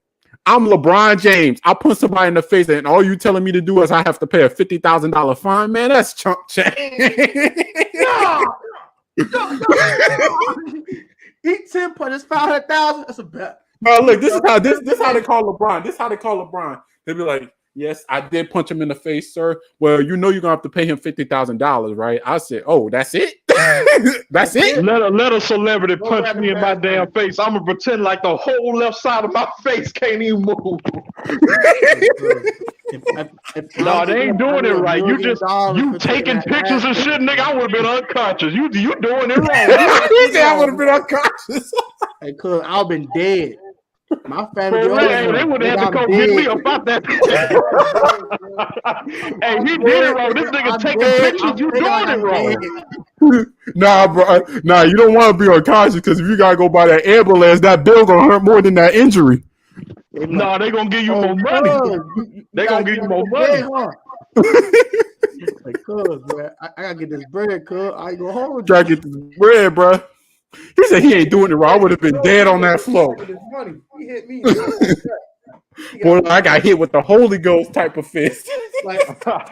I'm LeBron James. I put somebody in the face and all you telling me to do is I have to pay a $50,000 fine. Man, that's chump change. Eat 10 punches, 500,000. That's a bet. No, look, this is how they call LeBron. This is how they call LeBron. They be like, yes, I did punch him in the face, sir. Well, you know you're gonna have to pay him $50,000, right? I said, oh, that's it? That's it? Let a celebrity punch me in my damn face. I'm gonna pretend like the whole left side of my face can't even move. No, they ain't doing it right. You taking pictures and shit, nigga. I would have been unconscious. You doing it wrong. He said I would have been unconscious. Hey, cuz I've been dead. My family, they would have had to come get me about that. Hey, he did it wrong. This nigga taking pictures. You doing it wrong. Nah, bro. Nah, you don't want to be unconscious because if you gotta go by that ambulance, that bill gonna hurt more than that injury. No, they gonna give you more money. They gonna give you more money. Like, cuz, man, I gotta get this bread, cuz. I go home. Try to get this bread, bro. He said he ain't doing it wrong. I would have been dead on that floor. He hit me. Boy, I got hit with the Holy Ghost type of fist. Like, I'm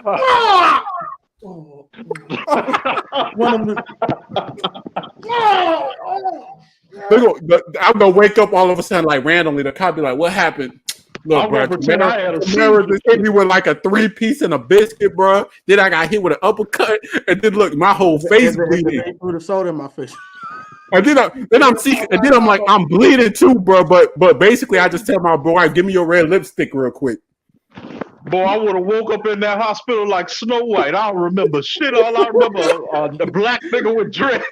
gonna wake up all of a sudden like randomly. The cop be like, "What happened?" Look, bro, Kamara just hit me with like a 3-piece and a biscuit, bro. Then I got hit with an uppercut, and then look, my whole face bleeding. They threw the soda in my face. And then I'm seeking, and then I'm like, I'm bleeding too, bro. But basically, I just tell my boy, give me your red lipstick real quick. Boy, I would have woke up in that hospital like Snow White. I don't remember shit. All I remember the black nigga with dreads.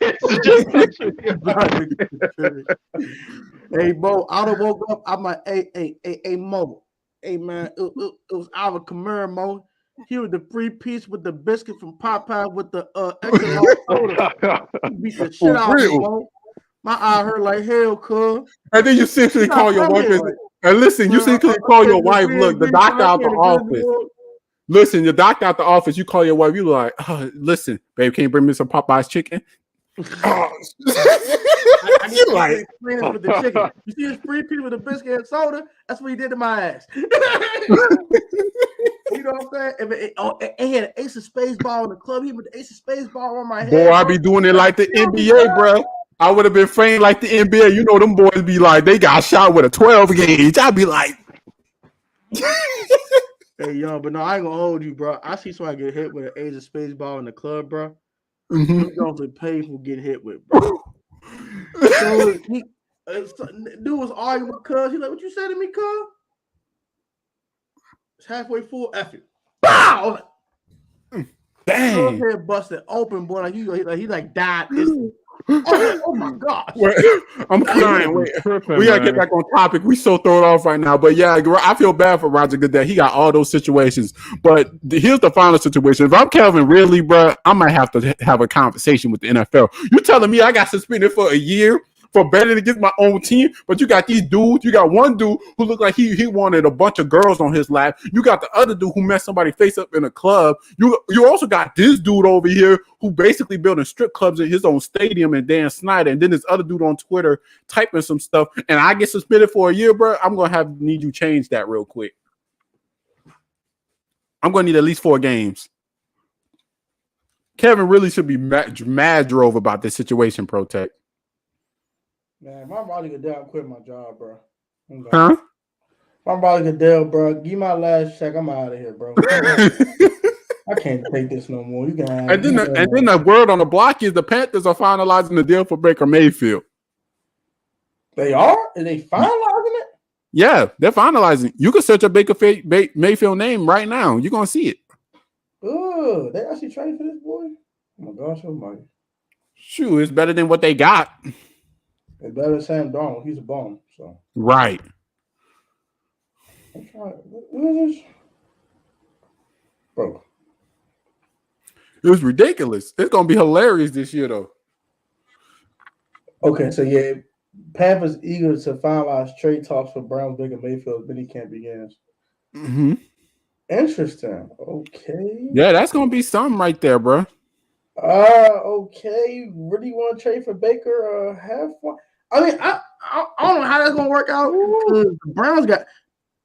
Hey, Mo, I done woke up. I'm like, hey, Mo. Hey, man, it was Alvin Kamara, Mo. He was the free piece with the biscuit from Popeye with the extra long soda. He beat the shit out of me, Mo. My eye hurt like hell, cuz. And then you simply call your wife. And listen, you simply call your wife. Look, the doctor out the office. Listen, the doctor out the office. You call your wife. You like, listen, babe, can you bring me some Popeye's chicken? You like with the chicken. You see this free piece with the biscuit and soda? That's what he did to my ass. You know what I'm saying? If it had an ace of space ball in the club, he with the ace of space ball on my head. Boy, I be doing it like the NBA, bro. I would have been framed like the NBA. You know, them boys be like, they got shot with a 12 gauge. I'd be like, hey, yo, but no, I ain't gonna hold you, bro. I see somebody get hit with an ace of space ball in the club, bro. He's going to pay for getting hit with, bro. So dude was arguing with cuz. He like, what you say to me, cuz? It's halfway full. F it. Bow! Dang. His head busted open, boy. Like he like died. Oh my gosh. I'm crying. We gotta get back on topic. We so thrown off right now. But yeah, I feel bad for Roger Goodell. He got all those situations. But here's the final situation. If I'm Calvin Ridley, bro, I might have to have a conversation with the NFL. You telling me I got suspended for a year for betting against my own team, but you got these dudes. You got one dude who looked like he wanted a bunch of girls on his lap. You got the other dude who messed somebody face up in a club. You also got this dude over here who basically building strip clubs in his own stadium and Dan Snyder, and then this other dude on Twitter typing some stuff, and I get suspended for a year, bro. I'm gonna need you change that real quick. I'm gonna need at least 4 games. Kevin really should be mad drove about this situation, Protect. Man, my Roger Goodell quit my job, bro. Huh? My Roger Goodell, bro. Give my last check. I'm out of here, bro. I can't take this no more. You can have and then the word on the block is the Panthers are finalizing the deal for Baker Mayfield. They are? Are they finalizing it? Yeah, they're finalizing. You can search a Baker Mayfield name right now. You're gonna see it. Oh, they actually traded for this boy? Oh my gosh, almighty. Shoot, it's better than what they got. It's better than Sam Darnold. He's a bum. So right. I'm trying. What is this? Bro. It was ridiculous. It's gonna be hilarious this year, though. Okay, so yeah, Panthers eager to finalize trade talks for Browns Baker Mayfield. Minicamp begins. Mm-hmm. Interesting. Okay. Yeah, that's gonna be something right there, bro. Okay. Really want to trade for Baker? Have fun. I mean, I don't know how that's gonna work out. The Browns got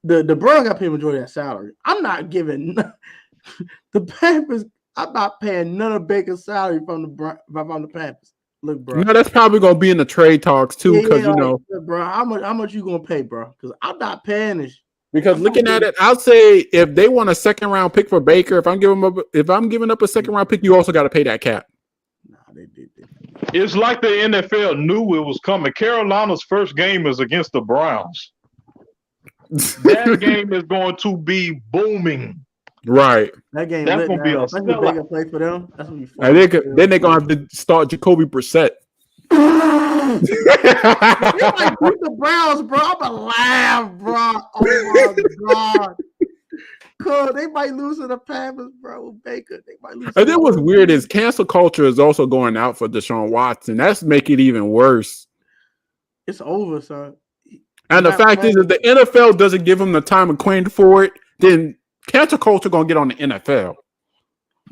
the Browns got paid majority of that salary. I'm not giving the Panthers. I'm not paying none of Baker's salary from the Panthers. Look, bro. No, that's probably gonna be in the trade talks too, because you know, bro. How much you gonna pay, bro? Because I'm not paying this. Because looking at it, I'll say if they want a 2nd round pick for Baker, if I'm giving up a 2nd round pick, you also got to pay that cap. Nah, they did. It's like the NFL knew it was coming. Carolina's first game is against the Browns. That game is going to be booming. Right. That game. That's going to be a bigger play for them. That's gonna be fun. And then they're gonna have to start Jacoby Brissett. They might beat the Browns, bro. I'm gonna laugh, bro. Oh my god. Cool. They might lose to the Panthers, bro. Baker. They might lose. And then what's weird is cancel culture is also going out for Deshaun Watson. That's making it even worse. It's over, son. And the fact is, if the NFL doesn't give him the time acquainted for it, then cancel culture gonna get on the NFL.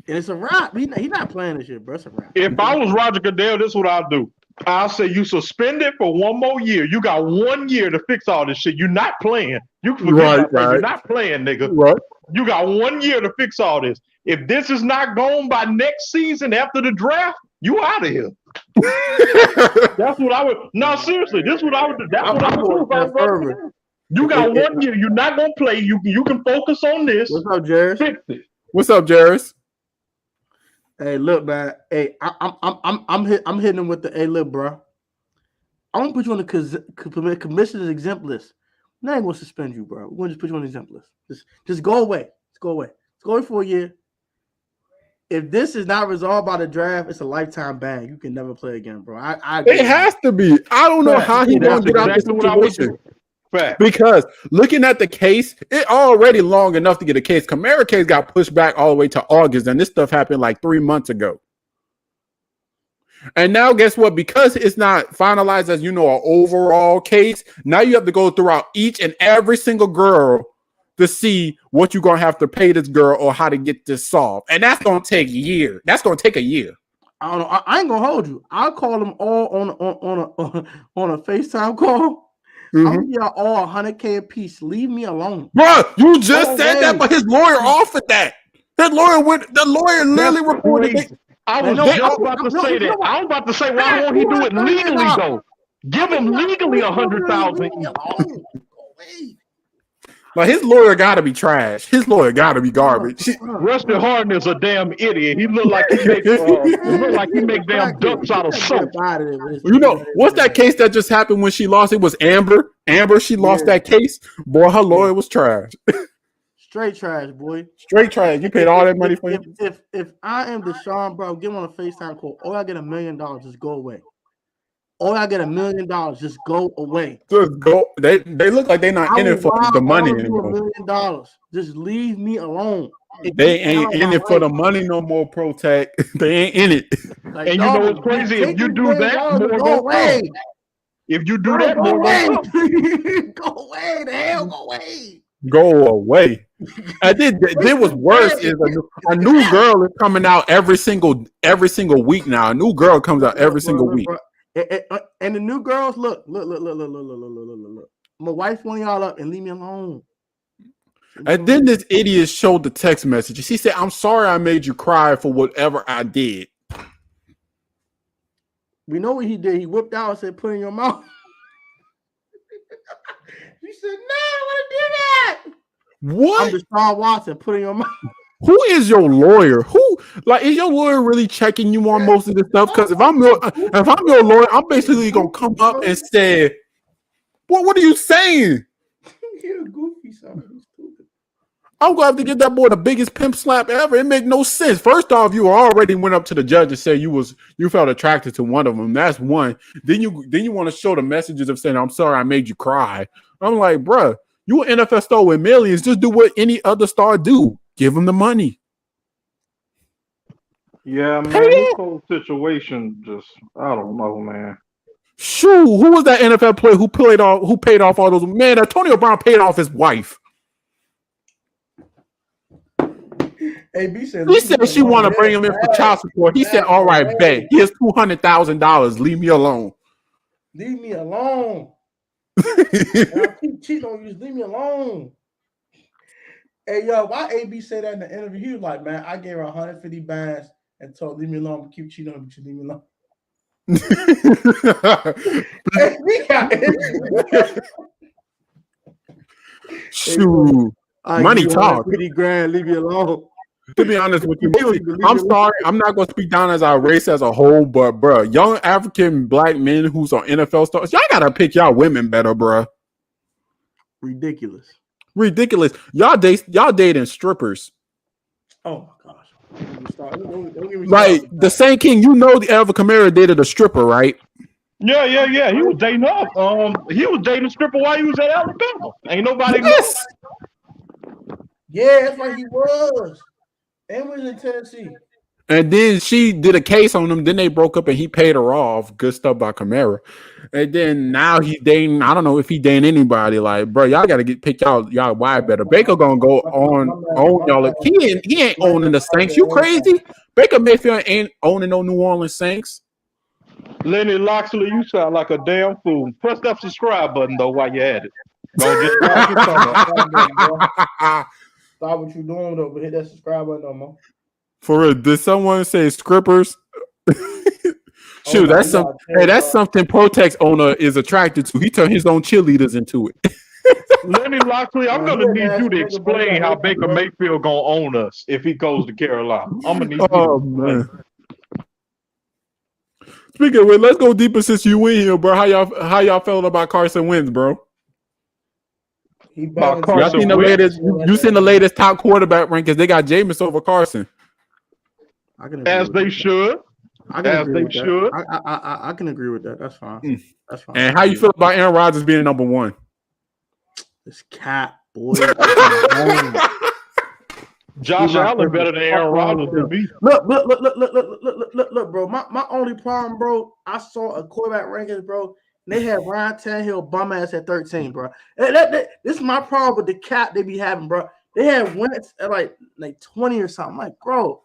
And it's a wrap. He's not playing this shit, bro. It's a wrap. If I was Roger Goodell, this is what I'll do. I'll say you suspend it for 1 more year. You got 1 year to fix all this shit. You're not playing. You can forget right. You're not playing, nigga. Right. You got 1 year to fix all this. If this is not gone by next season after the draft, you out of here. That's what I would. No, seriously, this is what I would do. That's what I would do. You got 1 year. You're not gonna play. You can focus on this. What's up, Jairus? Fix it. What's up, Jairus? Hey, look, man. Hey, I'm hitting him with the. Hey, look, bro. I'm gonna put you on the commissioner's exempt list. I'm not gonna suspend you, bro. We're gonna just put you on the exempt list. Just go away. Just go away. Just go away for a year. If this is not resolved by the draft, it's a lifetime ban. You can never play again, bro. I agree. It has to be. I don't know how he's gonna get out of this situation. Because looking at the case, it already long enough to get a case. Kamara case got pushed back all the way to August, and this stuff happened like 3 months ago. And now, guess what? Because it's not finalized as an overall case, now you have to go throughout each and every single girl to see what you're gonna have to pay this girl or how to get this solved, and that's gonna take a year. That's gonna take a year. I don't know. I ain't gonna hold you. I'll call them all on a FaceTime call. Mm-hmm. I'm gonna get all 100K a piece. Leave me alone, bro. You just said that, but his lawyer offered that. His lawyer literally reported it. I was about to say that. I was about to say, why won't he do it legally though? Give him legally 100,000. Like his lawyer got to be trash. His lawyer got to be garbage. Rustin Hardin is a damn idiot. He look like he make damn ducks out of soap. What's that case that just happened when she lost? It was Amber. She lost that case. Boy, her lawyer was trash. Straight trash, boy. Straight trash. You paid all that money for him. If I am Deshaun, bro, get him on a FaceTime call. All I get $1 million, just go away. All I get $1 million, just go away. Just go. They look like they're not in it for the money anymore. $1 million. Just leave me alone. They ain't in it for the money no more, Protect. They ain't in it. Like, and you know what's crazy? If you do that, go away. If you do that, go away. Go away. The hell, go away. Go away. And then what's worse is a new girl is coming out every single week now. A new girl comes out every single week. And the new girls, look. My wife one y'all up and leave me alone. And then this idiot showed the text message. She said, "I'm sorry I made you cry for whatever I did." We know what he did. He whipped out and said, "Put in your mouth." He said, "No, I want to do that." What? I'm Deshaun Watson. Put in your mouth. Who is your lawyer? Is your lawyer really checking you on most of this stuff? Because if I'm your lawyer, I'm basically gonna come up and say, "What are you saying?" You're goofy, son. I'm gonna have to give that boy the biggest pimp slap ever. It make no sense. First off, you already went up to the judge and said you felt attracted to one of them. That's one. Then you want to show the messages of saying, "I'm sorry I made you cry." I'm like, bruh, you an NFL star with millions. Just do what any other star do. Give him the money. Yeah, man. This whole situation I don't know, man. Shoo, who was that NFL player who paid off all those? Man, Antonio Brown paid off his wife. AB said he said she want to bring him in for child support. He said, "All right, bet. Here's $200,000. Leave me alone." Leave me alone. I keep cheating on you. Just leave me alone. Hey, yo, why AB said that in the interview? He was like, "Man, I gave her 150 bands and told leave me alone. Keep cheating on me, but you leave me alone." Hey, we got Shoot, money talk. 50 grand, leave me alone. To be honest with you, I'm sorry. I'm not going to speak down as our race as a whole, but bro, young African black men who's on NFL stars, y'all gotta pick y'all women better, bro. Ridiculous. Y'all dating strippers. Oh my gosh. Don't get me like the Saint King, the Alvin Kamara dated a stripper, right? Yeah. He was dating up. He was dating a stripper while he was at Alabama. Ain't nobody knows. Yeah, that's why he was. And was in Tennessee. And then she did a case on him. Then they broke up and he paid her off. Good stuff by Kamara. And then now he's dating. I don't know if he dating anybody. Like, bro, y'all got to pick y'all wife better. Baker gonna go on y'all. He ain't owning the Saints. You crazy? Baker Mayfield ain't owning no New Orleans Saints. Lenny Loxley, you sound like a damn fool. Press that subscribe button though while you at it. Don't just stop what you doing though, but hit that subscribe button no more. For real, did someone say scrippers? Shoot, that's something Protex owner is attracted to. He turned his own cheerleaders into it. Lenny Loxley, I'm gonna need you to explain how Baker Mayfield gonna own us if he goes to Carolina. I'm gonna need you. Man. Speaking of which, let's go deeper since you in here, bro. How y'all feeling about Carson Wentz, bro? He About balanced Y'all Carson seen the Wentz? latest? You seen the latest top quarterback rankings? They got Jameis over Carson. I can agree As with they that. should. I can As agree they with that. should. I can agree with that. That's fine. Mm. That's fine. And how you feel about Aaron Rodgers being number one? This cat, boy. Look, Josh Steve, Allen better than Aaron Rodgers to me. look, bro. My only problem, bro. I saw a quarterback rankings, bro. They had Ryan Tannehill bum ass at 13, bro. This is my problem with the cap they be having, bro. They had Wentz at like 20 or something. I'm like, bro,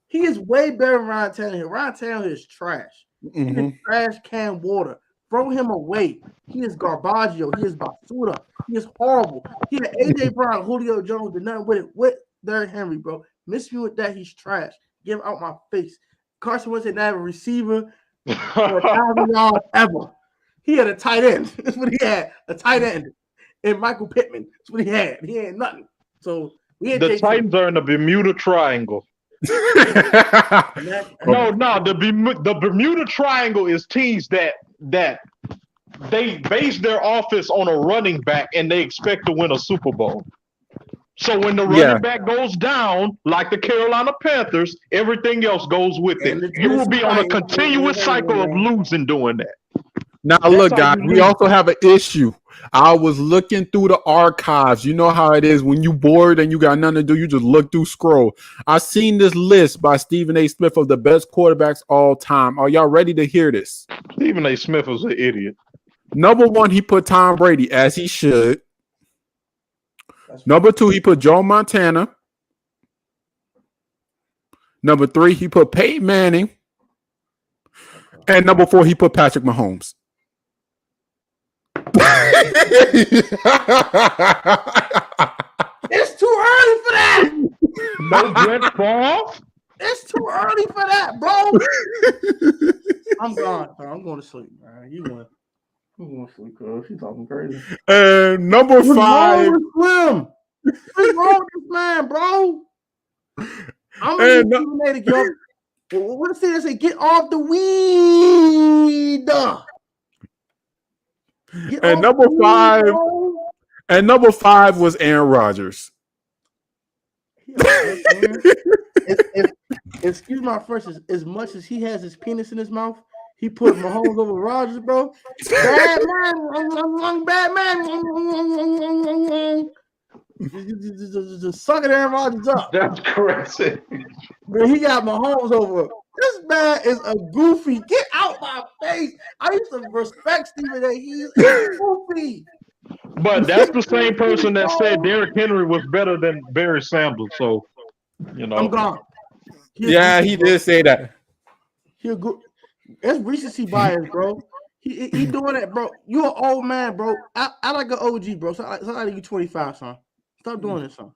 he is way better than Ryan Tannehill. Ryan Tannehill is trash. He is trash can water. Throw him away. He is Garbaggio. He is Basuda. He is horrible. He had AJ Brown, Julio Jones, did nothing with it. With Derrick Henry, bro. Miss me with that. He's trash. Get him out my face. Carson Wentz didn't have a receiver for 1,000 yards ever. He had a tight end. That's what he had. A tight end. And Michael Pittman. That's what he had. He had nothing. So we had The Titans are in the Bermuda Triangle. No, the Bermuda Triangle is teams that they base their offense on a running back and they expect to win a Super Bowl. So when the running back goes down, like the Carolina Panthers, everything else goes with it. You will be on a continuous cycle of losing doing that. Now, look, guys, we also have an issue. I was looking through the archives. You know how it is when you bored and you got nothing to do. You just look through, scroll. I seen this list by Stephen A. Smith of the best quarterbacks all time. Are y'all ready to hear this? Stephen A. Smith was an idiot. Number one, he put Tom Brady, as he should. Number two, he put Joe Montana. Number three, he put Peyton Manning. And number four, he put Patrick Mahomes. It's too early for that. No Brett Favre? It's too early for that, bro. I'm gone, bro. I'm going to sleep, man. I'm going to sleep, bro. She's talking crazy. Number five. What's wrong with this man, bro? I'm going to get what does it say? Get off the weed. And number five. And number five was Aaron Rodgers. Excuse my French. As much as he has his penis in his mouth, he put Mahomes over Rodgers, bro. Bad man. Just sucking Aaron Rodgers up. That's crazy. But he got Mahomes over. This man is a goofy. Get out my face. I used to respect Stephen A. He's a goofy. But that's the same person that said Derrick Henry was better than Barry Sanders. So, you know. I'm gone. He did say that. That's recency bias, bro. He doing that, bro. You an old man, bro. I like an OG, bro. So I you 25, son. Stop doing this, son.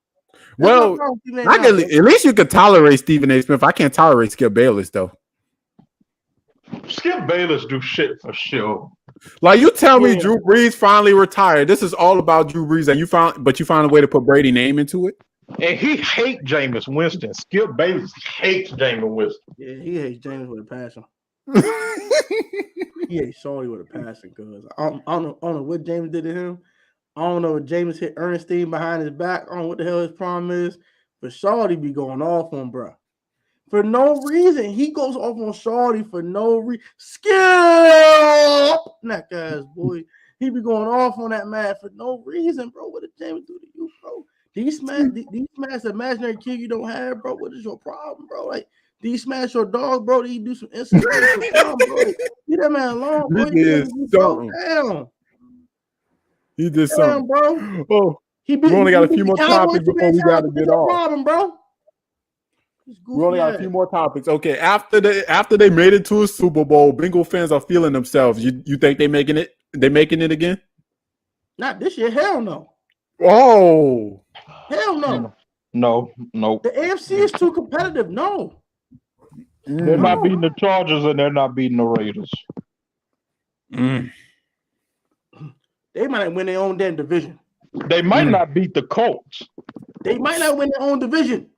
Well, at least you could tolerate Stephen A. Smith. I can't tolerate Skip Bayless, though. Skip Bayless do shit for sure. Like, you tell me Drew Brees finally retired. This is all about Drew Brees, and you found a way to put Brady name into it. And he hates Jameis Winston. Skip Bayless hates Jameis Winston. Yeah, he hates James with a passion. He hates Shorty with a passion, cuz I don't know what James did to him. I don't know if James hit Ernestine behind his back. I don't know what the hell his problem is. But Shorty be going off on bro. For no reason. He goes off on Shorty for no reason. Skip! That guy's boy. He be going off on that man for no reason, bro. What did James do to you, bro? These smash the imaginary kid you don't have, bro. What is your problem, bro? Like, do you smash your dog, bro? Do you do some incidents? Bro? Leave that man alone, bro. He did something, bro. Oh, we only got a few more topics before we got to get off. Problem, bro. We only got a few more topics. Okay, after they made it to a Super Bowl, Bengal fans are feeling themselves. You think they making it? They making it again? Not this year. Hell no. Oh. Hell no. No. The AFC is too competitive. No. They're not beating the Chargers and they're not beating the Raiders. They might win their own damn division. They might not beat the Colts. They might not win their own division.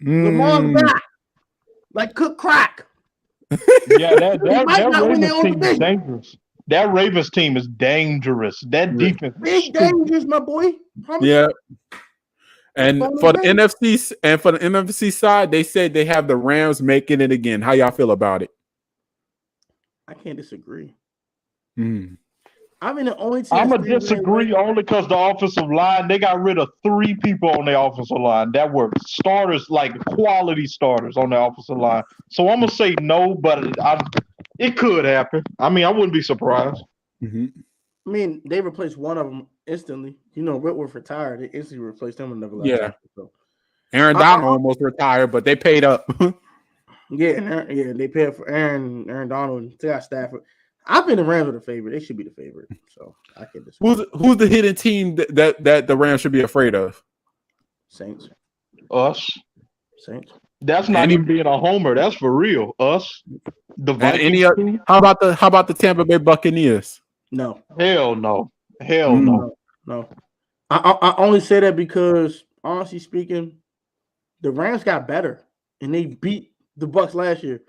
Lamar's back. Like cook crack. Yeah, that might not win their Ravens own team is division. dangerous. That Ravens team is dangerous. That defense is Big stupid. dangerous, my boy. Promise Yeah. you. And Phone for the away. NFC side, they said they have the Rams making it again. How y'all feel about it? I can't disagree. Mm. I mean, the only team. I'm gonna disagree only because the offensive line, they got rid of 3 people on the offensive line that were starters, like quality starters on the offensive line. So I'm gonna say no, but it could happen. I mean, I wouldn't be surprised. Mm-hmm. I mean, they replaced one of them instantly. You know, Whitworth retired. They instantly replaced him with another. Yeah. So. Aaron Donald almost retired, but they paid up. Yeah, they paid for Aaron Donald. They got Stafford. I think the Rams are the favorite. They should be the favorite. So I can't disagree. Who's the hidden team that the Rams should be afraid of? Saints. Us. Saints. That's not even being a homer. That's for real. Us. The Vikings. How about the Tampa Bay Buccaneers? No. Hell no. Hell no. No. I only say that because honestly speaking, the Rams got better and they beat the Bucs last year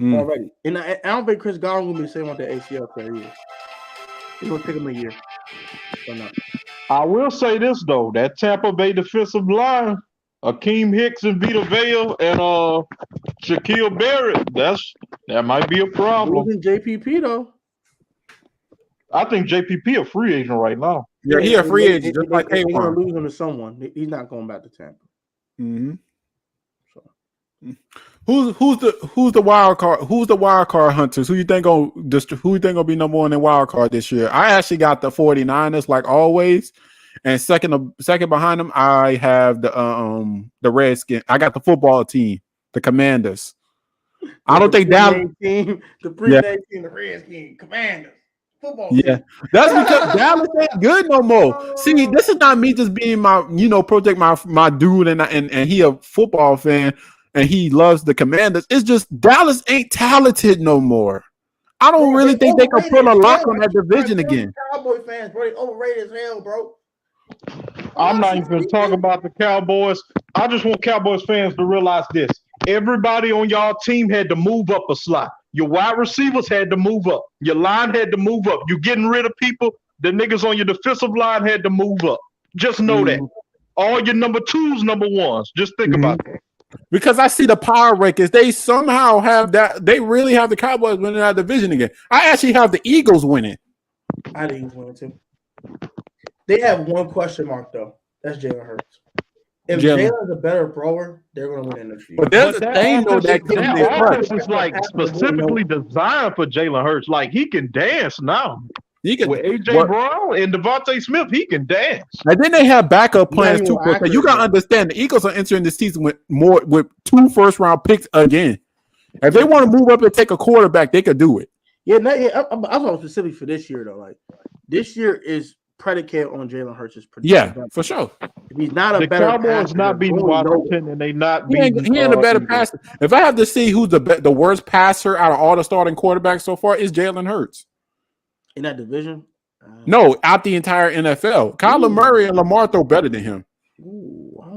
already. And I don't think Chris Godwin will be the same with the ACL player either. It's gonna take him a year. So no. I will say this though, that Tampa Bay defensive line, Akeem Hicks and Vita Vea and Shaquille Barrett, that might be a problem. Losing JPP though. I think JPP a free agent right now. Yeah, he a free agent, just like They're gonna K'Wan. lose him to someone. He's not going back to Tampa. Mm-hmm. Who's the wild card? Who's the wild card hunters? Who you think gonna be number one in wild card this year? I actually got the 49ers like always, and second behind them I have the Redskins. I got the football team, the Commanders. I don't think Dallas team, the pre-name team, the Redskins, Commanders. Football team. That's because Dallas ain't good no more. See, this is not me just being my, protect my dude and he a football fan and he loves the Commanders. It's just Dallas ain't talented no more. I don't really think they can put a lock on that division again. Cowboy fans, bro, they overrated as hell, bro. I'm not even talking about the Cowboys. I just want Cowboys fans to realize this. Everybody on y'all team had to move up a slot. Your wide receivers had to move up. Your line had to move up. You getting rid of people. The niggas on your defensive line had to move up. Just know that. All your number 2s, number 1s. Just think about that. Because I see the power rankings. They somehow have that. They really have the Cowboys winning that division again. I actually have the Eagles winning. I had the Eagles winning too. They have one question mark though. That's Jalen Hurts. If Jalen's a better thrower, they're going to win in the field. But there's a thing though that offense is like specifically designed for Jalen Hurts. Like he can dance now. He can, with AJ Brown and Devontae Smith, he can dance. And then they have backup plans too. You gotta understand the Eagles are entering the season with 2 first-round picks again. If they want to move up and take a quarterback, they could do it. Yeah, I'm talking specifically for this year though. Like this year is predicated on Jalen Hurts' production. Yeah, for sure. If he's not a better Cowboys not beating Washington and they not beating. He ain't a better passer. If I have to see who's the worst passer out of all the starting quarterbacks so far, is Jalen Hurts. In that division? No, out the entire NFL. Kyler Murray and Lamar throw better than him.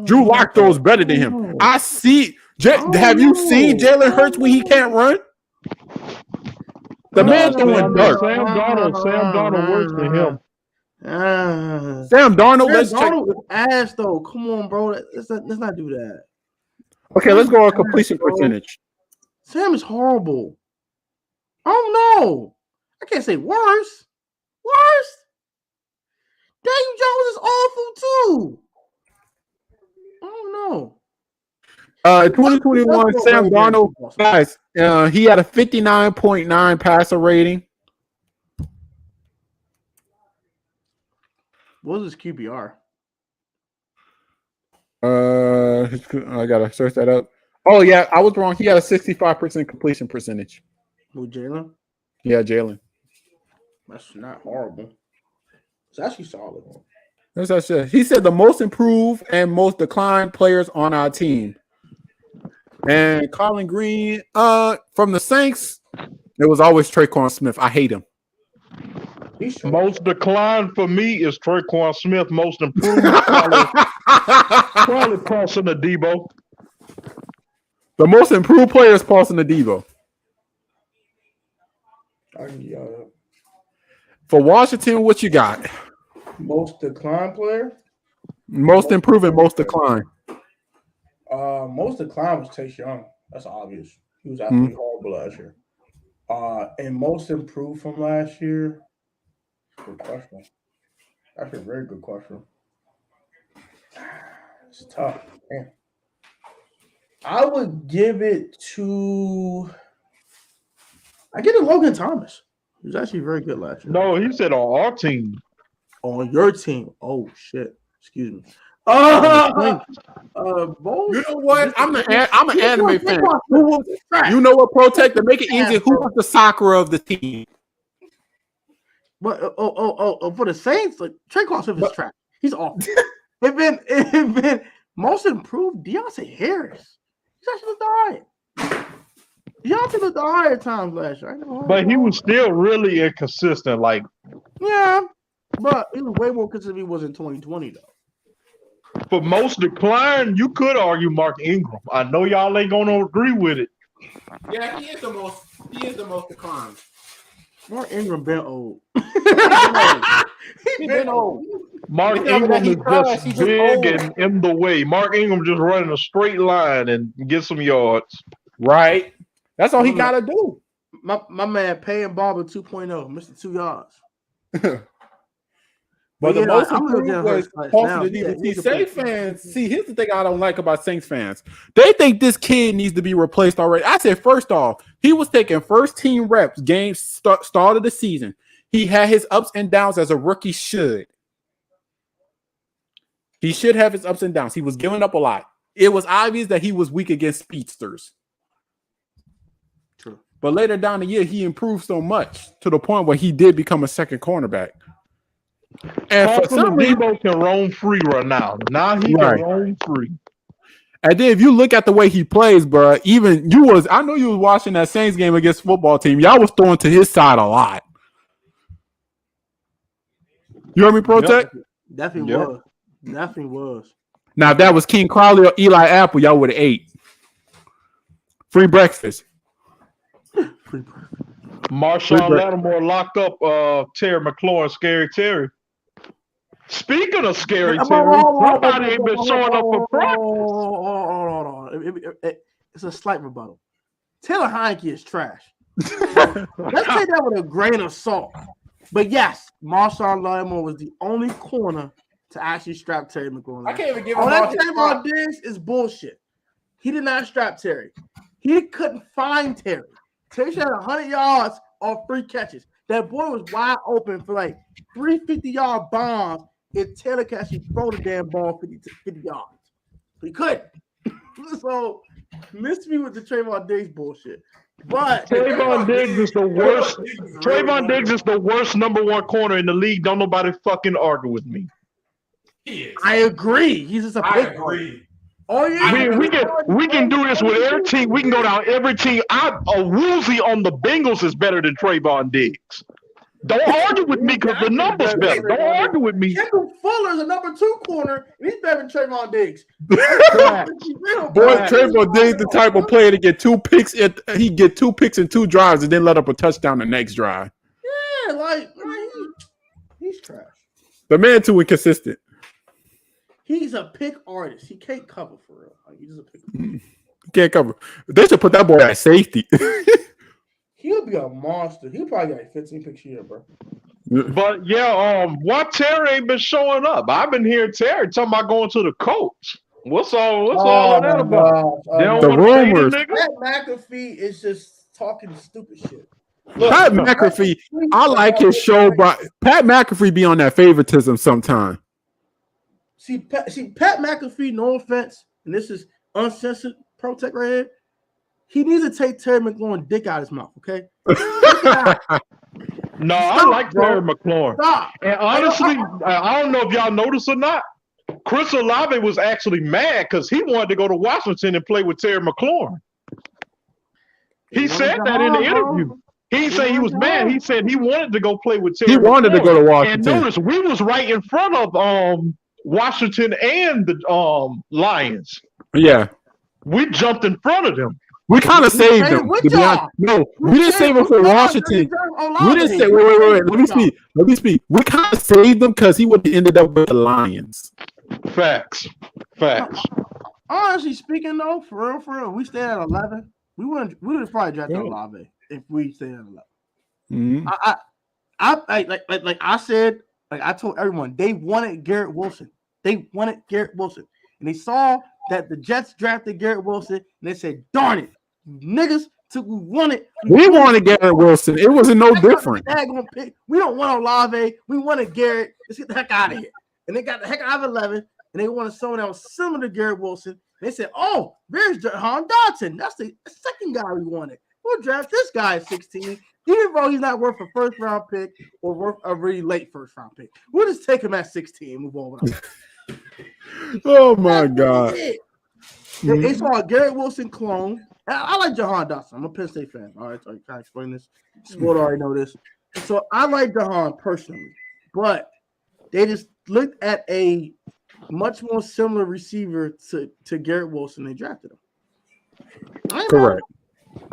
Drew Lock throws better than him. I see. Have you seen Jalen Hurts when he can't run? The man throwing dirt. Sam Darnold worse than him. Sam Darnold. Let's check. Ass though. Come on, bro. Let's not do that. Okay, let's go on completion percentage. Sam is horrible. Oh no. I can't say worse. Worse? Daniel Jones is awful too. Oh no. 2021 Sam Darnold, guys, he had a 59.9 passer rating. What was his QBR? I gotta search that up. Oh yeah, I was wrong. He had a 65% completion percentage. With Jalen? Yeah, Jalen. That's not horrible. It's actually solid. That's what I said. He said the most improved and most declined players on our team. And Colin Green, from the Saints, it was always Tre'Quan Smith. I hate him. Most declined for me is Tre'Quan Smith. Most improved, probably Paulson Adebo. The most improved player is Paulson Adebo. I can give y'all For Washington, what you got? that. Most declined player. Most improving, most decline. Most declined was Chase Young. That's obvious. He was absolutely horrible last year. And most improved from last year. Good question. That's a very good question. It's tough. Man. I would give it to. I give it to Logan Thomas. He was actually very good last year. No, he said on our team. On your team. Oh shit. Excuse me. You know what? I'm an anime fan. You know what, Protect? To make it easy, who was the Sakura of the team? But for the Saints, like Trey Swift is trash. He's awful. It been most improved Deontay Harris. He's actually looked all right. Deontay looked all right at times last year. But he was still really inconsistent. Like, yeah, but he was way more consistent than he was in 2020 though. for most decline, you could argue Mark Ingram. I know y'all ain't gonna agree with it. Yeah, he is the most declined. Mark Ingram been old. He been old. Mark Ingram is just big and in the way. Mark Ingram just running a straight line and get some yards. Right. That's all he got to do. My man Payne Barber 2.0, Mr. 2 yards. But the yeah, most I'm improved looking was at posted now. to see Saints fans. See, here's the thing I don't like about Saints fans. They think this kid needs to be replaced already. I said, first off, he was taking first team reps games start of the season. He had his ups and downs as a rookie should. He should have his ups and downs. He was giving up a lot. It was obvious that he was weak against speedsters. True. But later down the year, he improved so much to the point where he did become a second cornerback. And for some reason, Debo can roam free right now. Now he can roam free. And then if you look at the way he plays, bro, even I know you was watching that Saints game against football team. Y'all was throwing to his side a lot. You heard me, Protect? Definitely was. Definitely was. Now, if that was King Crowley or Eli Apple, y'all would have ate. Free breakfast. Marshawn Lattimore locked up Terry McLaurin, Scary Terry. Speaking of Scary Terry, somebody ain't been showing up for practice. Hold on. It's a slight rebuttal. Taylor Heineke is trash. Let's take that with a grain of salt. But yes, Marshawn Lattimore was the only corner to actually strap Terry McLaurin. I can't even give him that Trayvon Diggs is bullshit. He did not strap Terry. He couldn't find Terry. Terry had 100 yards off 3 catches. That boy was wide open for like 350-yard bombs if Taylor could actually throw the damn ball 50 yards. But he couldn't. So, miss me with the Trayvon Diggs bullshit. But Trayvon Diggs is the worst. Trayvon Diggs is the worst number 1 corner in the league. Don't nobody fucking argue with me. I agree. He's just a big agree. Oh yeah, we can do this with every team. We can go down every team. A Woozy on the Bengals is better than Trayvon Diggs. Don't argue with me because the numbers better. Don't argue with me. Kendall Fuller's a number 2 corner, and he's better than Trayvon Diggs. Boy, Trayvon Diggs the type of player to get 2 picks. He get 2 picks in 2 drives and then let up a touchdown the next drive. Yeah, like he's trash. The man too inconsistent. He's a pick artist. He can't cover for real. Like, he's just a pick artist. He can't cover. They should put that boy at safety. He'll be a monster. He'll probably get 15 picks a year, bro. But yeah, why Terry ain't been showing up? I've been hearing Terry talking about going to the Colts. What's all of that about? The rumors. Pat McAfee is just talking stupid shit. Look, Pat McAfee, I like his show, but Pat McAfee be on that favoritism sometime. See, Pat McAfee, no offense, and this is uncensored Protect right here. He needs to take Terry McLaurin dick out of his mouth, okay? No, I like Terry McLaurin. Stop. And honestly, I don't know if y'all noticed or not. Chris Olave was actually mad because he wanted to go to Washington and play with Terry McLaurin. He said that in the interview. He didn't say he was mad. He said he wanted to go play with Terry. He wanted McLaurin. to go to Washington. And notice we was right in front of Washington and the Lions. Yeah. We jumped in front of them. We kind of saved him. No, we didn't save him for Washington. We didn't say. Wait. Let me speak. We kind of saved him because he would have ended up with the Lions. Facts. Honestly speaking, though, for real, we stayed at 11. We would have probably drafted Olave if we stayed at 11. Mm-hmm. Like I said, like I told everyone, they wanted Garrett Wilson. And they saw that the Jets drafted Garrett Wilson, and they said, "Darn it, niggas, we wanted Garrett Wilson. It wasn't no different. We don't want Olave. We wanted Garrett. Let's get the heck out of here." And they got the heck out of 11, and they wanted someone that was similar to Garrett Wilson. They said, "Oh, there's Jahan Dotson. That's the second guy we wanted. We'll draft this guy at 16, even though he's not worth a first-round pick or worth a really late first-round pick. We'll just take him at 16 and move on with him." Oh my God! They saw a Garrett Wilson clone. I like Jahan Dotson. I'm a Penn State fan. All right, so I can explain this. Sport already know this. So I like Jahan personally, but they just looked at a much more similar receiver to Garrett Wilson. They drafted him. Correct.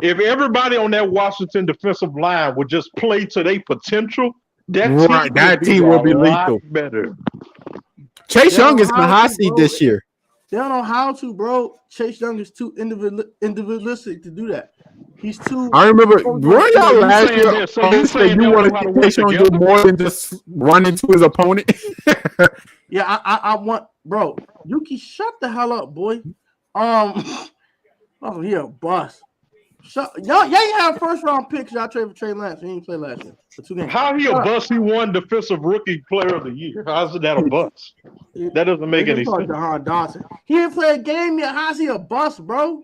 If everybody on that Washington defensive line would just play to their potential, that team will be lethal. Better. Chase Young is in the hot seat this year. They don't know how to, bro. Chase Young is too individualistic to do that. He's too. I remember, weren't y'all last year? You want to Chase Young do more than just run into his opponent? Yeah, I want, bro. Yuki, shut the hell up, boy. Oh, he a bust. Y'all ain't have first round picks. Y'all traded for Trey Lance. He didn't play last year for 2 games. How he a bust? He won Defensive Rookie Player of the Year. How's that a bust? That doesn't make any sense. Dawson. He didn't play a game yet. How's he a bust, bro?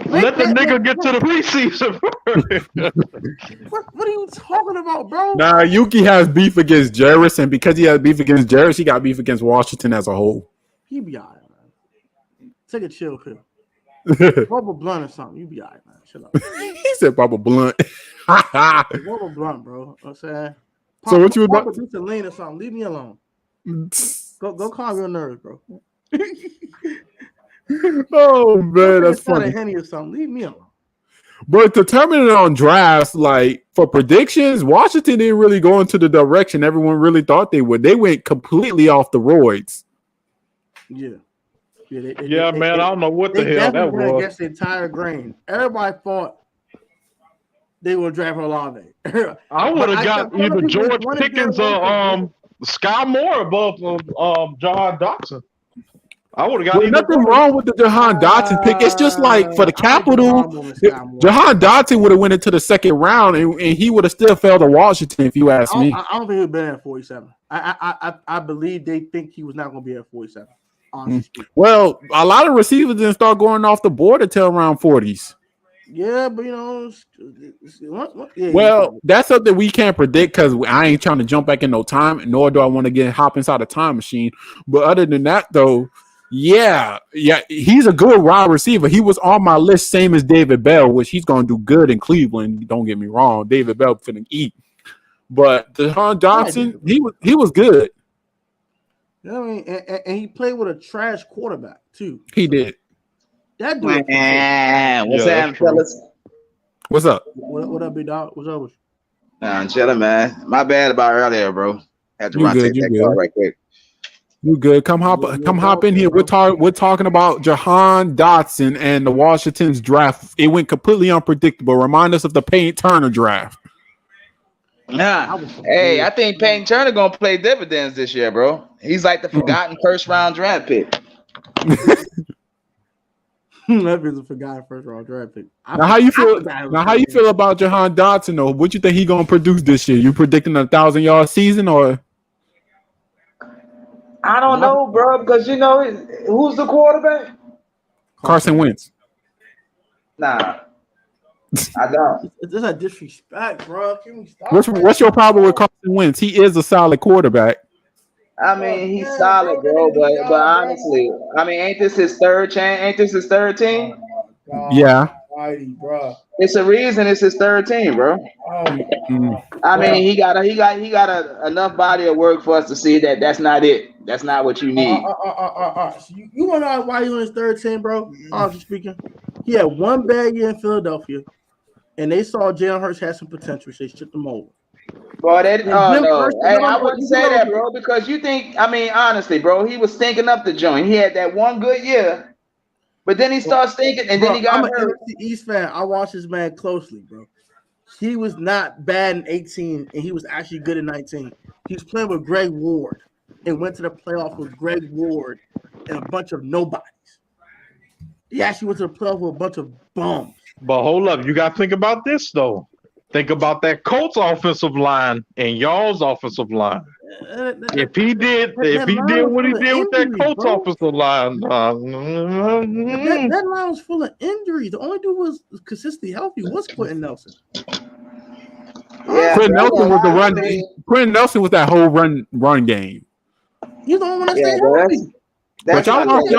Let the nigga get to the preseason. What are you talking about, bro? Nah, Yuki has beef against Jarris, and because he has beef against Jarris, he got beef against Washington as a whole. He be all right, man. Take a chill pill. Bubble Blunt or something. You be all right, man. Chill up. He said Bubble Blunt. Bubble Blunt, bro. You know what I'm saying? So what you about? Do some lean or something. Leave me alone. Go calm your nerves, bro. Oh man, that's funny. Henny or something. Leave me alone. But to terminate on drafts, like for predictions, Washington didn't really go into the direction everyone really thought they would. They went completely off the roids. Yeah. Man, I don't know what the hell that was. Against the entire grain. Everybody thought they would draft Olave. I would have got either George Pickens or Sky Moore above Jahan Dotson. I would have got nothing wrong with the Jahan Dotson pick. It's just like for the capital, Jahan Dotson would have went into the second round and he would have still failed to Washington if you ask me. I don't think he would have been at 47. I believe they think he was not going to be at 47. Well, a lot of receivers didn't start going off the board until around 40s. Yeah, but that's something we can't predict because I ain't trying to jump back in no time, nor do I want to hop inside a time machine. But other than that, though, yeah, he's a good wide receiver. He was on my list, same as David Bell, which he's going to do good in Cleveland. Don't get me wrong, David Bell finna eat. But Jahan Dotson, he was good. You know what I mean? And he played with a trash quarterback too. He did. That dude. What's happening, fellas? What's up? What up, big dog? What's up with you? I'm chilling, man. My bad about earlier, bro. Had to take that call right quick. You good? Come hop in here. We're talking about Jahan Dotson and the Washington's draft. It went completely unpredictable. Remind us of the Peyton Turner draft. Nah. Hey, I think Peyton Turner gonna play dividends this year, bro. He's like the forgotten first round draft pick. That is a forgotten first round draft pick. Now, how you feel about Jahan Dotson though? What you think he gonna produce this year? You predicting a 1,000-yard season or? I don't know, bro, because who's the quarterback? Carson Wentz. Nah. I don't. It's a disrespect, bro. Can we stop? What's your problem with Carson Wentz? He is a solid quarterback. I mean, he's solid, bro. But honestly, I mean, ain't this his third chance? Ain't this his third team? Yeah. Bro. It's a reason it's his third team, bro. I mean, he got enough body of work for us to see that that's not it. That's not what you need. So you want to know why he's on his third team, bro? Honestly speaking, he had one bad year in Philadelphia, and they saw Jalen Hurts had some potential, so they shipped him over. Boy, that Jim no. Hurts- Hey, no, I no, wouldn't you say know- that, bro, because you think. I mean, honestly, bro, he was stinking up the joint. He had that one good year, but then he started stinking, and then he got I'm an hurt. NFC East fan. I watch this man closely, bro. He was not bad in 18, and he was actually good in 19. He was playing with Greg Ward and went to the playoff with Greg Ward and a bunch of nobodies. He actually went to the playoff with a bunch of bums. But hold up, you got to think about this though. Think about that Colts offensive line and y'all's offensive line. If he did what he did with that Colts offensive line, That line was full of injuries. The only dude was consistently healthy was Quentin Nelson. Yeah, Quentin bro, Nelson was the run. honestly, Quentin Nelson was that whole run game. He's the only one that Yeah, stayed bro, healthy. But y'all lost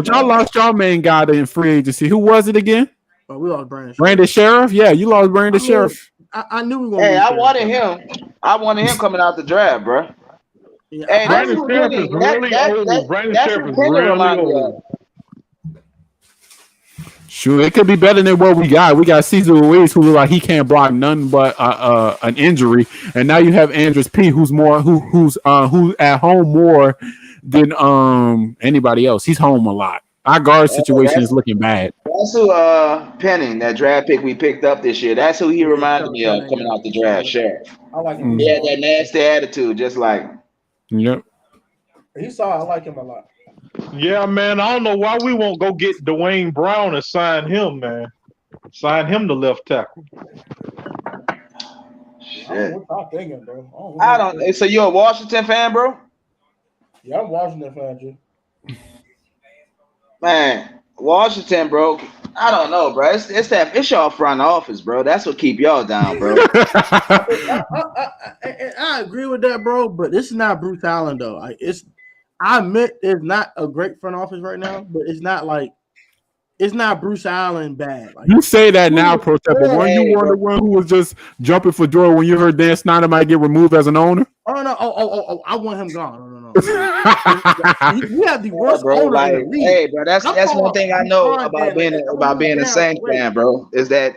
y'all lost y'all main guy in free agency. Who was it again? Oh, we lost Brandon. Brandon Sheriff? Yeah, you lost Brandon Sheriff. I knew we were going Hey, to I wanted him. I wanted him coming out the draft, bro. Yeah, Hey, that's Brandon who Sheriff Penny. is really old. Brandon That's Sheriff who is Penny really reminded me old. of. Sure, it could be better than what we got. We got Cesar Ruiz, who like he can't block none but an injury, and now you have Andres P, who's at home more than anybody else. He's home a lot. Our guard situation is looking bad. That's who Penning, that draft pick we picked up this year. That's who he reminded me of coming out the draft. Sheriff. I like him. He had that nasty attitude, just like. Yep. He saw. I like him a lot. Yeah, man. I don't know why we won't go get Dwayne Brown and sign him, man. Sign him to left tackle. Shit. What y'all thinking, bro? I don't. So you're a Washington fan, bro? Yeah, I'm Washington fan, G. Man, Washington, bro. I don't know, bro. It's y'all front office, bro. That's what keep y'all down, bro. I agree with that, bro. But this is not Bruce Allen, though. I admit it's not a great front office right now, but it's not Bruce Allen bad. Like, You say that now, Protect, but weren't you one of the one who was just jumping for joy when you heard Dan Snyder might get removed as an owner? Oh no! Oh! I want him gone. No. You have the worst bro, owner like, in the league. hey, bro, that's one thing I know about being a Saints fan, bro, is that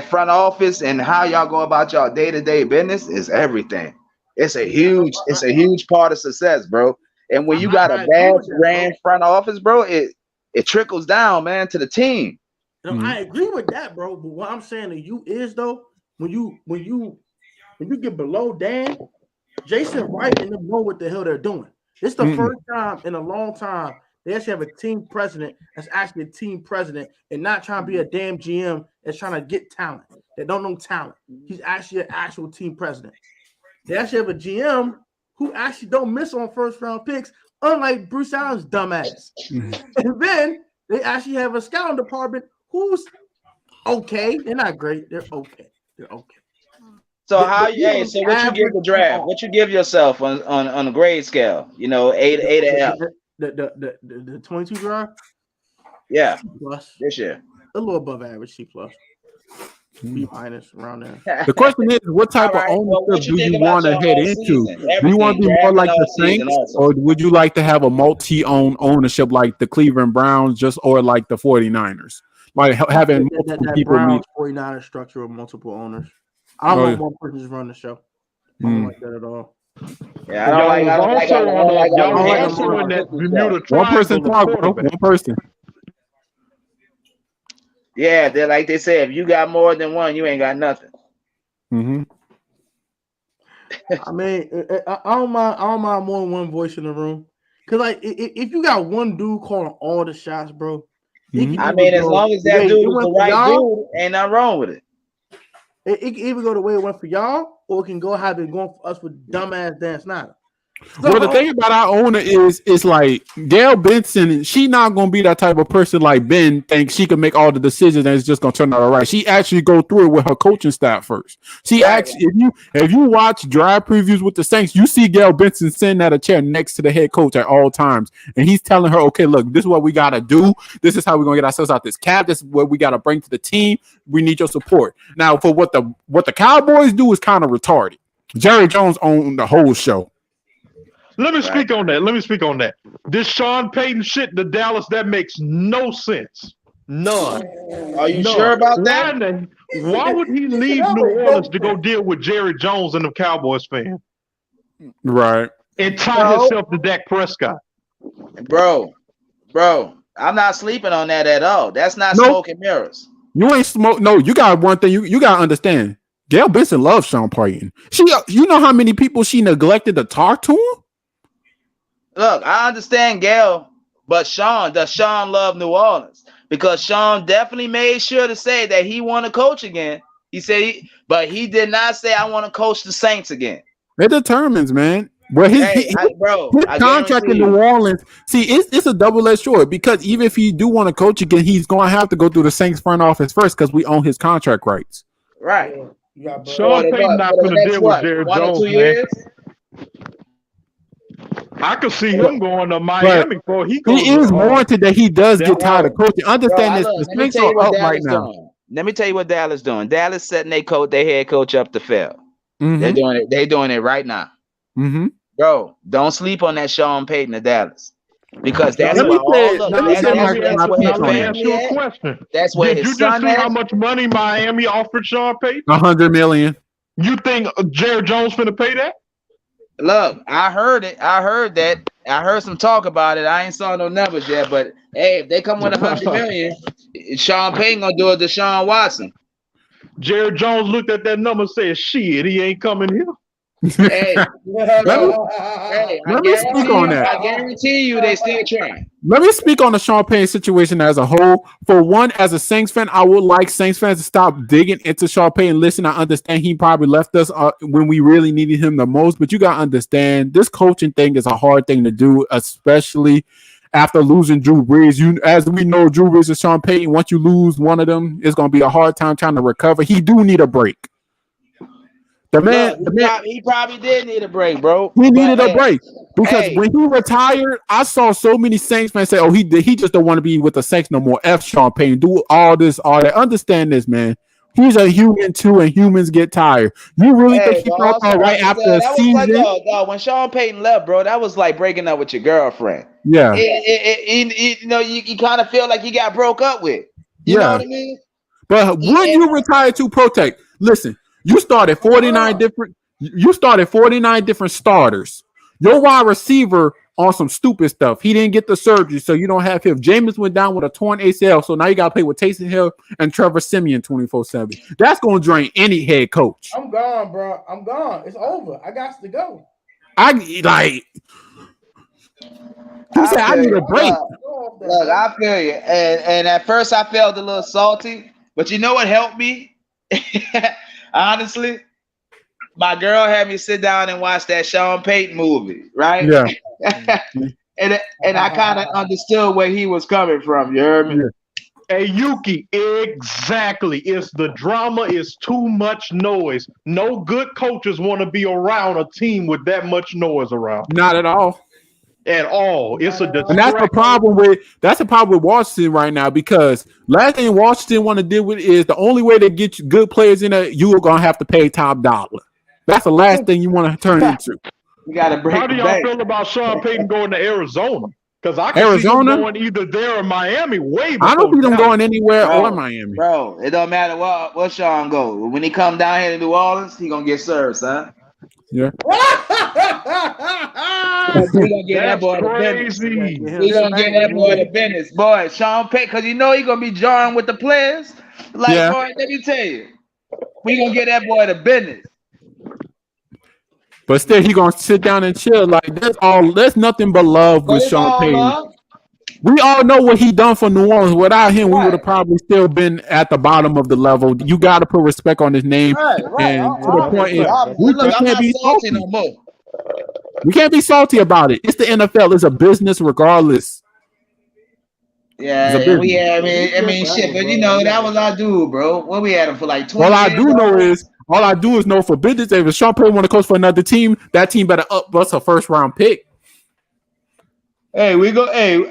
front office and how y'all go about y'all day-to-day business is everything. It's a huge part of success, bro. And when you got a bad ran front office, bro, it trickles down, man, to the team. No, I agree with that, bro. But what I'm saying to you is though, when you get below Dan, Jason Wright and them know what the hell they're doing. It's the first time in a long time they actually have a team president that's actually a team president and not trying to be a damn GM that's trying to get talent. They don't know talent. He's actually an actual team president. They actually have a GM who actually don't miss on first round picks, unlike Bruce Allen's dumbass. And then they actually have a scouting department who's okay. They're not great. They're okay. So so what you give the draft? What you give yourself on a grade scale? You know, A to F. The 22 draft? Yeah. C plus. This year. A little above average, C plus. B minus around there. The question is, what type of ownership do you want to head into? Do you want to be more like the Saints, or would you like to have a multi-owned ownership like the Cleveland Browns, or like the 49ers? Like having multiple people Browns 49ers structure with multiple owners. I don't want one person just run the show. I don't like that at all. Yeah, I don't like that Bermuda one person talk, bro. One person. Yeah, they're like they say, if you got more than one, you ain't got nothing. Mm-hmm. I mean, I don't mind more than one voice in the room. Cause like, if you got one dude calling all the shots, bro. I mean, as long as that dude is the right dude, ain't nothing wrong with it. It can either go the way it went for y'all, or it can go how it going for us with dumbass Dan Snyder. So, well, the thing about our owner is like Gail Benson. She not gonna be that type of person like Ben thinks she can make all the decisions and it's just gonna turn out all right. She actually go through it with her coaching staff first. She actually, if you watch drive previews with the Saints, you see Gail Benson sitting at a chair next to the head coach at all times, and he's telling her, "Okay, look, this is what we gotta do. This is how we're gonna get ourselves out this cap. This is what we gotta bring to the team. We need your support." Now, for what the Cowboys do is kind of retarded. Jerry Jones owned the whole show. Let me speak on that. This Sean Payton shit to Dallas, that makes no sense. None. Are you sure about that? Why would he leave New Orleans to go deal with Jerry Jones and the Cowboys fan Right. and tie himself to Dak Prescott? Bro, I'm not sleeping on that at all. That's not Nope. smoke and mirrors. You ain't smoke. No, you got one thing. You got to understand. Gail Benson loves Sean Payton. You know how many people she neglected to talk to him? Look, I understand Gail, but does Sean love New Orleans? Because Sean definitely made sure to say that he want to coach again. He said, but he did not say I want to coach the Saints again. It determines, man. Well, his contract in New Orleans. See, it's a double-edged sword because even if he do want to coach again, he's going to have to go through the Saints front office first because we own his contract rights. Right. Sean Payton not going to deal with Jerry Jones, 2 years? I could see him going to Miami before he goes. He is warranted that he does get tired of coaching. Understand this. The Saints are up right now. Let me tell you what Dallas doing. Dallas setting their head coach up to fail. Mm-hmm. They're doing it. They're doing it right now. Mm-hmm. Bro, don't sleep on that Sean Payton of Dallas. Because that's Let where me ask you a question. That's where Did his you just son see at? how much money Miami offered Sean Payton? $100 million. You think Jerry Jones finna pay that? Look, I heard it. I heard that. I heard some talk about it. I ain't saw no numbers yet, but hey, if they come with $100 million, Sean Payton gonna do it to Deshaun Watson. Jerry Jones looked at that number and said, "Shit, he ain't coming here." Hey, let me speak on that. I guarantee you, they still trying. Let me speak on the Sean Payton situation as a whole. For one, as a Saints fan, I would like Saints fans to stop digging into Sean Payton. Listen, I understand he probably left us when we really needed him the most, but you got to understand this coaching thing is a hard thing to do, especially after losing Drew Brees. As we know, Drew Brees and Sean Payton, once you lose one of them, it's going to be a hard time trying to recover. He do need a break. He probably did need a break, bro. He needed a break because when he retired, I saw so many Saints fans say, "Oh, he just don't want to be with the Saints no more." F Sean Payton, do all this, all that. Understand this, man. He's a human too, and humans get tired. You really think he thought that right after a season? When Sean Payton left, bro, that was like breaking up with your girlfriend. Yeah, you kind of feel like you got broke up with. You know what I mean? But when you retire to protect, listen. You started 49 different starters. Your wide receiver on some stupid stuff. He didn't get the surgery, so you don't have him. Jameis went down with a torn ACL, so now you got to play with Taysom Hill and Trevor Siemian 24/7. That's going to drain any head coach. I'm gone, bro. I'm gone. It's over. I got to go. I need a break. Look, I feel you. And at first I felt a little salty, but you know what helped me? Honestly, my girl had me sit down and watch that Sean Payton movie, right? Yeah. and I kind of understood where he was coming from. You heard me? Hey, Yuki, exactly. It's the drama is too much noise. No good coaches want to be around a team with that much noise around. Not at all. At all. It's a distraction. And that's the problem with Washington right now, because last thing Washington want to deal with is the only way to get you good players in there, you are gonna have to pay top dollar. That's the last thing you want to turn into. You gotta break. How do y'all feel about Sean Payton going to Arizona? Because I can see him going either there or Miami. I don't see them going anywhere or Miami. Bro, it don't matter what Sean go. When he come down here to New Orleans, he gonna get served, son. Yeah. We gonna get that boy the business. We gonna get that boy the business, boy. Sean Payton, because you know he gonna be jarring with the players. Boy, let me tell you, we gonna get that boy the business. But still, he gonna sit down and chill. Like that's nothing but love with Sean Payton. We all know what he done for New Orleans. Without him, we would have probably still been at the bottom of the level. You got to put respect on his name. And to the point is, we can't be salty no more. We can't be salty about it. It's the NFL. It's a business, regardless. Yeah, I mean, shit. But you know, that was our dude, bro. What we had him for like 20 All I do know for business, if Sean Payton want to coach for another team, that team better up us a first round pick. Hey,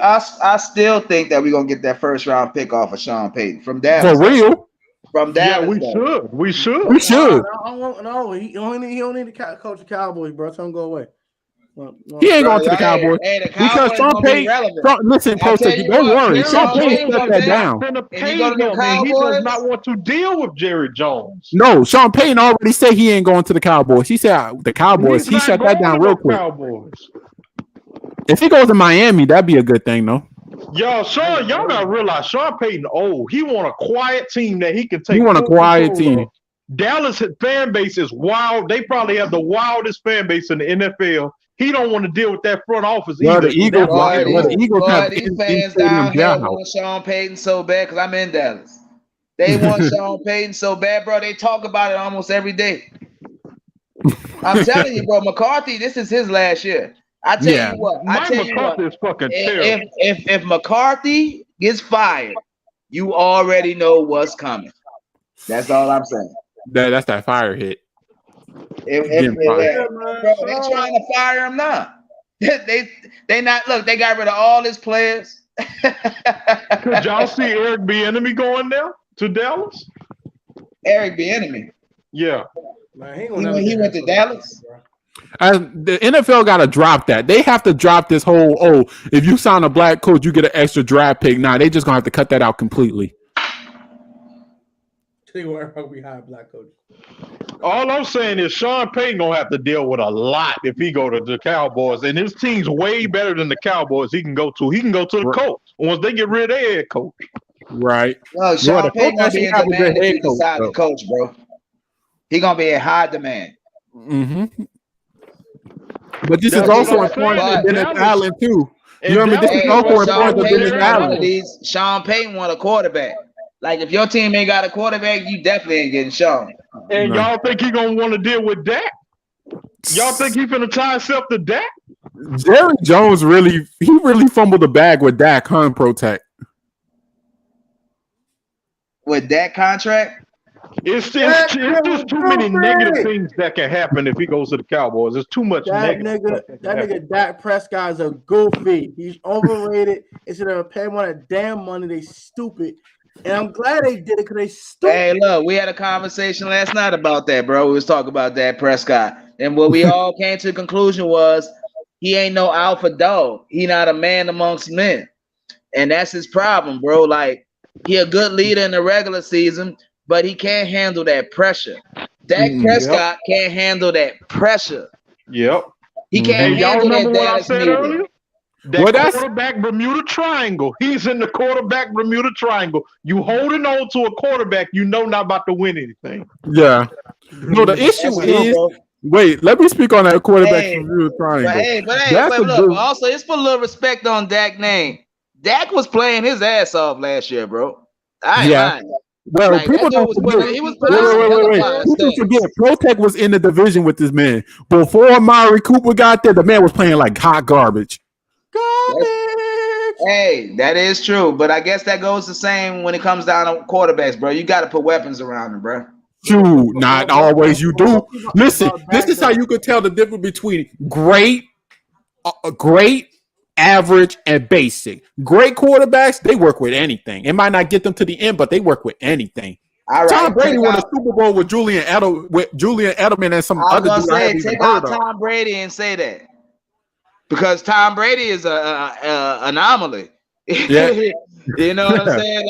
I still think that we're gonna get that first round pick off of Sean Payton from Dallas. For real? From Dallas. Yeah, we should. We should. No, he don't need to coach the Cowboys, bro. Tell him go away. He ain't going to the Cowboys. Hey, the Because Cowboys Sean gonna be Payton, relevant. listen, I tell Protect, you don't what, worry. Sean Sean Payton Payton shut comes that in, down. Gonna If pay you go to the him, and he does Cowboys- not want to deal with Jerry Jones. No, Sean Payton already said he ain't going to the Cowboys. He said the Cowboys. He's He not shut that going down to real the quick. Cowboys. If he goes to Miami, that'd be a good thing, though. Y'all gotta realize Sean Payton old. He want a quiet team that he can take. He want a full quiet control team. of. Dallas fan base is wild. They probably have the wildest fan base in the NFL. He don't want to deal with that front office Well, either. the Eagles, Boy, have these in fans stadium down here jailhouse. want Sean Payton so bad because I'm in Dallas. They want Sean Payton so bad, bro. They talk about it almost every day. I'm telling you, bro, McCarthy, this is his last year. I tell Yeah. you what. Mike McCarthy is fucking terrible. If McCarthy gets fired, you already know what's coming. That's all I'm saying. That's that fire hit. Bro, Getting fired. they trying to fire him now. They not look. They got rid of all his players. Could y'all see Eric Bieniemy going there to Dallas? Eric Bieniemy. Yeah. Man, he He went to Dallas. The NFL got to drop that. They have to drop this whole, if you sign a black coach, you get an extra draft pick. Nah, they just going to have to cut that out completely. We hire black coach. All I'm saying is Sean Payton gonna have to deal with a lot if he go to the Cowboys, and his team's way better than the Cowboys. He can go to the coach once they get rid of their head coach. Right. No, Sean the Payton gonna coach be in actually have a demand good if head he coach, decide to though. coach, bro. He gonna be in high demand. Mm-hmm. But this That's is also what I'm important saying. to Dennis Dallas- Allen too. You know what I mean? This Dallas- is Hey, also Sean important to Payton, Dennis Allen. Sean Payton want a quarterback. Like if your team ain't got a quarterback, you definitely ain't getting Sean. And No. y'all think he gonna want to deal with Dak? Y'all think he finna tie himself to Dak? Jerry Jones really fumbled the bag with Dak, huh, Protect? With that contract, It's just too many negative things that can happen if he goes to the Cowboys. There's too much That negative. nigga Dak Prescott is a goofy. He's overrated. Instead of paying him that damn money, they stupid. And I'm glad they did it because they stupid. hey, look, we had a conversation last night about that, bro. We was talking about Dak Prescott, and what we all came to the conclusion was he ain't no alpha dog. He not a man amongst men, and that's his problem, bro. Like he a good leader in the regular season, but he can't handle that pressure. Dak Prescott can't handle that pressure. Yep. He can't And y'all handle that remember what I Dallas said meeting. earlier? That quarterback Bermuda Triangle. He's in the quarterback Bermuda Triangle. You holding on to a quarterback, you know not about to win anything. Yeah. No, the issue That's is. true, bro. Wait, let me speak on that quarterback Hey, from Bermuda Triangle. But look, also it's put a little respect on Dak's name. Dak was playing his ass off last year, bro. I ain't lying. Well, Like, people that don't dude was putting- forget. he was putting some hella fire People stats. forget. Protect was in the division with this man before Amari Cooper got there. The man was playing like hot garbage. Hey, that is true, but I guess that goes the same when it comes down to quarterbacks, bro. You got to put weapons around them, bro. True, not always. You do. Listen, this is how you could tell the difference between great, average, and basic. Great quarterbacks, they work with anything. It might not get them to the end, but they work with anything. All right, Tom Brady won a Super Bowl with Julian Edelman and some I was other gonna dude I say, haven't even take out heard of. Tom Brady and say that because Tom Brady is a anomaly. Yeah. You know what I'm saying?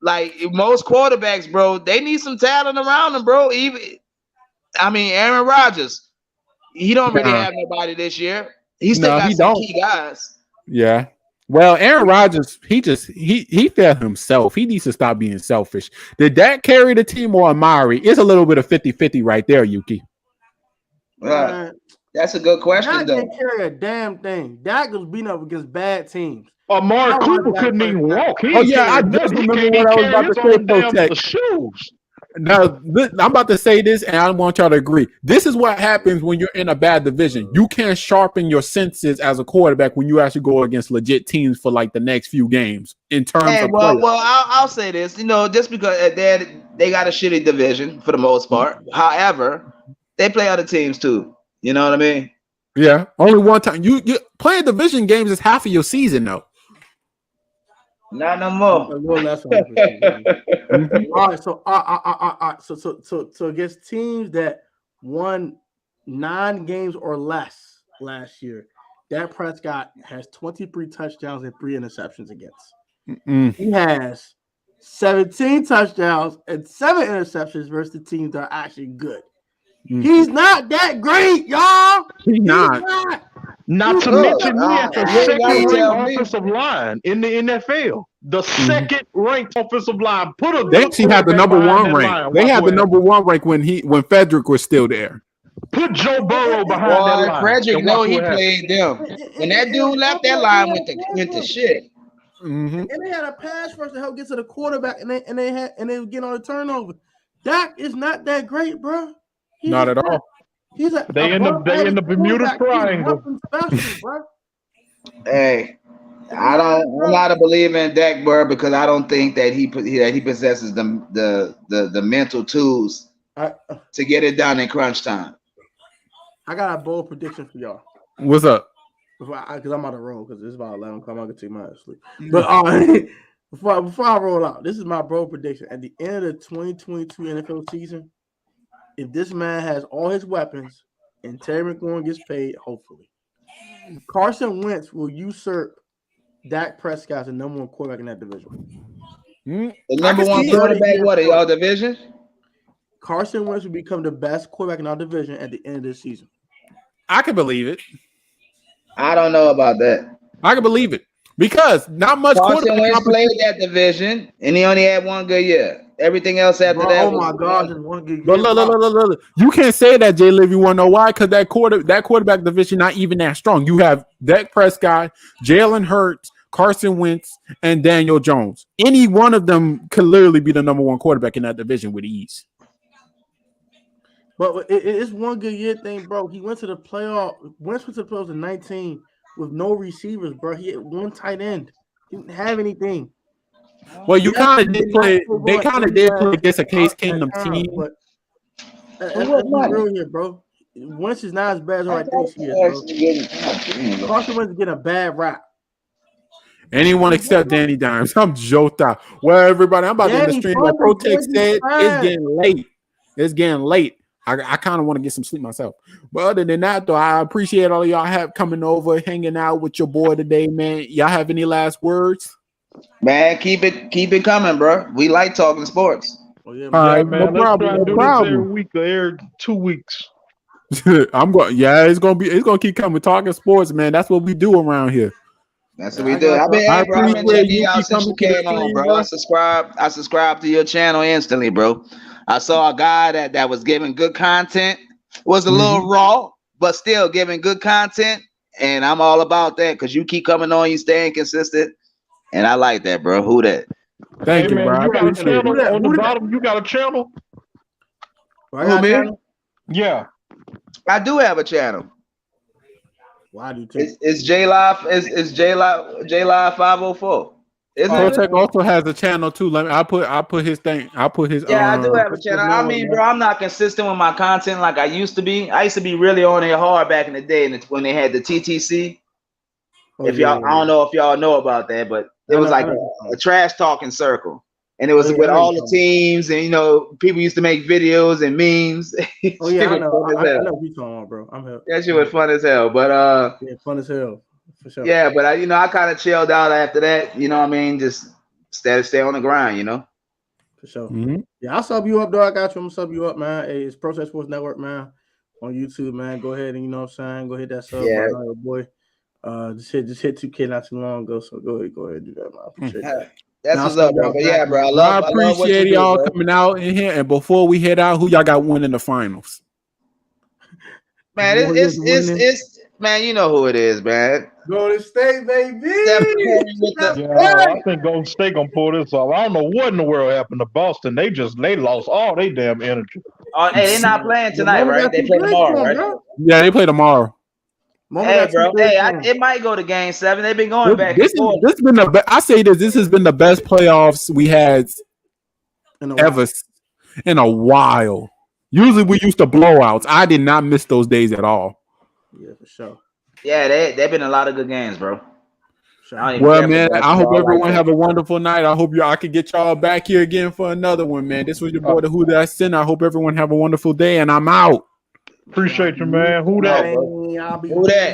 Like most quarterbacks, bro, they need some talent around them, bro. Aaron Rodgers, he don't really have nobody this year. He still got some key guys. Yeah. Well, Aaron Rodgers, he failed himself. He needs to stop being selfish. Did Dak carry the team or Amari? It's a little bit of 50-50 right there, Yuki. That's a good question, Dak though. didn't carry a damn thing. Dak was beating up against bad teams. Amari Cooper couldn't even walk. I just remember what I was about to say, Protect. Shoes. Now, I'm about to say this, and I want y'all to agree. This is what happens when you're in a bad division. You can't sharpen your senses as a quarterback when you actually go against legit teams for like the next few games in terms of well, I'll say this, just because they got a shitty division for the most part. However, they play other teams too. You know what I mean? Yeah, only one time. You playing division games is half of your season, though. Not no more. All right, so against teams that won 9 games or less, last year. Dak Prescott has 23 touchdowns and 3 interceptions against. Mm. He has 17 touchdowns and 7 interceptions versus the teams that are actually good. Mm. He's not that great, y'all. He's not. Not to Look, mention, he has the you ain't gotta second-ranked tell me. offensive line in the NFL. The second-ranked offensive line. Put a They good actually had the quarterback number behind one that rank. line. They Watch had the what number one rank when Frederick was still there. Put Joe Burrow behind that Boy, line. Frederick and know watch he what happens. played them. When that dude left that line went to shit. Mm-hmm. And they had a pass rush to help get to the quarterback, and they would get on a turnover. Dak is not that great, bro. He's Not at all. He's a They in the Bermuda Triangle. He's nothing special, bro. Hey, I'm not a believer in Dak, bro, because I don't think that he possesses the mental tools to get it done in crunch time. I got a bold prediction for y'all. What's up? Because I'm on the roll because it's about 11 o'clock. I'm gonna take my sleep. But before I roll out, this is my bold prediction. At the end of the 2022 NFL season, if this man has all his weapons and Terry McLaurin gets paid, hopefully, Carson Wentz will usurp Dak Prescott as the number one quarterback in that division. Mm. The number one quarterback, what, in y'all division? Carson Wentz will become the best quarterback in our division at the end of this season. I can believe it. I don't know about that. I can believe it because not much Carson quarterback Wentz competition. played that division, and he only had one good year. Everything else after that. Oh my God! Just one good But look. You can't say that, Jay Liv. You want to know why? Because that quarterback division not even that strong. You have Dak Prescott, Jalen Hurts, Carson Wentz, and Daniel Jones. Any one of them could literally be the number one quarterback in that division with ease. But it's one good year thing, bro. He went to the playoff. Wentz went to the playoffs in 19 with no receivers, bro. He had one tight end. He didn't have anything. Well, you kind of did play. They kind of did play against a Case Kingdom team. But let's be real here, bro. Wentz is not as bad as I think he is, bro. Carson Wentz is getting a bad rap. Anyone except Danny Dimes. I'm joked out. Well, everybody, I'm about to end the stream. Like Protect said, it's getting late. It's getting late. I kind of want to get some sleep myself. But other than that, though, I appreciate all of y'all have coming over, hanging out with your boy today, man. Y'all have any last words? Man, keep it coming, bro. We like talking sports. Oh, yeah, All right, Man, no let's try problem. and do No this every problem. week or every 2 weeks. I'm going. Yeah, it's gonna keep coming. Talking sports, man. That's what we do around here. That's what we do. I've been checking you out since you came on, bro. I subscribed to your channel instantly, bro. I saw a guy that was giving good content. Was a little raw, but still giving good content. And I'm all about that because you keep coming on, you staying consistent. And I like that, bro. Who that? Thank you, man, bro. I you got a appreciate it. channel on the bottom. You got a channel? Who, me? Yeah. I do have a channel. Well, I do too. It's J Live. It's J Live 504. Isn't it? Protect also has a channel too. I put his thing. I put his. Yeah, I do have a channel. I mean, bro, I'm not consistent with my content like I used to be. I used to be really on there hard back in the day, and it's when they had the TTC. I don't know if y'all know about that, but it was like a trash talking circle, and it was with all the teams, and people used to make videos and memes. Oh yeah, I know what you're talking about, bro. I'm here. That shit was fun as hell, but yeah, fun as hell. For sure. Yeah, but I kind of chilled out after that. You know what I mean? Just stay on the grind. For sure. Mm-hmm. Yeah, I'll sub you up, though. I got you. I'm gonna sub you up, man. Hey, it's Pro Sports Network, man, on YouTube, man. Go ahead and you know what I'm saying. Go hit that sub, boy. Just hit 2K not too long ago. So go ahead and do that, man. I appreciate that. That's what's up, bro. But yeah, bro. I appreciate y'all coming out in here. And before we head out, who y'all got winning the finals? Man, it's man, you know who it is, man. Golden State, baby. I think Golden State gonna pull this off. I don't know what in the world happened to Boston. They lost all their damn energy. Oh, hey, they're not playing tonight, right? They play tomorrow, right? Yeah, they play tomorrow. Hey, bro. Hey, it might go to Game 7. They've been going back and forth. This has been I say this has been the best playoffs we had ever in a while. Usually we used to blowouts. I did not miss those days at all. Yeah, for sure. Yeah, they've been a lot of good games, bro. Well, man, I hope everyone have a wonderful night. I hope I could get y'all back here again for another one, man. This was your boy, the Who That Sin. I hope everyone have a wonderful day, and I'm out. Appreciate you, man. Who that? Who that?